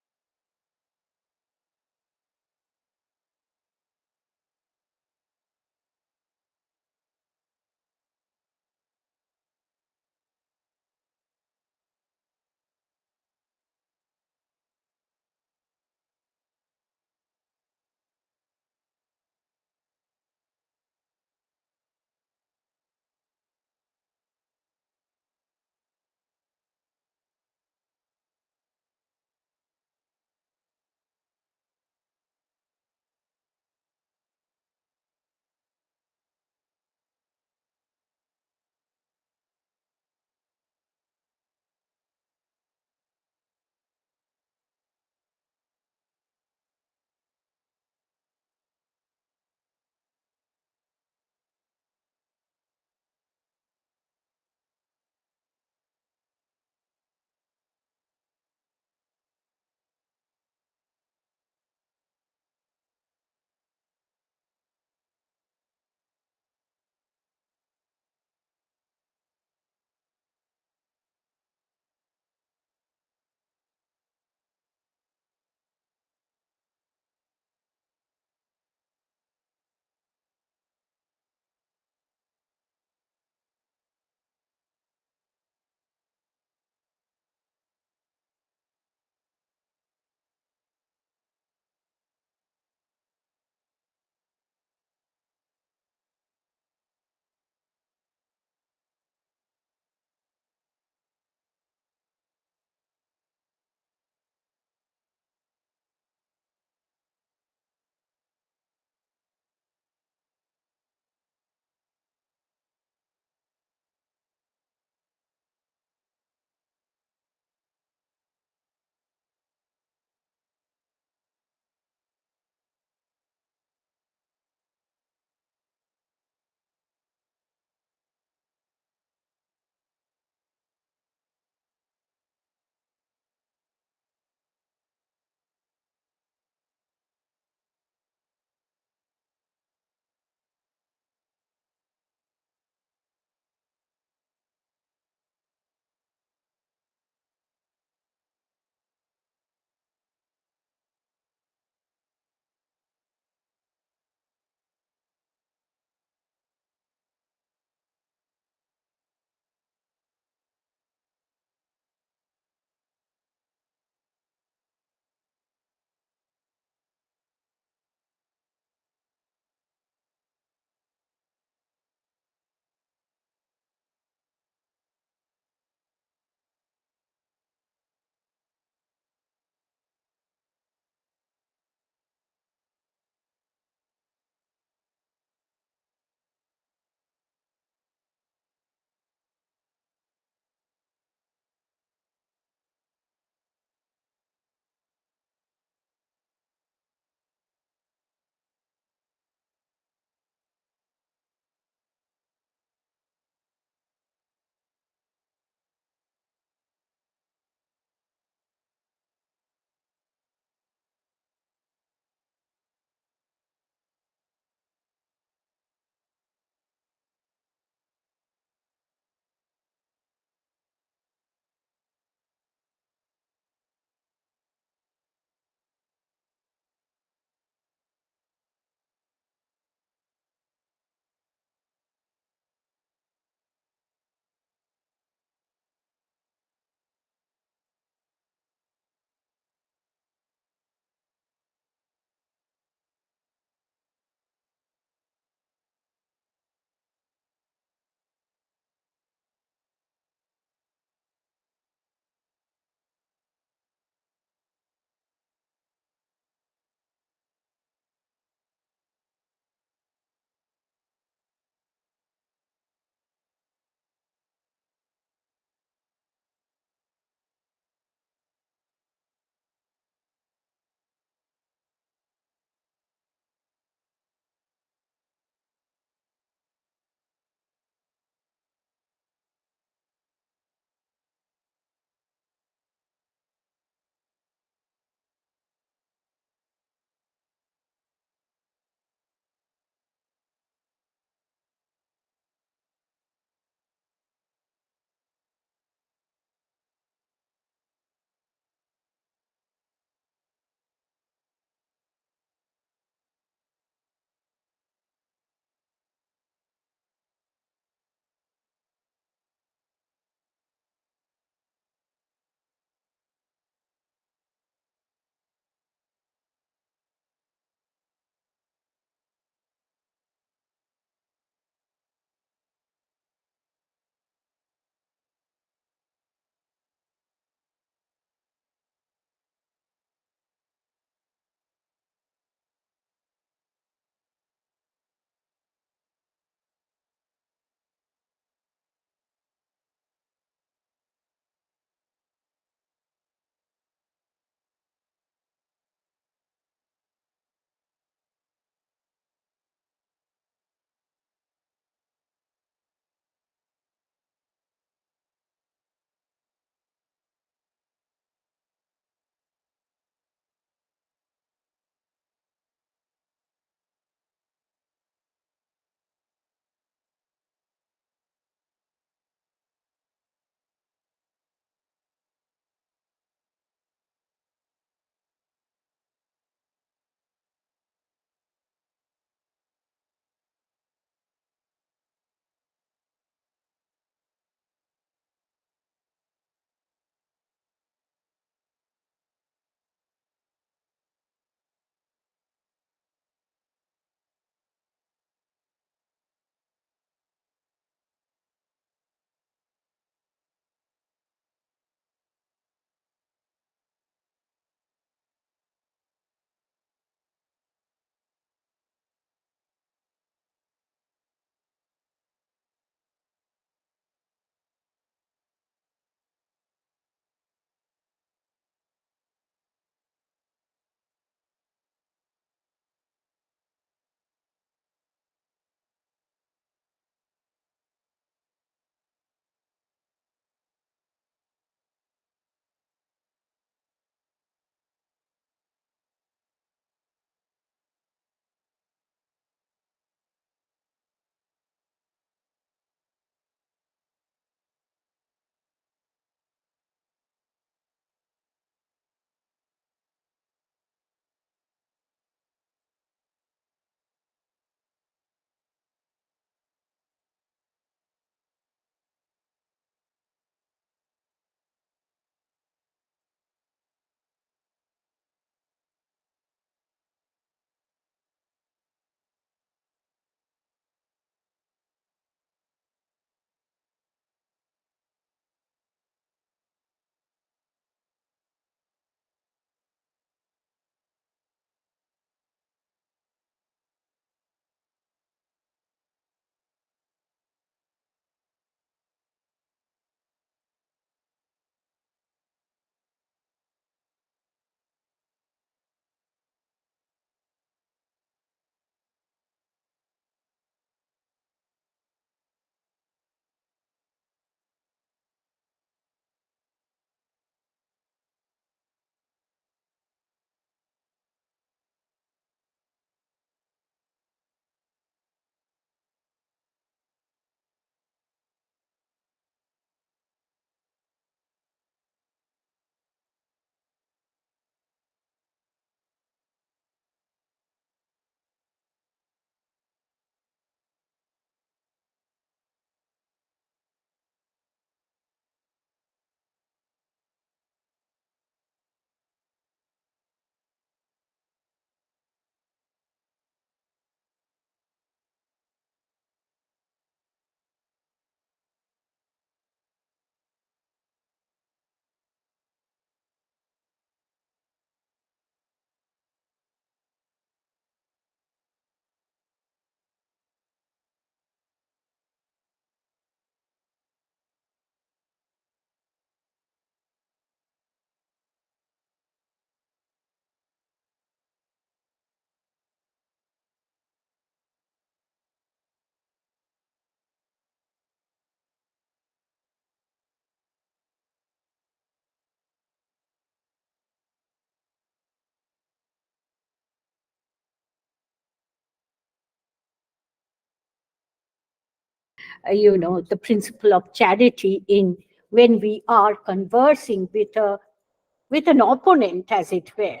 the principle of charity in when we are conversing with an opponent, as it were,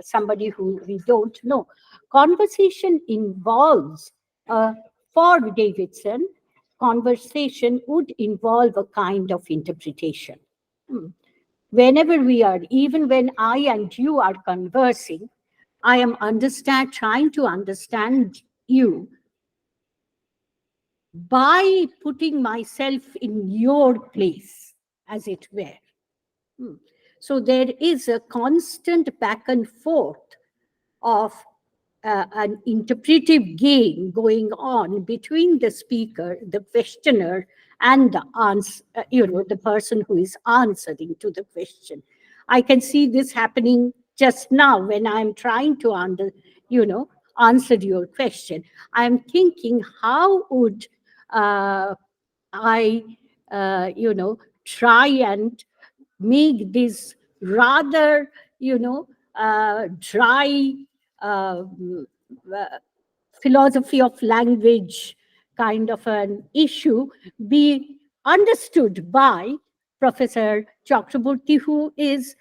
somebody who we don't know. Conversation involves, for Davidson, conversation would involve a kind of interpretation. Whenever we are, even when I and you are conversing, I am trying to understand you by putting myself in your place, as it were. So there is a constant back and forth of an interpretive game going on between the speaker, the questioner, and the person who is answering to the question. I can see this happening just now when I'm trying to answer your question. I'm thinking, how would I, try and make this rather, dry uh, philosophy of language kind of an issue be understood by Professor Chakraborty, who is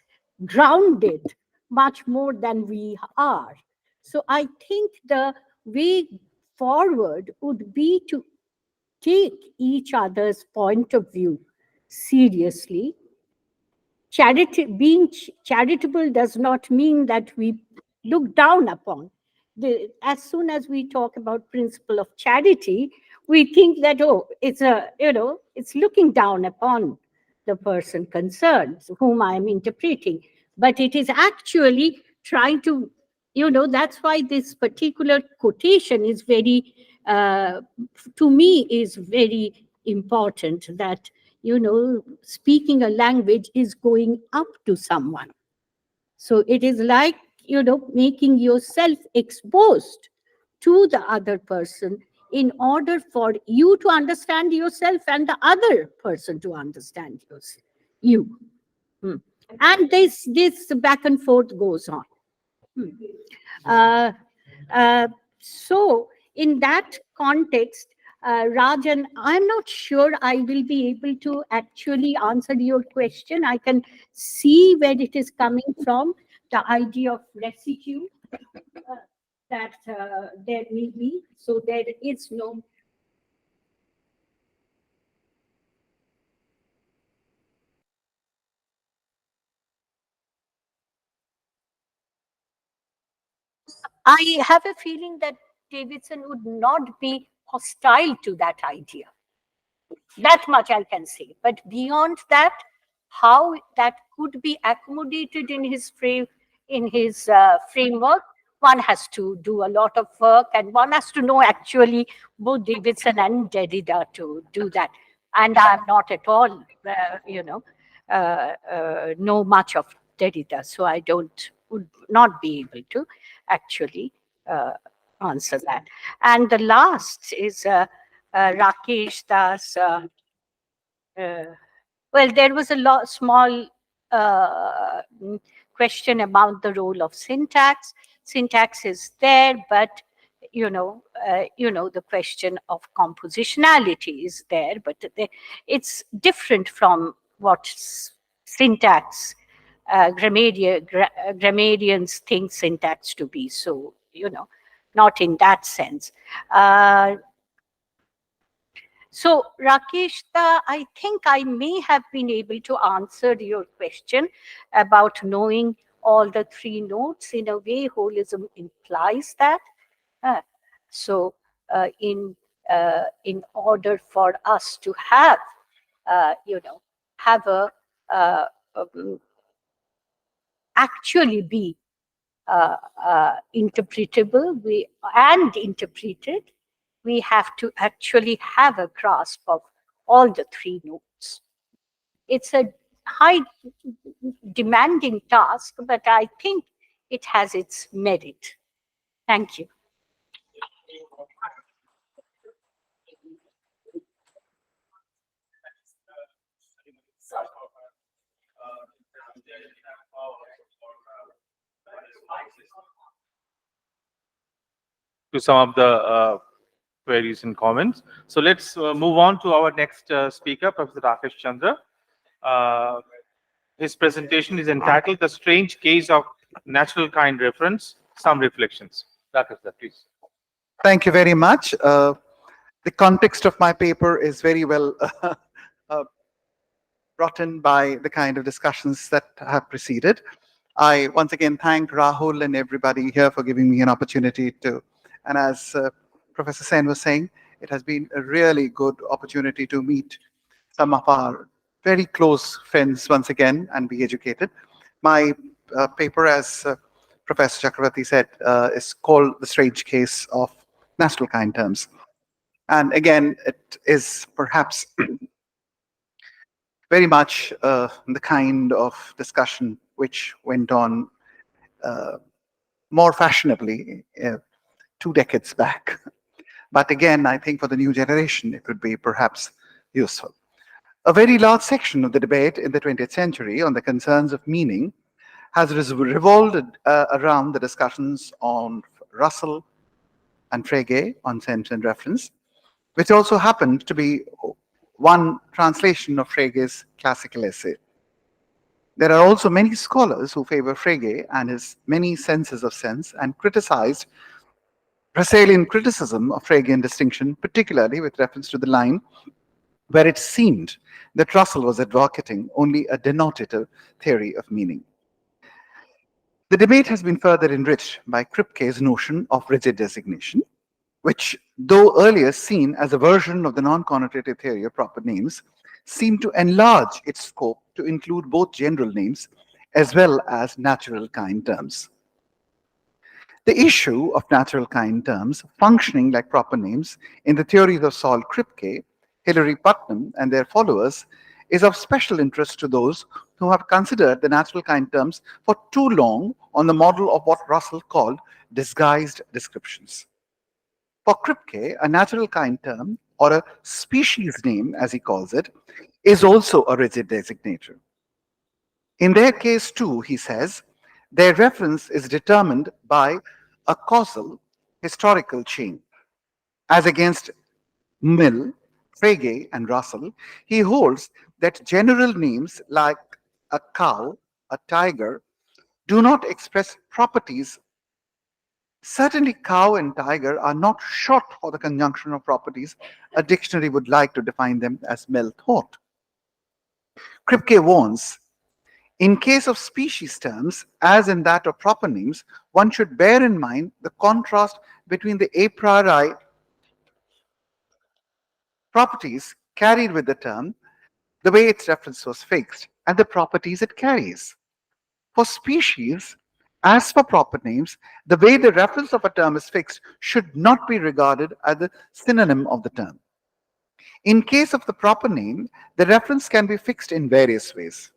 grounded much more than we are. So I think the way forward would be to take each other's point of view seriously. Being charitable does not mean that we look down upon. As soon as we talk about principle of charity, we think that, oh, it's looking down upon the person concerned, whom I am interpreting. But it is actually trying to, that's why this particular quotation is very, to me, is very important, that speaking a language is going up to someone. So it is like, making yourself exposed to the other person in order for you to understand yourself and the other person to understand you. And this back and forth goes on. Uh, so in that context, Rajan, I'm not sure I will be able to actually answer your question. I can see where it is coming from, the idea of residue that there may be. So there is no. I have a feeling that Davidson would not be hostile to that idea. That much I can say. But beyond that, how that could be accommodated in his framework, one has to do a lot of work, and one has to know actually both Davidson and Derrida to do that. And I'm not at all, know much of Derrida, so I would not be able to actually answer that. And the last is Rakesh Das. Well, there was a small question about the role of syntax. Syntax is there, but the question of compositionality is there, but it's different from what syntax grammarians think syntax to be. So not in that sense. So, Rakeshta, I think I may have been able to answer your question about knowing all the three notes. In a way, holism implies that. So, in order for us to have, have actually be interpretable and interpreted, we have to actually have a grasp of all the three notes. It's a high demanding task, but I think it has its merit. Thank you. To some of the queries and comments. So let's move on to our next speaker, Professor Rakesh Chandra. Uh, his presentation is entitled The Strange Case of Natural Kind Reference, Some Reflections. Rakesh, sir, please. Thank you very much. The context of my paper is very well uh, brought in by the kind of discussions that have preceded. I once again thank Rahul and everybody here for giving me an opportunity to, and as Professor Sen was saying, it has been a really good opportunity to meet some of our very close friends once again and be educated. My paper, as Professor Chakravarti said, is called The Strange Case of Natural Kind Terms. And again, it is perhaps very much the kind of discussion which went on more fashionably 2 decades back. But again, I think for the new generation, it would be perhaps useful. A very large section of the debate in the 20th century on the concerns of meaning has revolved around the discussions on Russell and Frege on sense and reference, which also happened to be one translation of Frege's classical essay. There are also many scholars who favor Frege and his many senses of sense and criticized Russellian criticism of Fregean distinction, particularly with reference to the line where it seemed that Russell was advocating only a denotative theory of meaning. The debate has been further enriched by Kripke's notion of rigid designation, which, though earlier seen as a version of the non-connotative theory of proper names, seemed to enlarge its scope to include both general names as well as natural kind terms. The issue of natural kind terms functioning like proper names in the theories of Saul Kripke, Hilary Putnam, and their followers is of special interest to those who have considered the natural kind terms for too long on the model of what Russell called disguised descriptions. For Kripke, a natural kind term, or a species name as he calls it, is also a rigid designator. In their case too, he says, their reference is determined by a causal historical chain. As against Mill, Frege, and Russell, he holds that general names like a cow, a tiger, do not express properties. Certainly, cow and tiger are not short for the conjunction of properties a dictionary would like to define them as Mill thought. Kripke warns, in case of species terms, as in that of proper names, one should bear in mind the contrast between the a priori properties carried with the term, the way its reference was fixed, and the properties it carries. For species, as for proper names, the way the reference of a term is fixed should not be regarded as the synonym of the term. In case of the proper name, the reference can be fixed in various ways.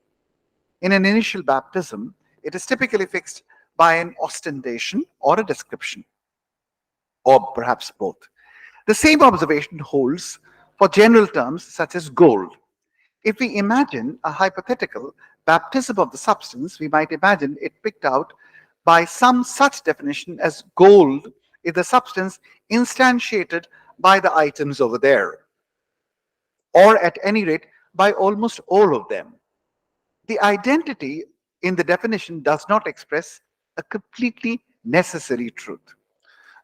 In an initial baptism, it is typically fixed by an ostentation or a description, or perhaps both. The same observation holds for general terms such as gold. If we imagine a hypothetical baptism of the substance, we might imagine it picked out by some such definition as gold is the substance instantiated by the items over there, or at any rate by almost all of them. The identity in the definition does not express a completely necessary truth,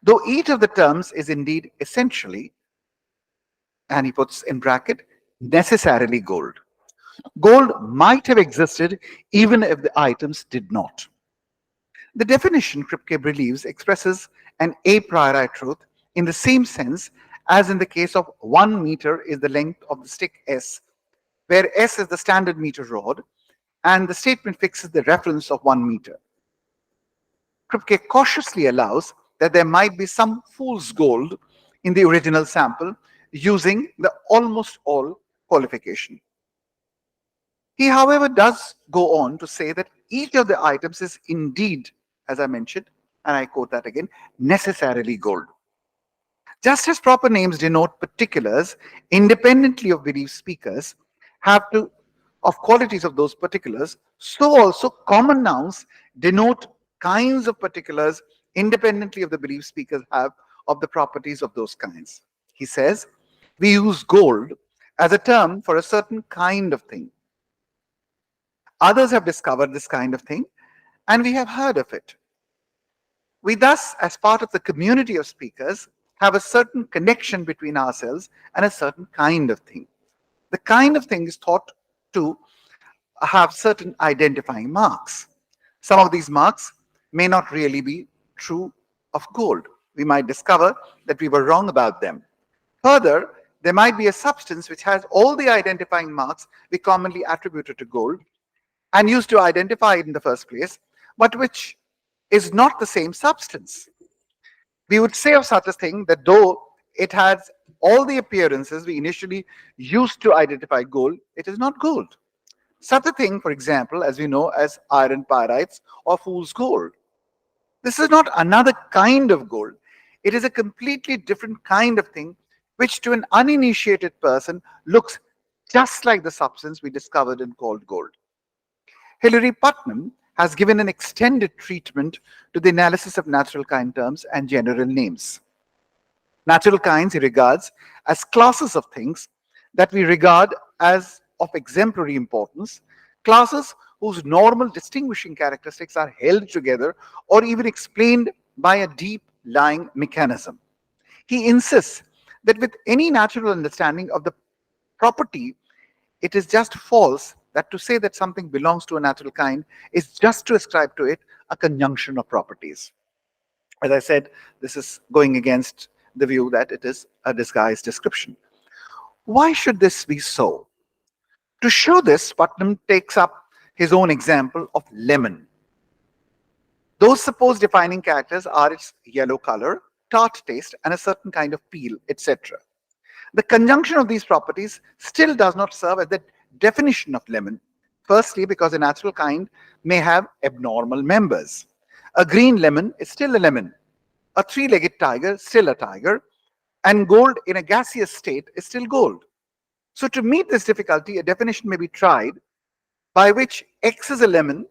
though each of the terms is indeed essentially, and he puts in bracket, necessarily gold. Gold might have existed even if the items did not. The definition, Kripke believes, expresses an a priori truth in the same sense as in the case of 1 meter is the length of the stick S, where S is the standard meter rod, and the statement fixes the reference of 1 meter. Kripke cautiously allows that there might be some fool's gold in the original sample using the almost all qualification. He, however, does go on to say that each of the items is indeed, as I mentioned, and I quote that again, necessarily gold. Just as proper names denote particulars independently of belief speakers have to of qualities of those particulars, so also common nouns denote kinds of particulars independently of the belief speakers have of the properties of those kinds. He says, we use gold as a term for a certain kind of thing. Others have discovered this kind of thing, and we have heard of it. We thus, as part of the community of speakers, have a certain connection between ourselves and a certain kind of thing. The kind of thing is thought to have certain identifying marks. Some of these marks may not really be true of gold. We might discover that we were wrong about them. Further, there might be a substance which has all the identifying marks we commonly attributed to gold and used to identify it in the first place, but which is not the same substance. We would say of such a thing that though it has all the appearances we initially used to identify gold, it is not gold. Such a thing, for example, as we know as iron pyrites or fool's gold. This is not another kind of gold. It is a completely different kind of thing, which to an uninitiated person looks just like the substance we discovered and called gold. Hilary Putnam has given an extended treatment to the analysis of natural kind terms and general names. Natural kinds he regards as classes of things that we regard as of exemplary importance, classes whose normal distinguishing characteristics are held together or even explained by a deep lying mechanism. He insists that with any natural understanding of the property, it is just false that to say that something belongs to a natural kind is just to ascribe to it a conjunction of properties. As I said, this is going against the view that it is a disguised description. Why should this be so? To show this, Putnam takes up his own example of lemon. Those supposed defining characters are its yellow color, tart taste, and a certain kind of peel, etc. The conjunction of these properties still does not serve as the definition of lemon. Firstly, because a natural kind may have abnormal members. A green lemon is still a lemon. A three-legged tiger is still a tiger. And gold in a gaseous state is still gold. So to meet this difficulty, a definition may be tried by which X is a lemon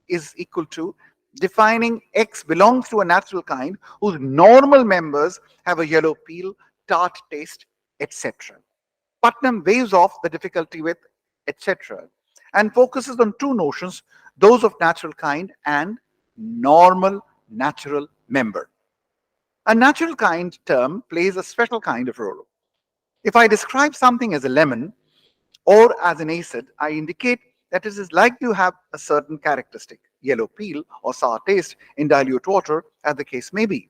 is equal to defining X belongs to a natural kind whose normal members have a yellow peel, tart taste, etc. Putnam waves off the difficulty with etc. and focuses on two notions, those of natural kind and normal natural member. A natural kind term plays a special kind of role. If I describe something as a lemon or as an acid, I indicate that it is likely to have a certain characteristic, yellow peel or sour taste in dilute water, as the case may be.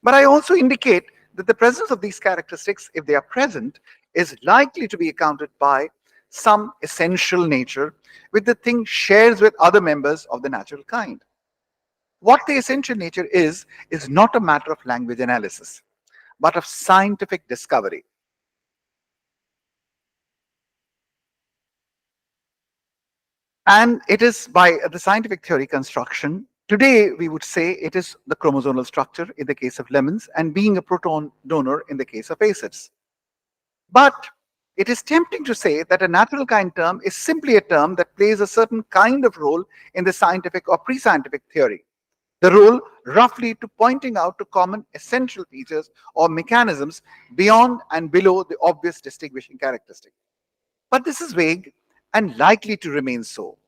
But I also indicate that the presence of these characteristics, if they are present, is likely to be accounted by some essential nature which the thing shares with other members of the natural kind. What the essential nature is not a matter of language analysis, but of scientific discovery. And it is by the scientific theory construction. Today, we would say it is the chromosomal structure in the case of lemons and being a proton donor in the case of acids. But it is tempting to say that a natural kind term is simply a term that plays a certain kind of role in the scientific or pre-scientific theory. The role roughly to pointing out to common essential features or mechanisms beyond and below the obvious distinguishing characteristic. But this is vague and likely to remain so.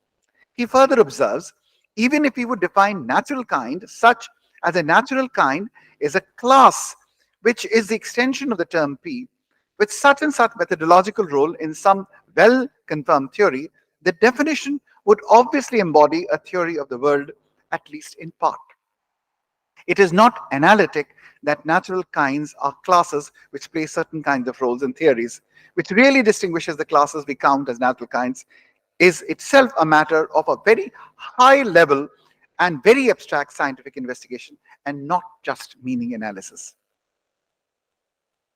He further observes, even if we would define natural kind such as a natural kind is a class which is the extension of the term P, with such and such methodological role in some well-confirmed theory, the definition would obviously embody a theory of the world, at least in part. It is not analytic that natural kinds are classes which play certain kinds of roles in theories, which really distinguishes the classes we count as natural kinds, is itself a matter of a very high level and very abstract scientific investigation and not just meaning analysis.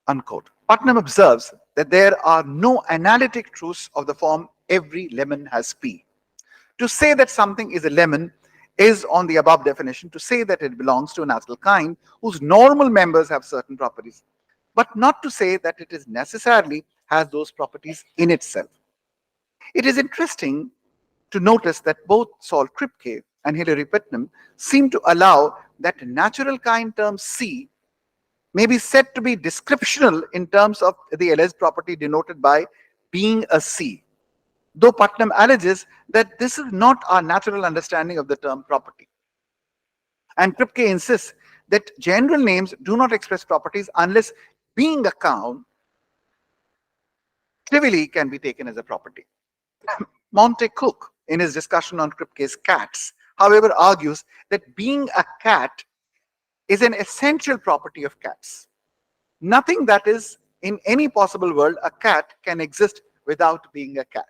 Unquote. Putnam observes that there are no analytic truths of the form every lemon has P. To say that something is a lemon is on the above definition to say that it belongs to a natural kind whose normal members have certain properties, but not to say that it is necessarily has those properties in itself. It is interesting to notice that both Saul Kripke and Hilary Putnam seem to allow that natural kind term C may be said to be descriptional in terms of the alleged property denoted by being a C, though Putnam alleges that this is not our natural understanding of the term property. And Kripke insists that general names do not express properties unless being a cow trivially can be taken as a property. Monte Cook, in his discussion on Kripke's cats, however, argues that being a cat is an essential property of cats. Nothing that is in any possible world a cat can exist without being a cat.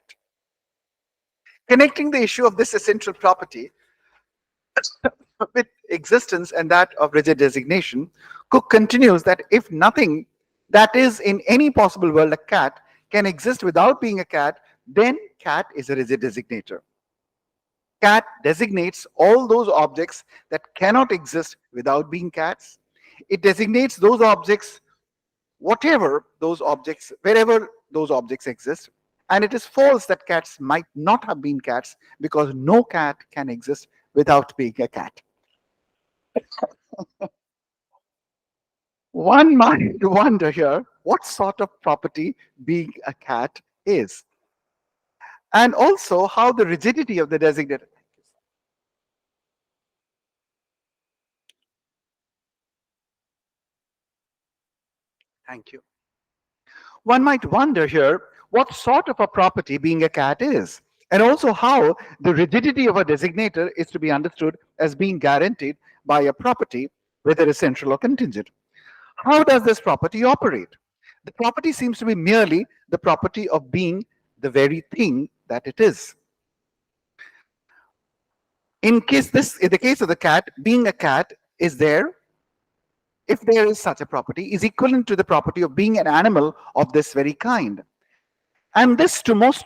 Connecting the issue of this essential property with existence and that of rigid designation, Cook continues that if nothing that is in any possible world a cat can exist without being a cat, then cat is a rigid designator. Cat designates all those objects that cannot exist without being cats. It designates those objects, whatever those objects, wherever those objects exist. And it is false that cats might not have been cats because no cat can exist without being a cat. One might wonder here what sort of property being a cat is, and also how the rigidity of the designator. Thank you. One might wonder here what sort of a property being a cat is, and also how the rigidity of a designator is to be understood as being guaranteed by a property, whether essential or contingent. How does this property operate? The property seems to be merely the property of being the very thing that it is. In the case of the cat, being a cat is there, if there is such a property, is equivalent to the property of being an animal of this very kind. And this to most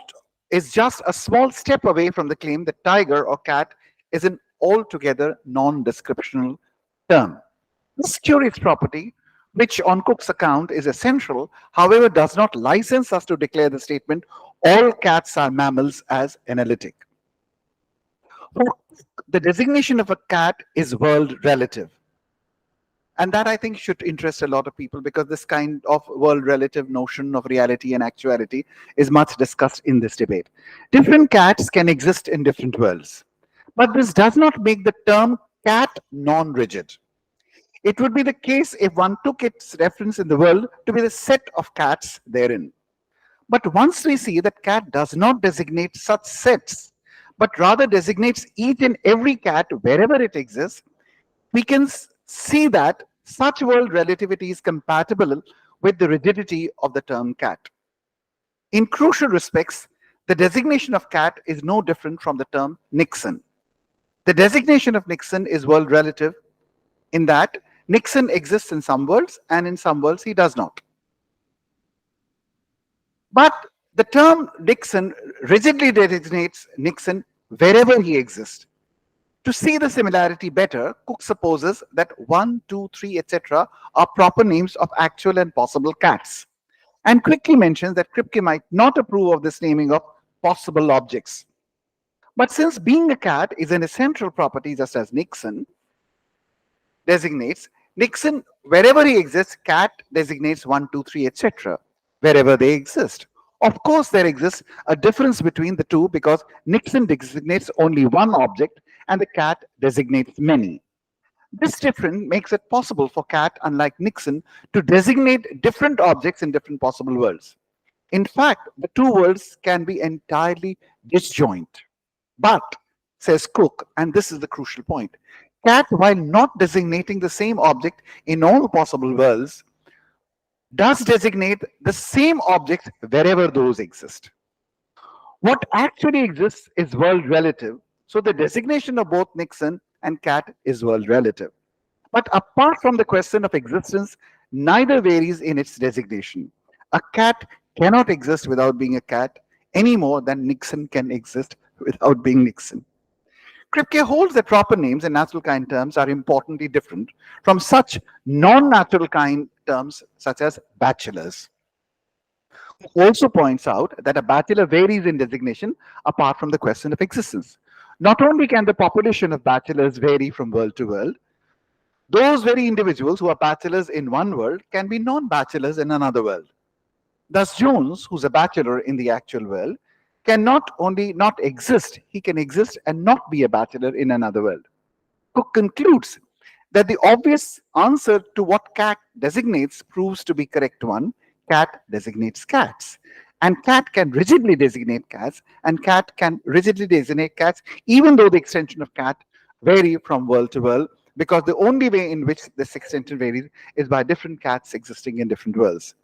is just a small step away from the claim that tiger or cat is an altogether non-descriptional term. This curious property, which on Cook's account is essential, however, does not license us to declare the statement, all cats are mammals, as analytic. For the designation of a cat is world relative. And that I think should interest a lot of people because this kind of world relative notion of reality and actuality is much discussed in this debate. Different cats can exist in different worlds, but this does not make the term cat non-rigid. It would be the case if one took its reference in the world to be the set of cats therein. But once we see that cat does not designate such sets, but rather designates each and every cat wherever it exists, we can see that such world relativity is compatible with the rigidity of the term cat. In crucial respects, the designation of cat is no different from the term Nixon. The designation of Nixon is world relative in that Nixon exists in some worlds and in some worlds he does not. But the term Nixon rigidly designates Nixon wherever he exists. To see the similarity better, Cook supposes that 1, 2, 3, etc. are proper names of actual and possible cats, and quickly mentions that Kripke might not approve of this naming of possible objects. But since being a cat is an essential property, just as Nixon designates, Nixon, wherever he exists, cat designates 1, 2, 3, etc., wherever they exist. Of course, there exists a difference between the two because Nixon designates only one object and the cat designates many. This difference makes it possible for cat, unlike Nixon, to designate different objects in different possible worlds. In fact, the two worlds can be entirely disjoint. But, says Cook, and this is the crucial point, cat, while not designating the same object in all possible worlds, does designate the same objects wherever those exist. What actually exists is world relative, so the designation of both Nixon and cat is world relative. But apart from the question of existence, neither varies in its designation. A cat cannot exist without being a cat any more than Nixon can exist without being Nixon. Kripke holds that proper names in natural kind terms are importantly different from such non-natural kind terms such as bachelors. He also points out that a bachelor varies in designation apart from the question of existence. Not only can the population of bachelors vary from world to world, Those very individuals who are bachelors in one world can be non-bachelors in another world. Thus, Jones, who's a bachelor in the actual world, can not only not exist, he can exist and not be a bachelor in another world. Cook concludes that the obvious answer to what cat designates proves to be correct one. Cat designates cats. And cat can rigidly designate cats, and cat can rigidly designate cats, even though the extension of cat vary from world to world, because the only way in which this extension varies is by different cats existing in different worlds.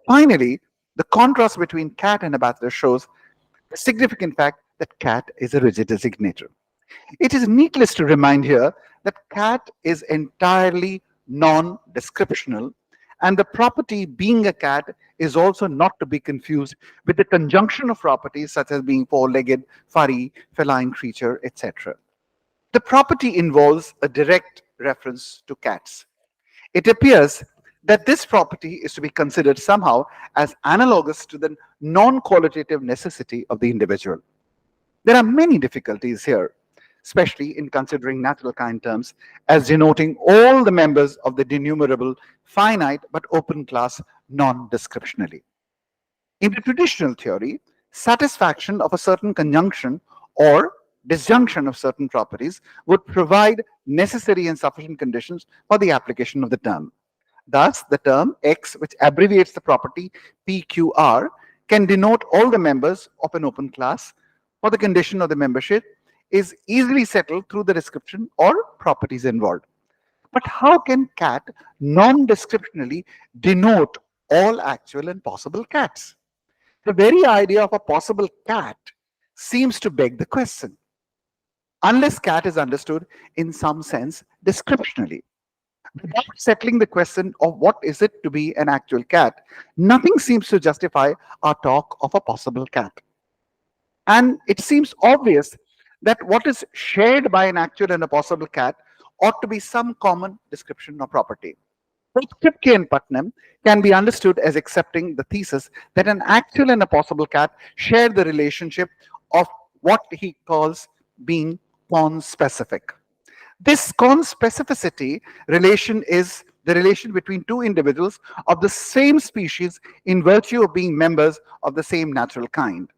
Finally, the contrast between cat and a bachelor shows the significant fact that cat is a rigid designator. It is needless to remind here that cat is entirely non-descriptional, and the property being a cat is also not to be confused with the conjunction of properties such as being four-legged, furry, feline creature, etc. The property involves a direct reference to cats. It appears that this property is to be considered somehow as analogous to the non-qualitative necessity of the individual. There are many difficulties here, especially in considering natural kind terms as denoting all the members of the denumerable finite but open class non-descriptionally. In the traditional theory, satisfaction of a certain conjunction or disjunction of certain properties would provide necessary and sufficient conditions for the application of the term. Thus, the term X, which abbreviates the property PQR, can denote all the members of an open class for the condition of the membership is easily settled through the description or properties involved. But how can cat non-descriptionally denote all actual and possible cats? The very idea of a possible cat seems to beg the question, unless cat is understood in some sense descriptionally. Without settling the question of what is it to be an actual cat, nothing seems to justify our talk of a possible cat. And it seems obvious that what is shared by an actual and a possible cat ought to be some common description or property. Both Kripke and Putnam can be understood as accepting the thesis that an actual and a possible cat share the relationship of what he calls being conspecific. This conspecificity relation is the relation between two individuals of the same species in virtue of being members of the same natural kind.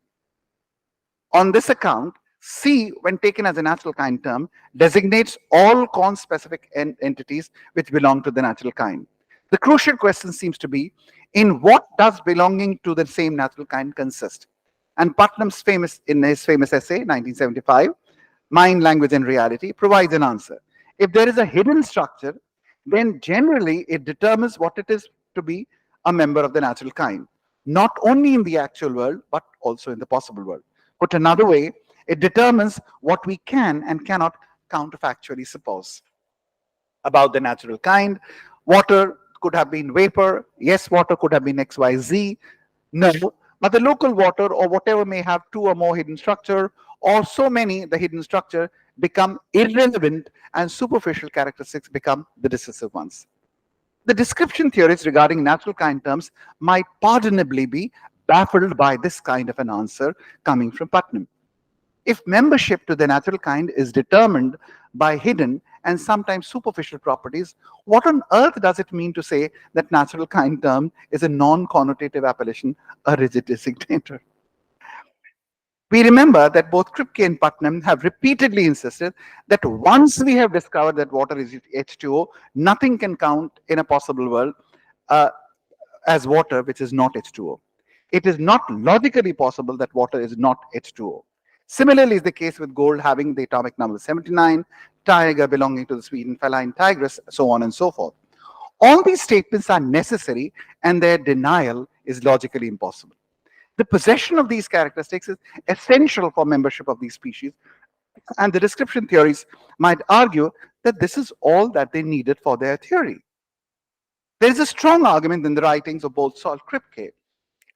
On this account, C, when taken as a natural kind term, designates all conspecific entities which belong to the natural kind. The crucial question seems to be, in what does belonging to the same natural kind consist? And Putnam's in his famous essay, 1975, Mind, Language, and Reality, provides an answer. If there is a hidden structure, then generally it determines what it is to be a member of the natural kind, not only in the actual world, but also in the possible world. Put another way, it determines what we can and cannot counterfactually suppose about the natural kind. Water could have been vapor. Yes, water could have been XYZ. No, but the local water or whatever may have two or more hidden structure, or so many the hidden structure become irrelevant and superficial characteristics become the decisive ones. The description theorists regarding natural kind terms might pardonably be baffled by this kind of an answer coming from Putnam. If membership to the natural kind is determined by hidden and sometimes superficial properties, what on earth does it mean to say that natural kind term is a non-connotative appellation, a rigid designator? We remember that both Kripke and Putnam have repeatedly insisted that once we have discovered that water is H2O, nothing can count in a possible world as water which is not H2O. It is not logically possible that water is not H2O. Similarly is the case with gold having the atomic number 79, tiger belonging to the Sweden feline tigress, so on and so forth. All these statements are necessary and their denial is logically impossible. The possession of these characteristics is essential for membership of these species, and the description theories might argue that this is all that they needed for their theory. There is a strong argument in the writings of both Saul Kripke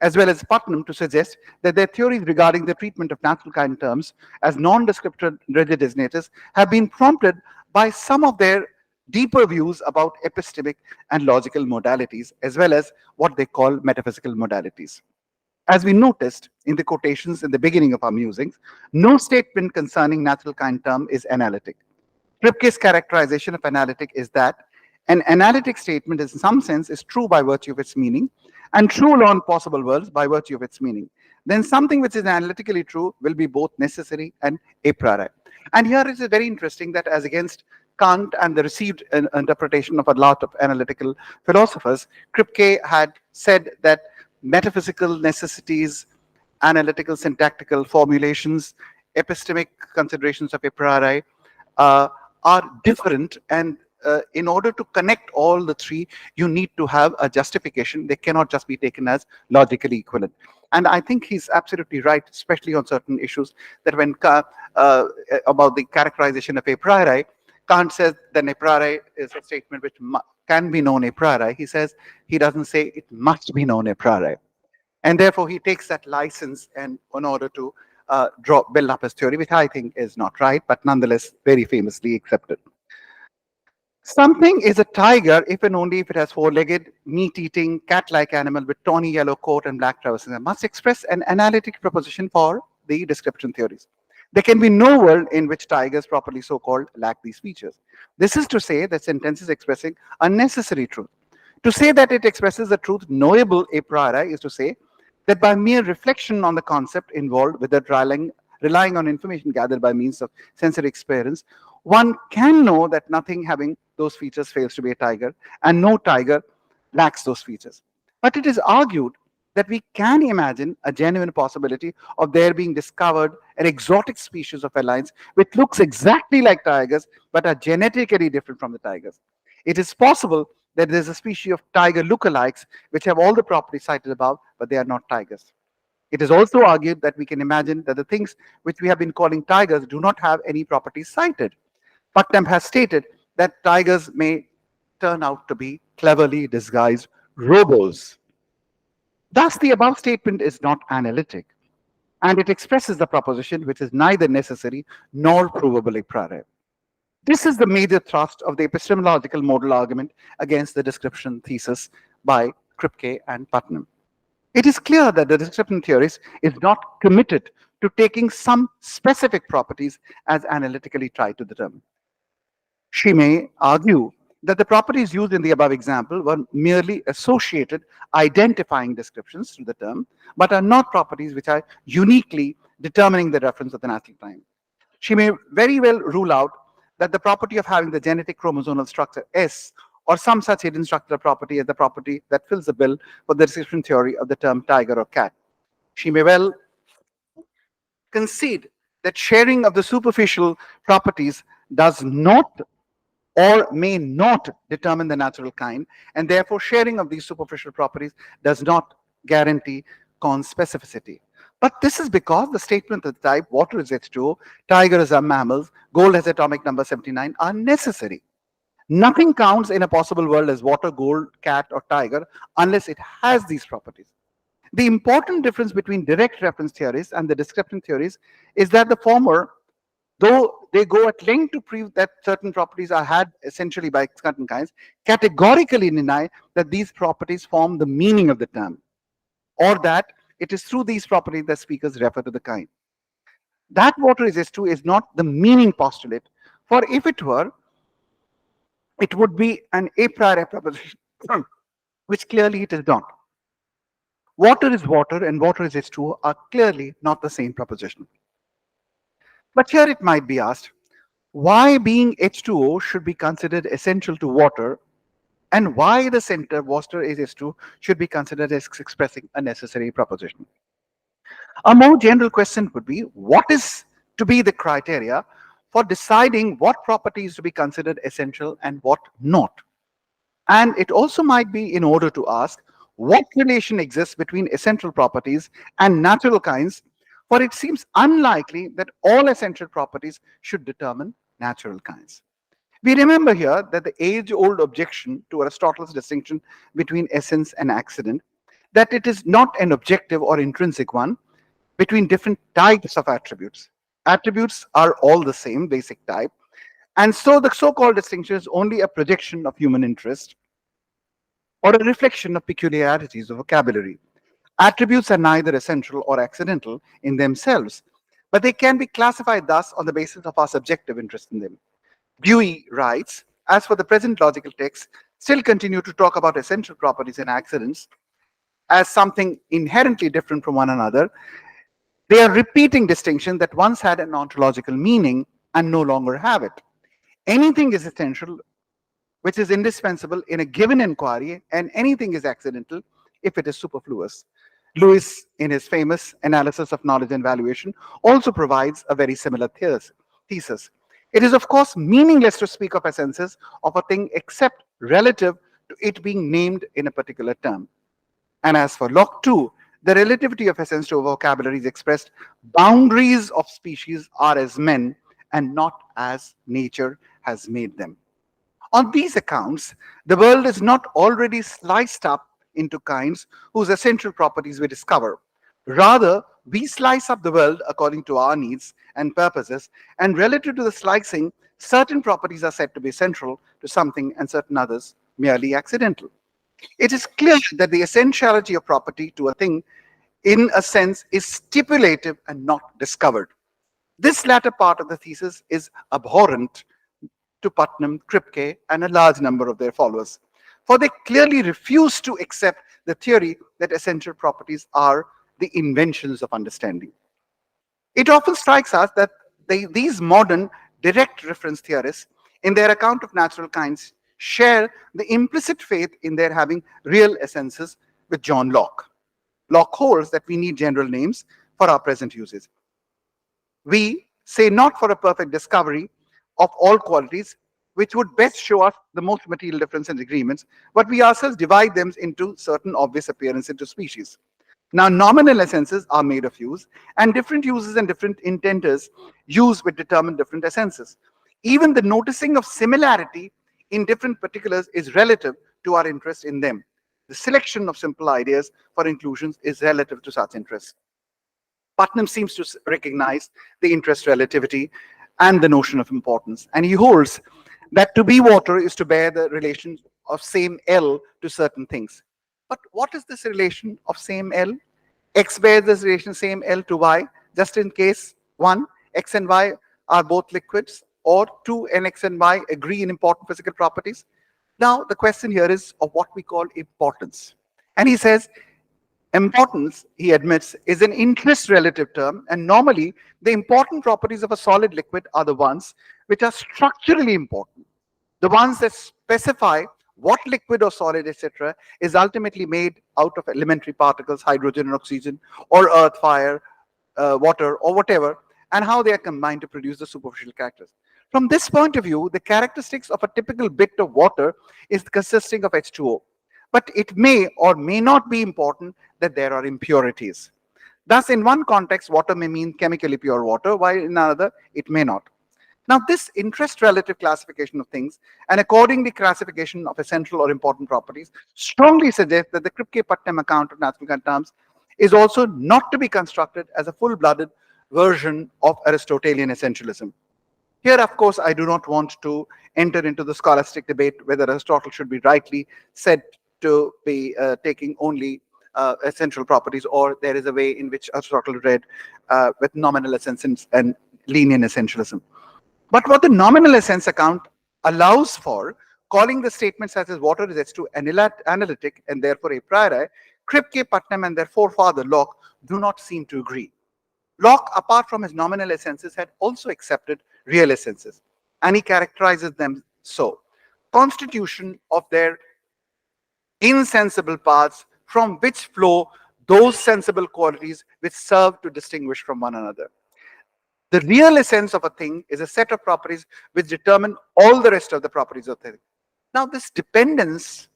as well as Putnam to suggest that their theories regarding the treatment of natural kind terms as non-descriptive rigid designators have been prompted by some of their deeper views about epistemic and logical modalities, as well as what they call metaphysical modalities. As we noticed in the quotations in the beginning of our musings, no statement concerning natural kind term is analytic. Kripke's characterization of analytic is that An analytic statement, in some sense, is true by virtue of its meaning, and true on possible worlds by virtue of its meaning. Then something which is analytically true will be both necessary and a priori. And here it is very interesting that, as against Kant and the received interpretation of a lot of analytical philosophers, Kripke had said that metaphysical necessities, analytical syntactical formulations, epistemic considerations of a priori uh, are different, and in order to connect all the three, you need to have a justification. They cannot just be taken as logically equivalent. And I think he's absolutely right, especially on certain issues, that when about the characterization of a priori, Kant says that a priori is a statement which can be known a priori. He says, he doesn't say it must be known a priori. And therefore, he takes that license and in order to build up his theory, which I think is not right, but nonetheless very famously accepted. Something is a tiger if and only if it has four-legged, meat-eating, cat-like animal with tawny yellow coat and black trousers. It must express an analytic proposition for the description theories. There can be no world in which tigers, properly so-called, lack these features. This is to say that sentence is expressing a necessary truth. To say that it expresses the truth knowable a priori is to say that by mere reflection on the concept involved, without relying on information gathered by means of sensory experience, one can know that nothing having those features fails to be a tiger, and no tiger lacks those features. But it is argued that we can imagine a genuine possibility of there being discovered an exotic species of felines which looks exactly like tigers but are genetically different from the tigers. It is possible that there is a species of tiger lookalikes which have all the properties cited above, but they are not tigers. It is also argued that we can imagine that the things which we have been calling tigers do not have any properties cited. Putnam has stated that tigers may turn out to be cleverly disguised robos. Thus, the above statement is not analytic, and it expresses the proposition which is neither necessary nor provable a priori. This is the major thrust of the epistemological modal argument against the description thesis by Kripke and Putnam. It is clear that the description theorist is not committed to taking some specific properties as analytically tried to determine. She may argue that the properties used in the above example were merely associated identifying descriptions to the term, but are not properties which are uniquely determining the reference of the natural time. She may very well rule out that the property of having the genetic chromosomal structure S or some such hidden structural property is the property that fills the bill for the description theory of the term tiger or cat. She may well concede that sharing of the superficial properties does not or may not determine the natural kind, and therefore sharing of these superficial properties does not guarantee conspecificity. But this is because the statement of the type water is H2O, tigers are mammals, gold has atomic number 79 are necessary. Nothing counts in a possible world as water, gold, cat, or tiger unless it has these properties. The important difference between direct reference theories and the description theories is that the former, though they go at length to prove that certain properties are had essentially by certain kinds, categorically deny that these properties form the meaning of the term, or that it is through these properties that speakers refer to the kind. That water is H2 is not the meaning postulate, for if it were, it would be an a priori proposition, which clearly it is not. Water is water and water is H2O are clearly not the same proposition. But here it might be asked, why being H2O should be considered essential to water, and why the center water is H2 should be considered as expressing a necessary proposition. A more general question would be, what is to be the criteria for deciding what property is to be considered essential and what not? And it also might be in order to ask, what relation exists between essential properties and natural kinds, for it seems unlikely that all essential properties should determine natural kinds. We remember here that the age-old objection to Aristotle's distinction between essence and accident, that it is not an objective or intrinsic one between different types of attributes. Attributes are all the same basic type, and so the so-called distinction is only a projection of human interest or a reflection of peculiarities of vocabulary. Attributes are neither essential or accidental in themselves, but they can be classified thus on the basis of our subjective interest in them. Dewey writes, as for the present logical texts, still continue to talk about essential properties and accidents as something inherently different from one another. They are repeating distinctions that once had an ontological meaning and no longer have it. Anything is essential, which is indispensable in a given inquiry, and anything is accidental if it is superfluous. Lewis, in his famous Analysis of Knowledge and Valuation, also provides a very similar thesis. It is, of course, meaningless to speak of essences of a thing except relative to it being named in a particular term. And as for Locke 2, the relativity of essence to vocabulary is expressed: boundaries of species are as men and not as nature has made them. On these accounts, the world is not already sliced up into kinds whose essential properties we discover. Rather, we slice up the world according to our needs and purposes, and relative to the slicing, certain properties are said to be central to something and certain others merely accidental. It is clear that the essentiality of property to a thing, in a sense, is stipulative and not discovered. This latter part of the thesis is abhorrent to Putnam, Kripke, and a large number of their followers, for they clearly refuse to accept the theory that essential properties are the inventions of understanding. It often strikes us that these modern direct reference theorists, in their account of natural kinds, share the implicit faith in their having real essences with John Locke. Locke holds that we need general names for our present uses. We say not for a perfect discovery of all qualities, which would best show us the most material difference and agreements, but we ourselves divide them into certain obvious appearance into species. Now, nominal essences are made of use, and different uses and different intenters use with determine different essences. Even the noticing of similarity in different particulars is relative to our interest in them. The selection of simple ideas for inclusions is relative to such interests. Putnam seems to recognize the interest relativity and the notion of importance, and he holds that to be water is to bear the relation of same L to certain things. But what is this relation of same L? X bears this relation same L to Y, just in case 1, X and Y are both liquids, or 2, and X and Y agree in important physical properties. Now, the question here is of what we call importance. And he says, importance, he admits, is an interest relative term, and normally the important properties of a solid liquid are the ones which are structurally important. The ones that specify what liquid or solid, etc., is ultimately made out of elementary particles, hydrogen and oxygen, or earth, fire, water, or whatever, and how they are combined to produce the superficial characters. From this point of view, the characteristics of a typical bit of water is consisting of H2O. But it may or may not be important that there are impurities. Thus, in one context, water may mean chemically pure water, while in another, it may not. Now, this interest relative classification of things and accordingly classification of essential or important properties strongly suggests that the Kripke-Putnam account of natural terms is also not to be constructed as a full-blooded version of Aristotelian essentialism. Here, of course, I do not want to enter into the scholastic debate whether Aristotle should be rightly said to be taking only essential properties, or there is a way in which Aristotle read with nominal essence and lenient essentialism. But what the nominal essence account allows for, calling the statements such as water is H2 analytic and therefore a priori, Kripke, Putnam, and their forefather Locke do not seem to agree. Locke, apart from his nominal essences, had also accepted real essences, and he characterizes them so: constitution of their insensible parts from which flow those sensible qualities which serve to distinguish from one another. The real essence of a thing is a set of properties which determine all the rest of the properties of the thing. Now, this dependence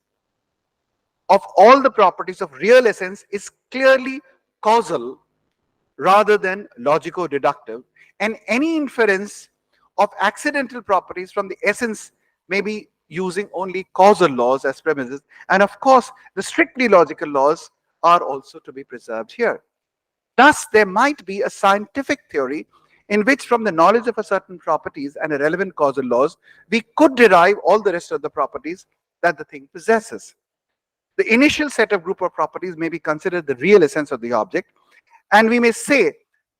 of all the properties of real essence is clearly causal rather than logico-deductive, and any inference of accidental properties from the essence may be using only causal laws as premises, and of course the strictly logical laws are also to be preserved here. Thus, there might be a scientific theory in which from the knowledge of a certain properties and a relevant causal laws, we could derive all the rest of the properties that the thing possesses. The initial set of group of properties may be considered the real essence of the object, and we may say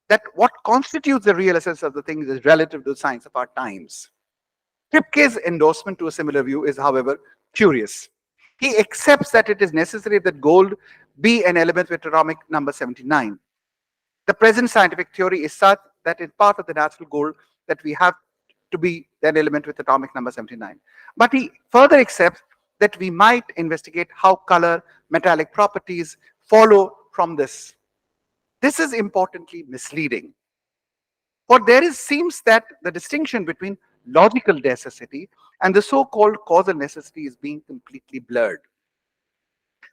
that what constitutes the real essence of the thing is relative to the science of our times. Kripke's endorsement to a similar view is, however, curious. He accepts that it is necessary that gold be an element with atomic number 79. The present scientific theory is such that in part of the natural gold that we have to be an element with atomic number 79. But he further accepts that we might investigate how color, metallic properties follow from this. This is importantly misleading. For seems that the distinction between logical necessity and the so-called causal necessity is being completely blurred.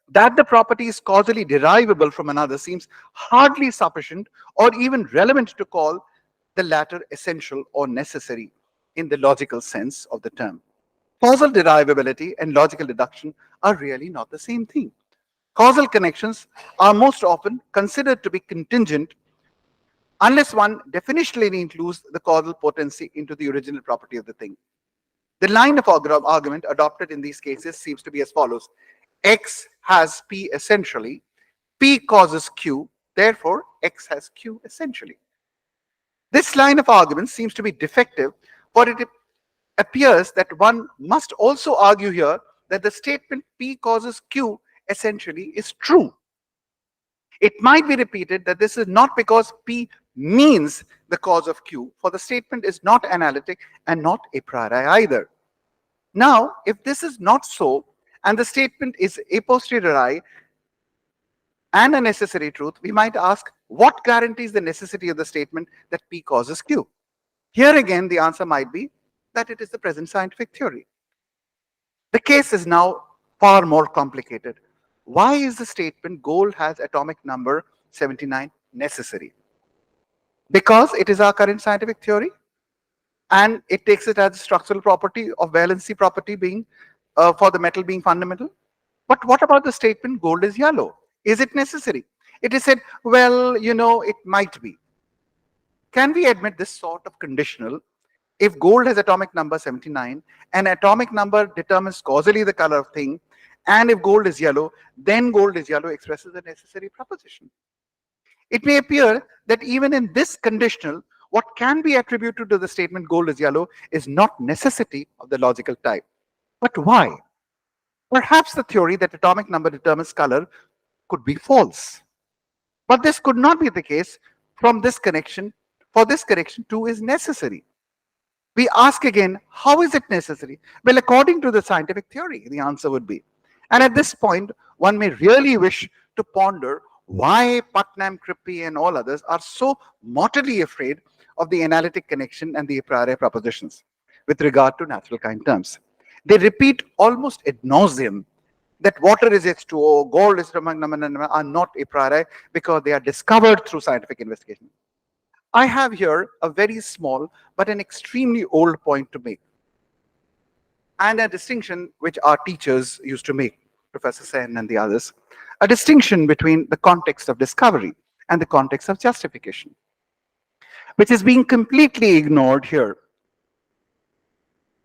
That the property is causally derivable from another seems hardly sufficient or even relevant to call the latter essential or necessary in the logical sense of the term. Causal derivability and logical deduction are really not the same thing. Causal connections are most often considered to be contingent unless one definitionally includes the causal potency into the original property of the thing. The line of argument adopted in these cases seems to be as follows. X has P essentially, P causes Q, therefore X has Q essentially. This line of argument seems to be defective, for it appears that one must also argue here that the statement P causes Q essentially is true. It might be repeated that this is not because P means the cause of Q, for the statement is not analytic and not a priori either. Now, if this is not so, and the statement is a posteriori and a necessary truth, we might ask what guarantees the necessity of the statement that P causes Q? Here again, the answer might be that it is the present scientific theory. The case is now far more complicated. Why is the statement gold has atomic number 79 necessary? Because it is our current scientific theory and it takes it as a structural property of valency property being for the metal being fundamental. But what about the statement gold is yellow? Is it necessary? It is said, well, it might be. Can we admit this sort of conditional? If gold has atomic number 79, and atomic number determines causally the color of thing, and if gold is yellow, then gold is yellow expresses a necessary proposition. It may appear that even in this conditional, what can be attributed to the statement gold is yellow is not necessity of the logical type. But why? Perhaps the theory that atomic number determines color could be false. But this could not be the case from this connection. For this connection, 2 is necessary. We ask again, how is it necessary? Well, according to the scientific theory, the answer would be. And at this point, one may really wish to ponder why Putnam, Kripke, and all others are so mortally afraid of the analytic connection and the a priori propositions with regard to natural kind terms. They repeat almost ad nauseum that water is H2O, gold is are not a priori because they are discovered through scientific investigation. I have here a very small but an extremely old point to make, and a distinction which our teachers used to make, Professor Sen and the others, a distinction between the context of discovery and the context of justification, which is being completely ignored here.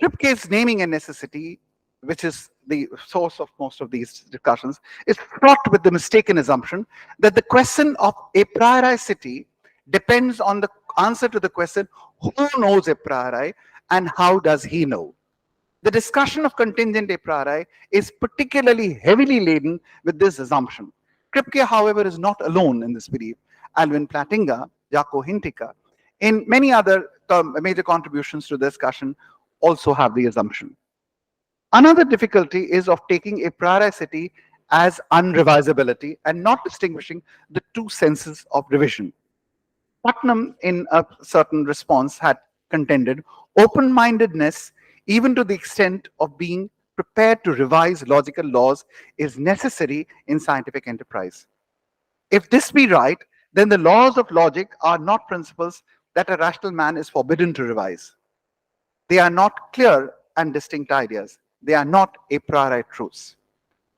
Kripke's naming and necessity, which is the source of most of these discussions, is fraught with the mistaken assumption that the question of a prioricity depends on the answer to the question, who knows a priori and how does he know? The discussion of contingent a priori is particularly heavily laden with this assumption. Kripke, however, is not alone in this belief. Alvin Plantinga, Jaco Hintika, in many other major contributions to the discussion also have the assumption. Another difficulty is of taking a prioricity as unrevisability and not distinguishing the two senses of revision. Putnam, in a certain response, had contended open-mindedness, even to the extent of being prepared to revise logical laws, is necessary in scientific enterprise. If this be right, then the laws of logic are not principles that a rational man is forbidden to revise. They are not clear and distinct ideas. They are not a priori truths.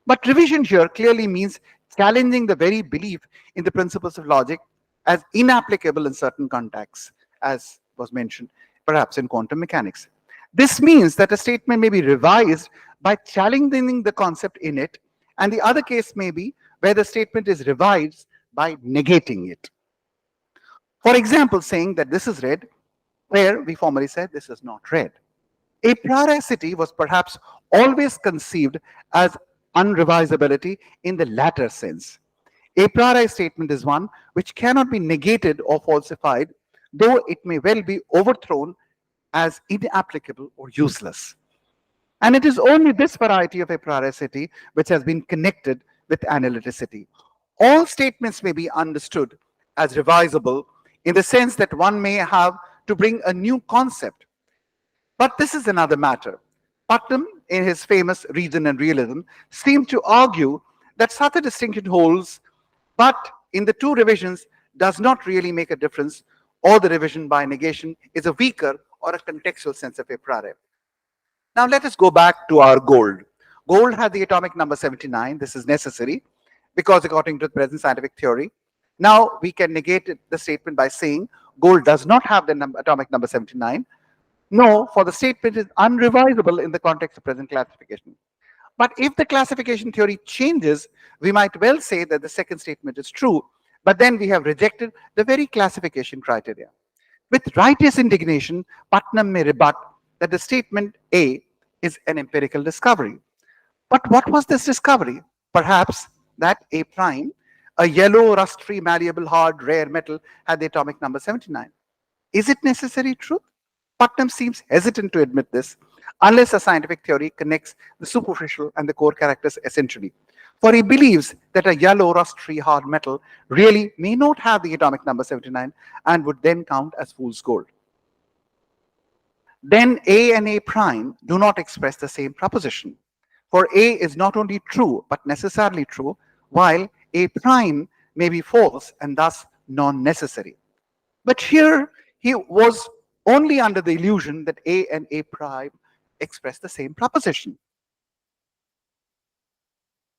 But revision here clearly means challenging the very belief in the principles of logic as inapplicable in certain contexts, as was mentioned, perhaps in quantum mechanics. This means that a statement may be revised by challenging the concept in it, and the other case may be where the statement is revised by negating it. For example, saying that this is red, where we formerly said this is not red. A prioricity was perhaps always conceived as unrevisability in the latter sense. A priori statement is one which cannot be negated or falsified, though it may well be overthrown as inapplicable or useless. And it is only this variety of a prioricity which has been connected with analyticity. All statements may be understood as revisable in the sense that one may have to bring a new concept. But this is another matter. Putnam, in his famous Reason and Realism, seemed to argue that such a distinction holds, but in the two revisions does not really make a difference, or the revision by negation is a weaker or a contextual sense of a priori. Now let us go back to our gold. Gold has the atomic number 79. This is necessary because according to the present scientific theory, now we can negate the statement by saying gold does not have the atomic number 79. No, for the statement is unrevisable in the context of present classification. But if the classification theory changes, we might well say that the second statement is true, but then we have rejected the very classification criteria. With righteous indignation, Putnam may rebut that the statement A is an empirical discovery. But what was this discovery? Perhaps that A prime, a yellow, rust-free, malleable, hard, rare metal, had the atomic number 79. Is it necessary truth? Putnam seems hesitant to admit this, unless a scientific theory connects the superficial and the core characters essentially. For he believes that a yellow, rust-free, hard metal really may not have the atomic number 79 and would then count as fool's gold. Then A and A prime do not express the same proposition. For A is not only true, but necessarily true, while A prime may be false and thus non-necessary. But here he was only under the illusion that A and A prime express the same proposition.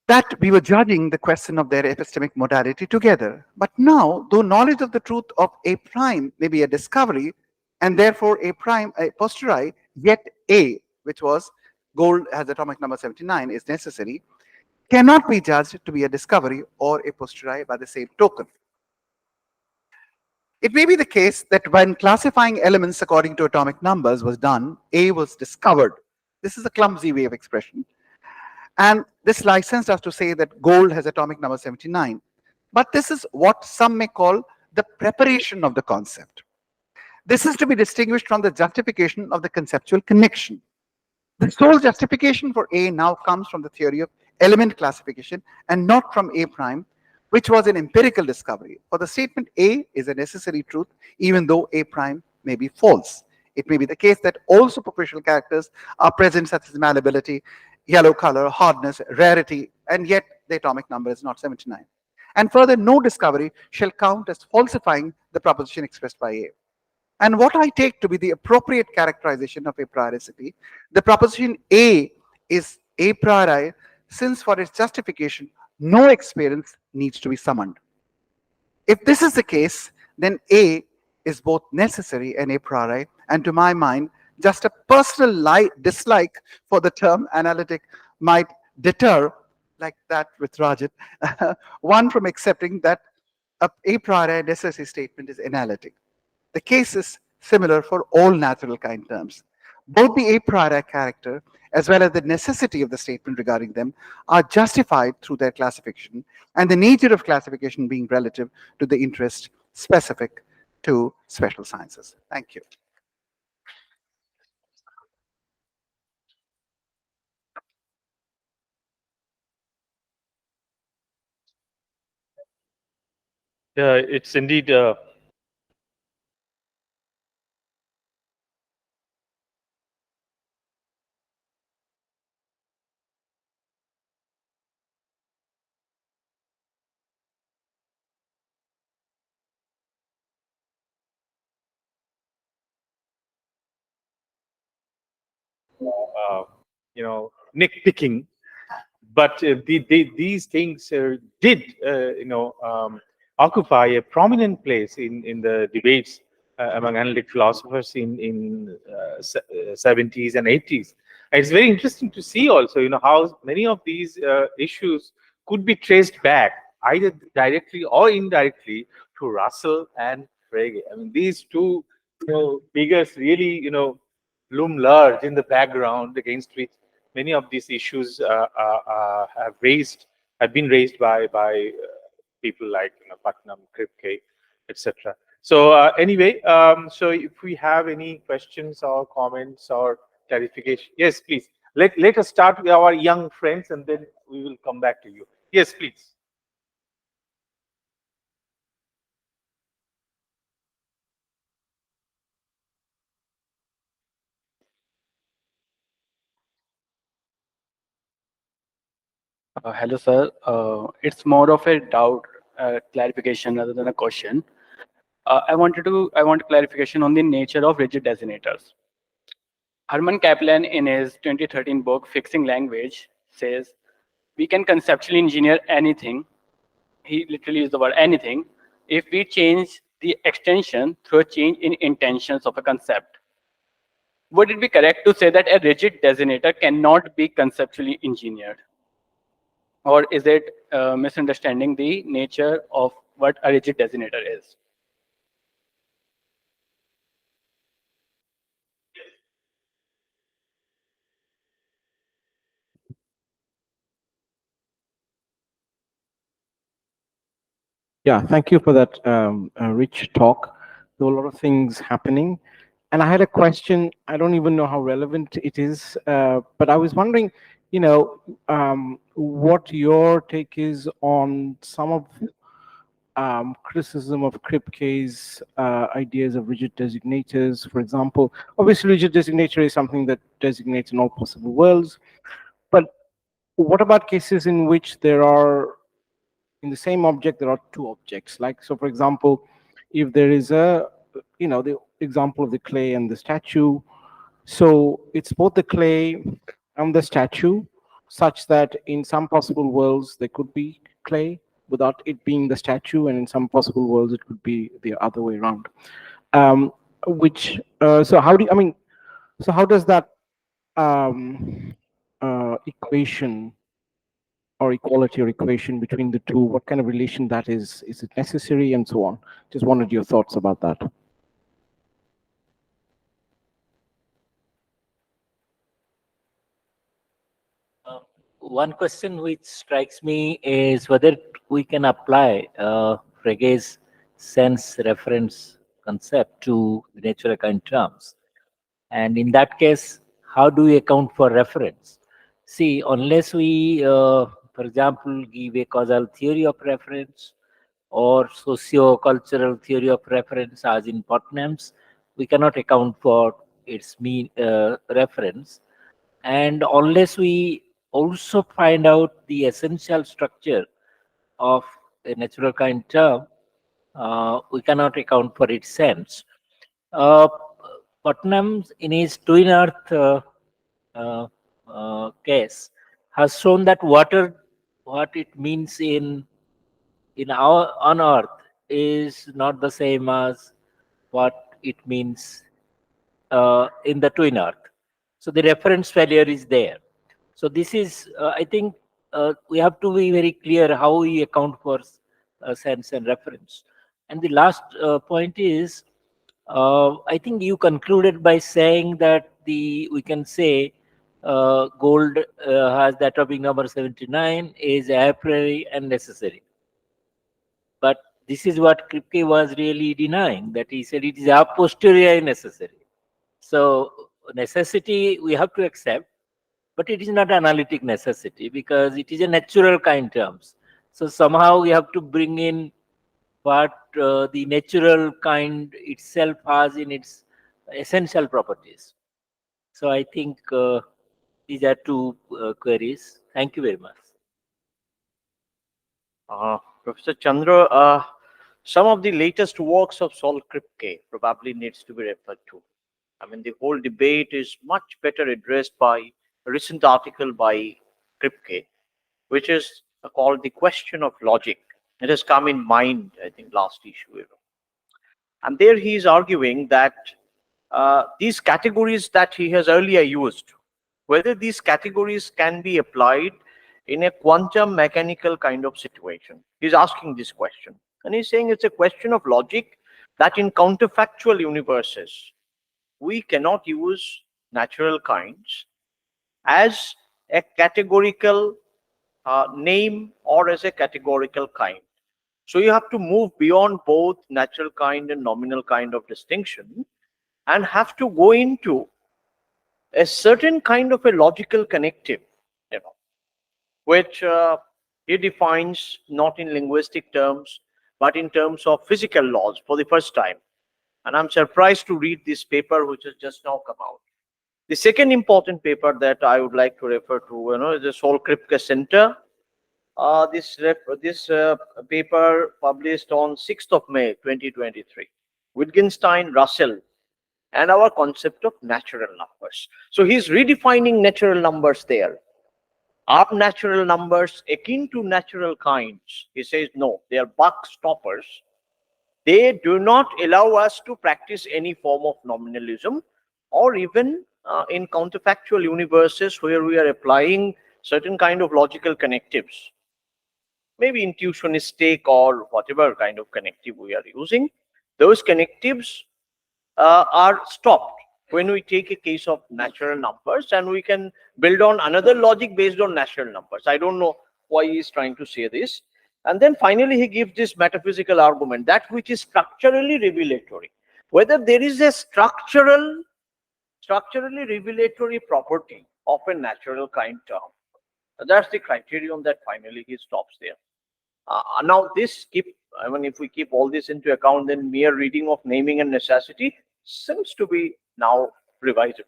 That we were judging the question of their epistemic modality together. But now, though knowledge of the truth of A prime may be a discovery, and therefore A prime a posteriori, yet A, which was gold has atomic number 79, is necessary, cannot be judged to be a discovery or a posteriori by the same token. It may be the case that when classifying elements according to atomic numbers was done, A was discovered. This is a clumsy way of expression. And this licensed us to say that gold has atomic number 79. But this is what some may call the preparation of the concept. This is to be distinguished from the justification of the conceptual connection. The sole justification for A now comes from the theory of element classification and not from A prime, which was an empirical discovery. For the statement A is a necessary truth, even though A prime may be false. It may be the case that all superficial characters are present, such as malleability, yellow color, hardness, rarity, and yet the atomic number is not 79. And further, no discovery shall count as falsifying the proposition expressed by A. And what I take to be the appropriate characterization of a prioricity, the proposition A is a priori, since for its justification, no experience needs to be summoned. If this is the case, then A is both necessary and a priori, and to my mind, just a personal dislike for the term analytic might deter, like that with Rajat, one from accepting that a priori necessary statement is analytic. The case is similar for all natural kind terms. Both the a priori character as well as the necessity of the statement regarding them are justified through their classification, and the nature of classification being relative to the interest specific to special sciences. Thank you. Yeah, it's indeed uh, nitpicking, but these things did occupy a prominent place in the debates among analytic philosophers in 70s and 80s. And it's very interesting to see also how many of these issues could be traced back either directly or indirectly to Russell and Frege. I mean, these two figures really loom large in the background against which many of these issues have been raised by people like Putnam, Kripke, etc. So anyway, so if we have any questions or comments or clarification, yes, please. Let us start with our young friends and then we will come back to you. Yes, please. Hello, sir. It's more of a doubt, clarification rather than a question. I want clarification on the nature of rigid designators. Herman Kaplan, in his 2013 book Fixing Language, says we can conceptually engineer anything. He literally used the word anything if we change the extension through a change in intentions of a concept. Would it be correct to say that a rigid designator cannot be conceptually engineered? Or is it misunderstanding the nature of what a rigid designator is? Yeah, thank you for that rich talk. There were a lot of things happening. And I had a question. I don't even know how relevant it is, but I was wondering, what your take is on some of criticism of Kripke's ideas of rigid designators. For example, obviously, rigid designator is something that designates in all possible worlds. But what about cases in which there are, in the same object, there are two objects? Like, so for example, if there is the example of the clay and the statue, so it's both the clay and the statue, such that in some possible worlds there could be clay without it being the statue, and in some possible worlds it could be the other way around. So how do you, I mean, so how does that equation or equality or equation between the two, what kind of relation that is it necessary, and so on? Just wanted your thoughts about that. One question which strikes me is whether we can apply Frege's sense reference concept to the natural kind terms. And in that case, how do we account for reference? See, unless we, for example, give a causal theory of reference or socio-cultural theory of reference, as in Putnam's, we cannot account for its mean reference. And unless we also find out the essential structure of a natural kind term, we cannot account for its sense. Putnam, in his twin earth case, has shown that water, what it means in our on earth, is not the same as what it means in the twin earth. So the reference failure is there. So this is, I think, we have to be very clear how we account for sense and reference. And the last point is, I think you concluded by saying that we can say gold has the atomic number 79 is a priori and necessary. But this is what Kripke was really denying, that he said it is a posteriori necessary. So necessity we have to accept, but it is not analytic necessity because it is a natural kind terms. So somehow we have to bring in what the natural kind itself has in its essential properties. So I think these are two queries. Thank you very much. Professor Chandra, some of the latest works of Sol Kripke probably needs to be referred to. I mean, the whole debate is much better addressed by a recent article by Kripke, which is called The Question of Logic. It has come in mind, I think, last issue. And there he is arguing that these categories that he has earlier used, whether these categories can be applied in a quantum mechanical kind of situation. He's asking this question. And he's saying it's a question of logic that in counterfactual universes, we cannot use natural kinds as a categorical name or as a categorical kind. So you have to move beyond both natural kind and nominal kind of distinction and have to go into a certain kind of a logical connective, you know, which he defines not in linguistic terms, but in terms of physical laws for the first time. And I'm surprised to read this paper, which has just now come out. The second important paper that I would like to refer to, is the Sol Kripke Center. This paper published on 6th of May 2023. Wittgenstein, Russell, and our concept of natural numbers. So he's redefining natural numbers there. Are natural numbers akin to natural kinds? He says no, they are buck stoppers. They do not allow us to practice any form of nominalism, or even in counterfactual universes where we are applying certain kind of logical connectives, maybe intuitionistic or whatever kind of connective we are using. Those connectives are stopped when we take a case of natural numbers, and we can build on another logic based on natural numbers. I don't know why he is trying to say this. And then finally, he gives this metaphysical argument, that which is structurally revelatory. Whether there is a structurally revelatory property of a natural kind term. That's the criterion that finally he stops there. Now, if we keep all this into account, then mere reading of naming and necessity seems to be now revised.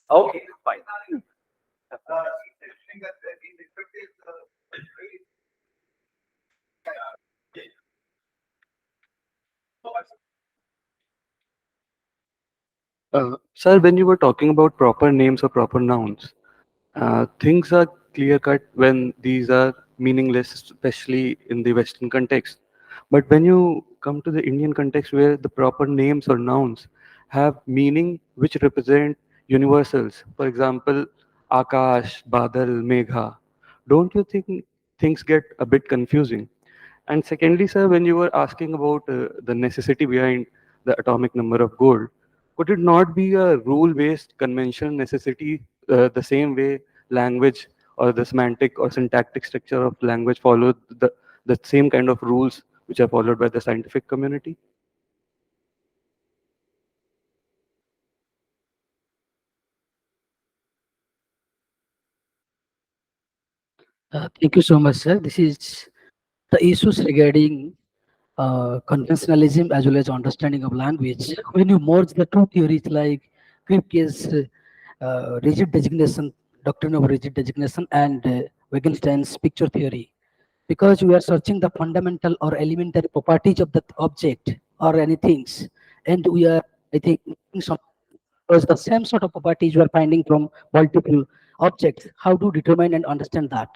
Okay, fine. Sir, when you were talking about proper names or proper nouns, things are clear cut when these are meaningless, especially in the Western context. But when you come to the Indian context where the proper names or nouns have meaning which represent universals, for example, Akash, Badal, Megha, don't you think things get a bit confusing? And secondly, sir, when you were asking about the necessity behind the atomic number of gold, could it not be a rule-based conventional necessity the same way language or the semantic or syntactic structure of language follow the same kind of rules which are followed by the scientific community? Thank you so much, sir. This is the issues regarding conventionalism as well as understanding of language. When you merge the two theories like Kripke's rigid designation, doctrine of rigid designation, and Wittgenstein's picture theory, because we are searching the fundamental or elementary properties of the object or any things, and we are, I think, some because the same sort of properties we are finding from multiple objects. How to determine and understand that?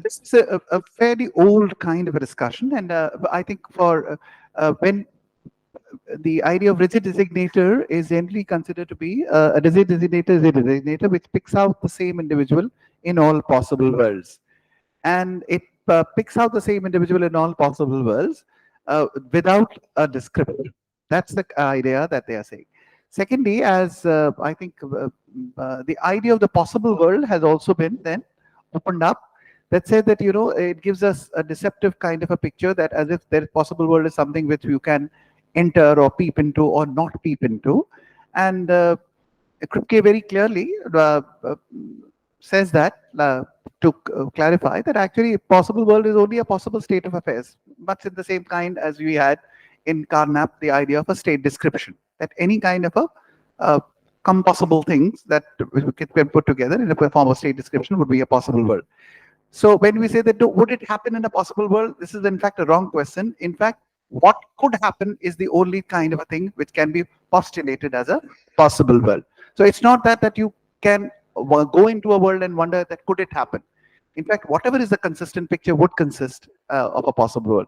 This is a fairly old kind of a discussion, and I think for when the idea of rigid designator is generally considered to be a rigid designator is a designator which picks out the same individual in all possible worlds, and it picks out the same individual in all possible worlds without a descriptor. That's the idea that they are saying. Secondly, as I think the idea of the possible world has also been then opened up, that said that it gives us a deceptive kind of a picture, that as if the possible world is something which you can enter or peep into or not peep into. And Kripke very clearly says that to clarify that actually possible world is only a possible state of affairs, much in the same kind as we had in Carnap the idea of a state description, that any kind of a compossible things that can put together in a form of state description would be a possible world. So when we say that would it happen in a possible world, this is in fact a wrong question. In fact, what could happen is the only kind of a thing which can be postulated as a possible world. So it's not that you can go into a world and wonder that could it happen. In fact, whatever is the consistent picture would consist of a possible world.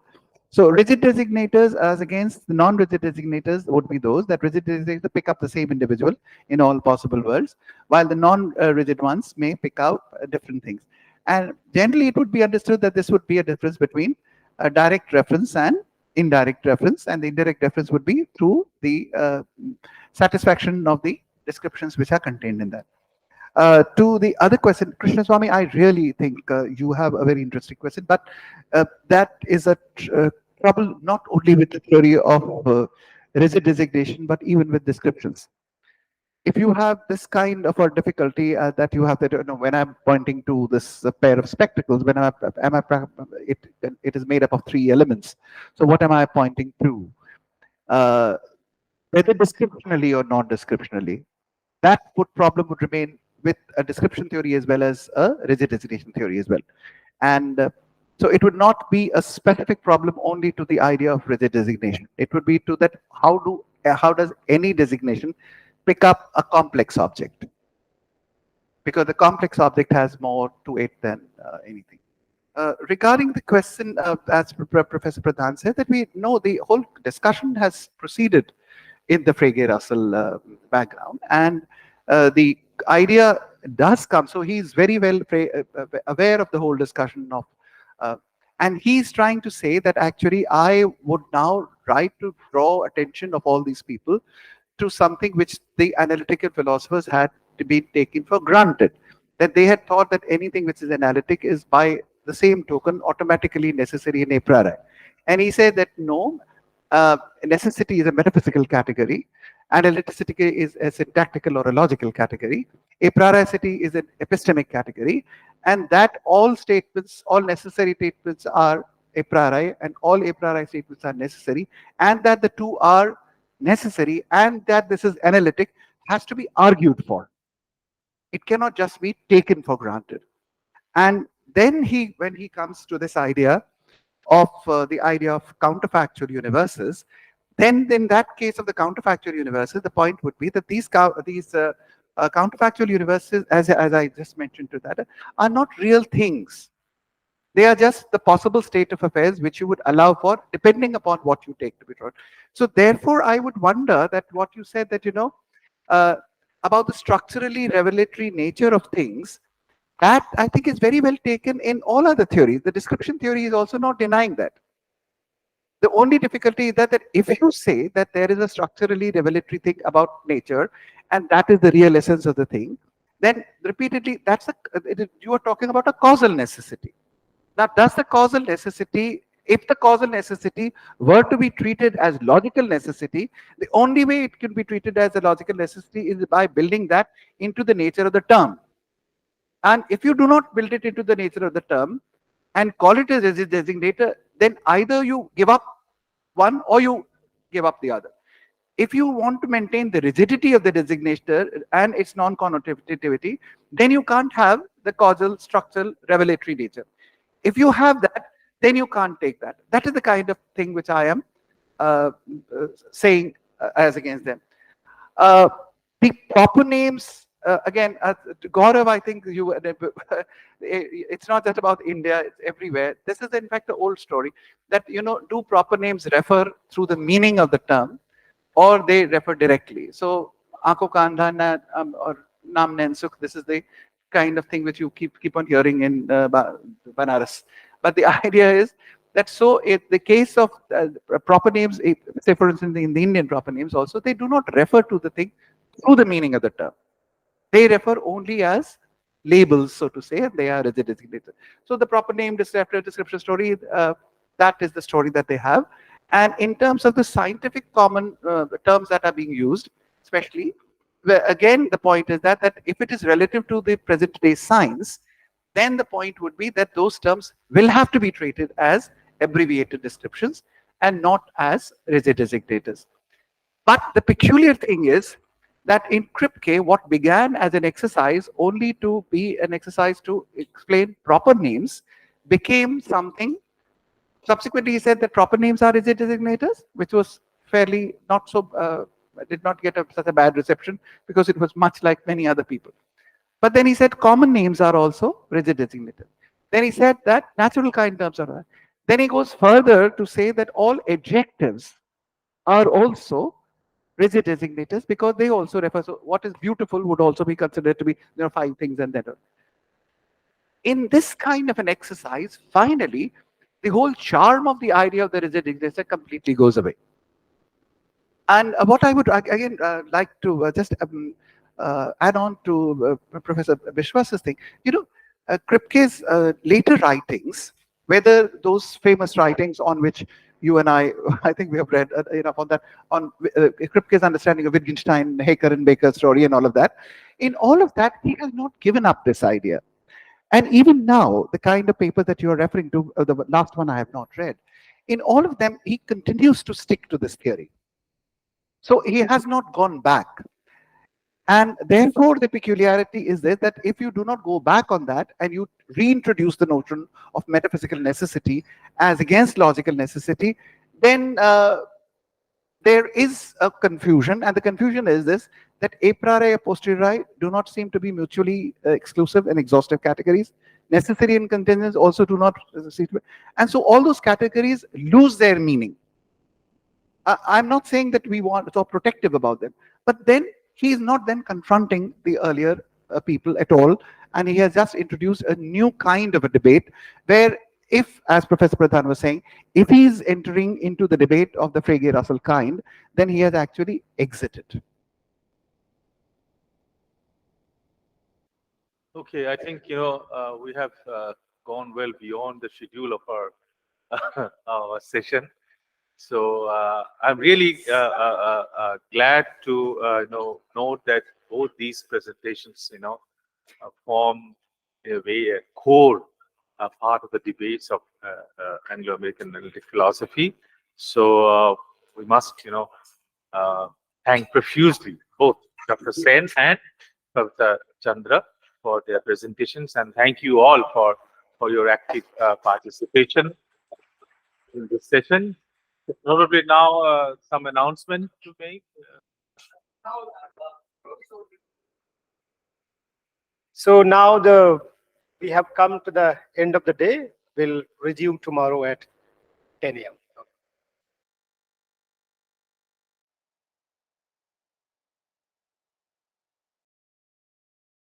So rigid designators as against the non-rigid designators would be those that rigid designators pick up the same individual in all possible worlds, while the non-rigid ones may pick out different things. And generally, it would be understood that this would be a difference between a direct reference and indirect reference, and the indirect reference would be through the satisfaction of the descriptions which are contained in that. To the other question, Krishna Swami, I really think you have a very interesting question, but that is a trouble not only with the theory of rigid designation, but even with descriptions. If you have this kind of a difficulty that you have that, when I'm pointing to this pair of spectacles, when it is made up of three elements. So what am I pointing to? Whether descriptionally or non-descriptionally, that problem would remain with a description theory as well as a rigid designation theory as well. And so it would not be a specific problem only to the idea of rigid designation. It would be to that how does any designation pick up a complex object? Because the complex object has more to it than anything. Regarding the question, as Professor Pradhan said, that we know the whole discussion has proceeded in the Frege-Russell background, and the idea does come. So he's very well aware of the whole discussion of, and he's trying to say that actually I would now try to draw attention of all these people to something which the analytical philosophers had to be taken for granted, that they had thought that anything which is analytic is by the same token automatically necessary in a priori. And he said that no, necessity is a metaphysical category, analyticity is a syntactical or a logical category, a prioricity is an epistemic category, and that all statements, all necessary statements are a priori, and all a priori statements are necessary, and that the two are necessary, and that this is analytic has to be argued for. It cannot just be taken for granted. And then when he comes to this idea of the idea of counterfactual universes, then in that case of the counterfactual universes, the point would be that these counterfactual universes, as I just mentioned to that, are not real things. They are just the possible state of affairs which you would allow for depending upon what you take to be true. So therefore, I would wonder that what you said that, about the structurally revelatory nature of things, that I think is very well taken in all other theories. The description theory is also not denying that. The only difficulty is that if you say that there is a structurally revelatory thing about nature, and that is the real essence of the thing, then repeatedly, you are talking about a causal necessity. Now, does the causal necessity, if the causal necessity were to be treated as logical necessity, the only way it can be treated as a logical necessity is by building that into the nature of the term. And if you do not build it into the nature of the term and call it as a designator, then either you give up one or you give up the other. If you want to maintain the rigidity of the designator and its non-connotativity, then you can't have the causal, structural, revelatory nature. If you have that, then you can't take that. That is the kind of thing which I am saying as against them. The proper names, again, Gaurav, I think it's not just about India, it's everywhere. This is in fact the old story that, do proper names refer through the meaning of the term or they refer directly? So, Aanko ka andhana or Naam Nensukh, this is the kind of thing which you keep on hearing in Banaras. But the idea is that the case of proper names, say for instance in the Indian proper names also, they do not refer to the thing through the meaning of the term. They refer only as labels, so to say, and they are as a designator. So the proper name description story, that is the story that they have. And in terms of the scientific common terms that are being used, especially, again, the point is that if it is relative to the present day science, then the point would be that those terms will have to be treated as abbreviated descriptions and not as rigid designators. But the peculiar thing is that in Kripke, what began as an exercise only to be an exercise to explain proper names became something. Subsequently, he said that proper names are rigid designators, which was fairly not so, did not get such a bad reception because it was much like many other people. But then he said common names are also rigid designators. Then he said that natural kind terms are. Then he goes further to say that all adjectives are also rigid designators because they also refer. So what is beautiful would also be considered to be five things and that. In this kind of an exercise, finally, the whole charm of the idea of the rigid designator completely goes away. And what I would again like to just add on to Professor Vishwas's thing, Kripke's later writings, whether those famous writings on which you and I think we have read enough on that, on Kripke's understanding of Wittgenstein, Haker and Baker's story and all of that, in all of that, he has not given up this idea. And even now, the kind of paper that you are referring to, the last one I have not read, in all of them, he continues to stick to this theory. So he has not gone back. And therefore, the peculiarity is this, that if you do not go back on that and you reintroduce the notion of metaphysical necessity as against logical necessity, then there is a confusion. And the confusion is this, that a priori, a posteriori do not seem to be mutually exclusive and exhaustive categories. Necessary and contingent also do not seem to be. And so all those categories lose their meaning. I'm not saying that we want so protective about them, but then he is not then confronting the earlier people at all, and he has just introduced a new kind of a debate where, if, as Professor Pradhan was saying, if he is entering into the debate of the Frege-Russell kind, then he has actually exited. Okay, I think we have gone well beyond the schedule of our our session. So I'm really glad to note that both these presentations, form a way a core part of the debates of Anglo-American analytic philosophy. So we must, thank profusely both Dr. Sen and Dr. Chandra for their presentations, and thank you all for your active participation in this session. Probably now some announcement to make. So now we have come to the end of the day. We'll resume tomorrow at 10 a.m.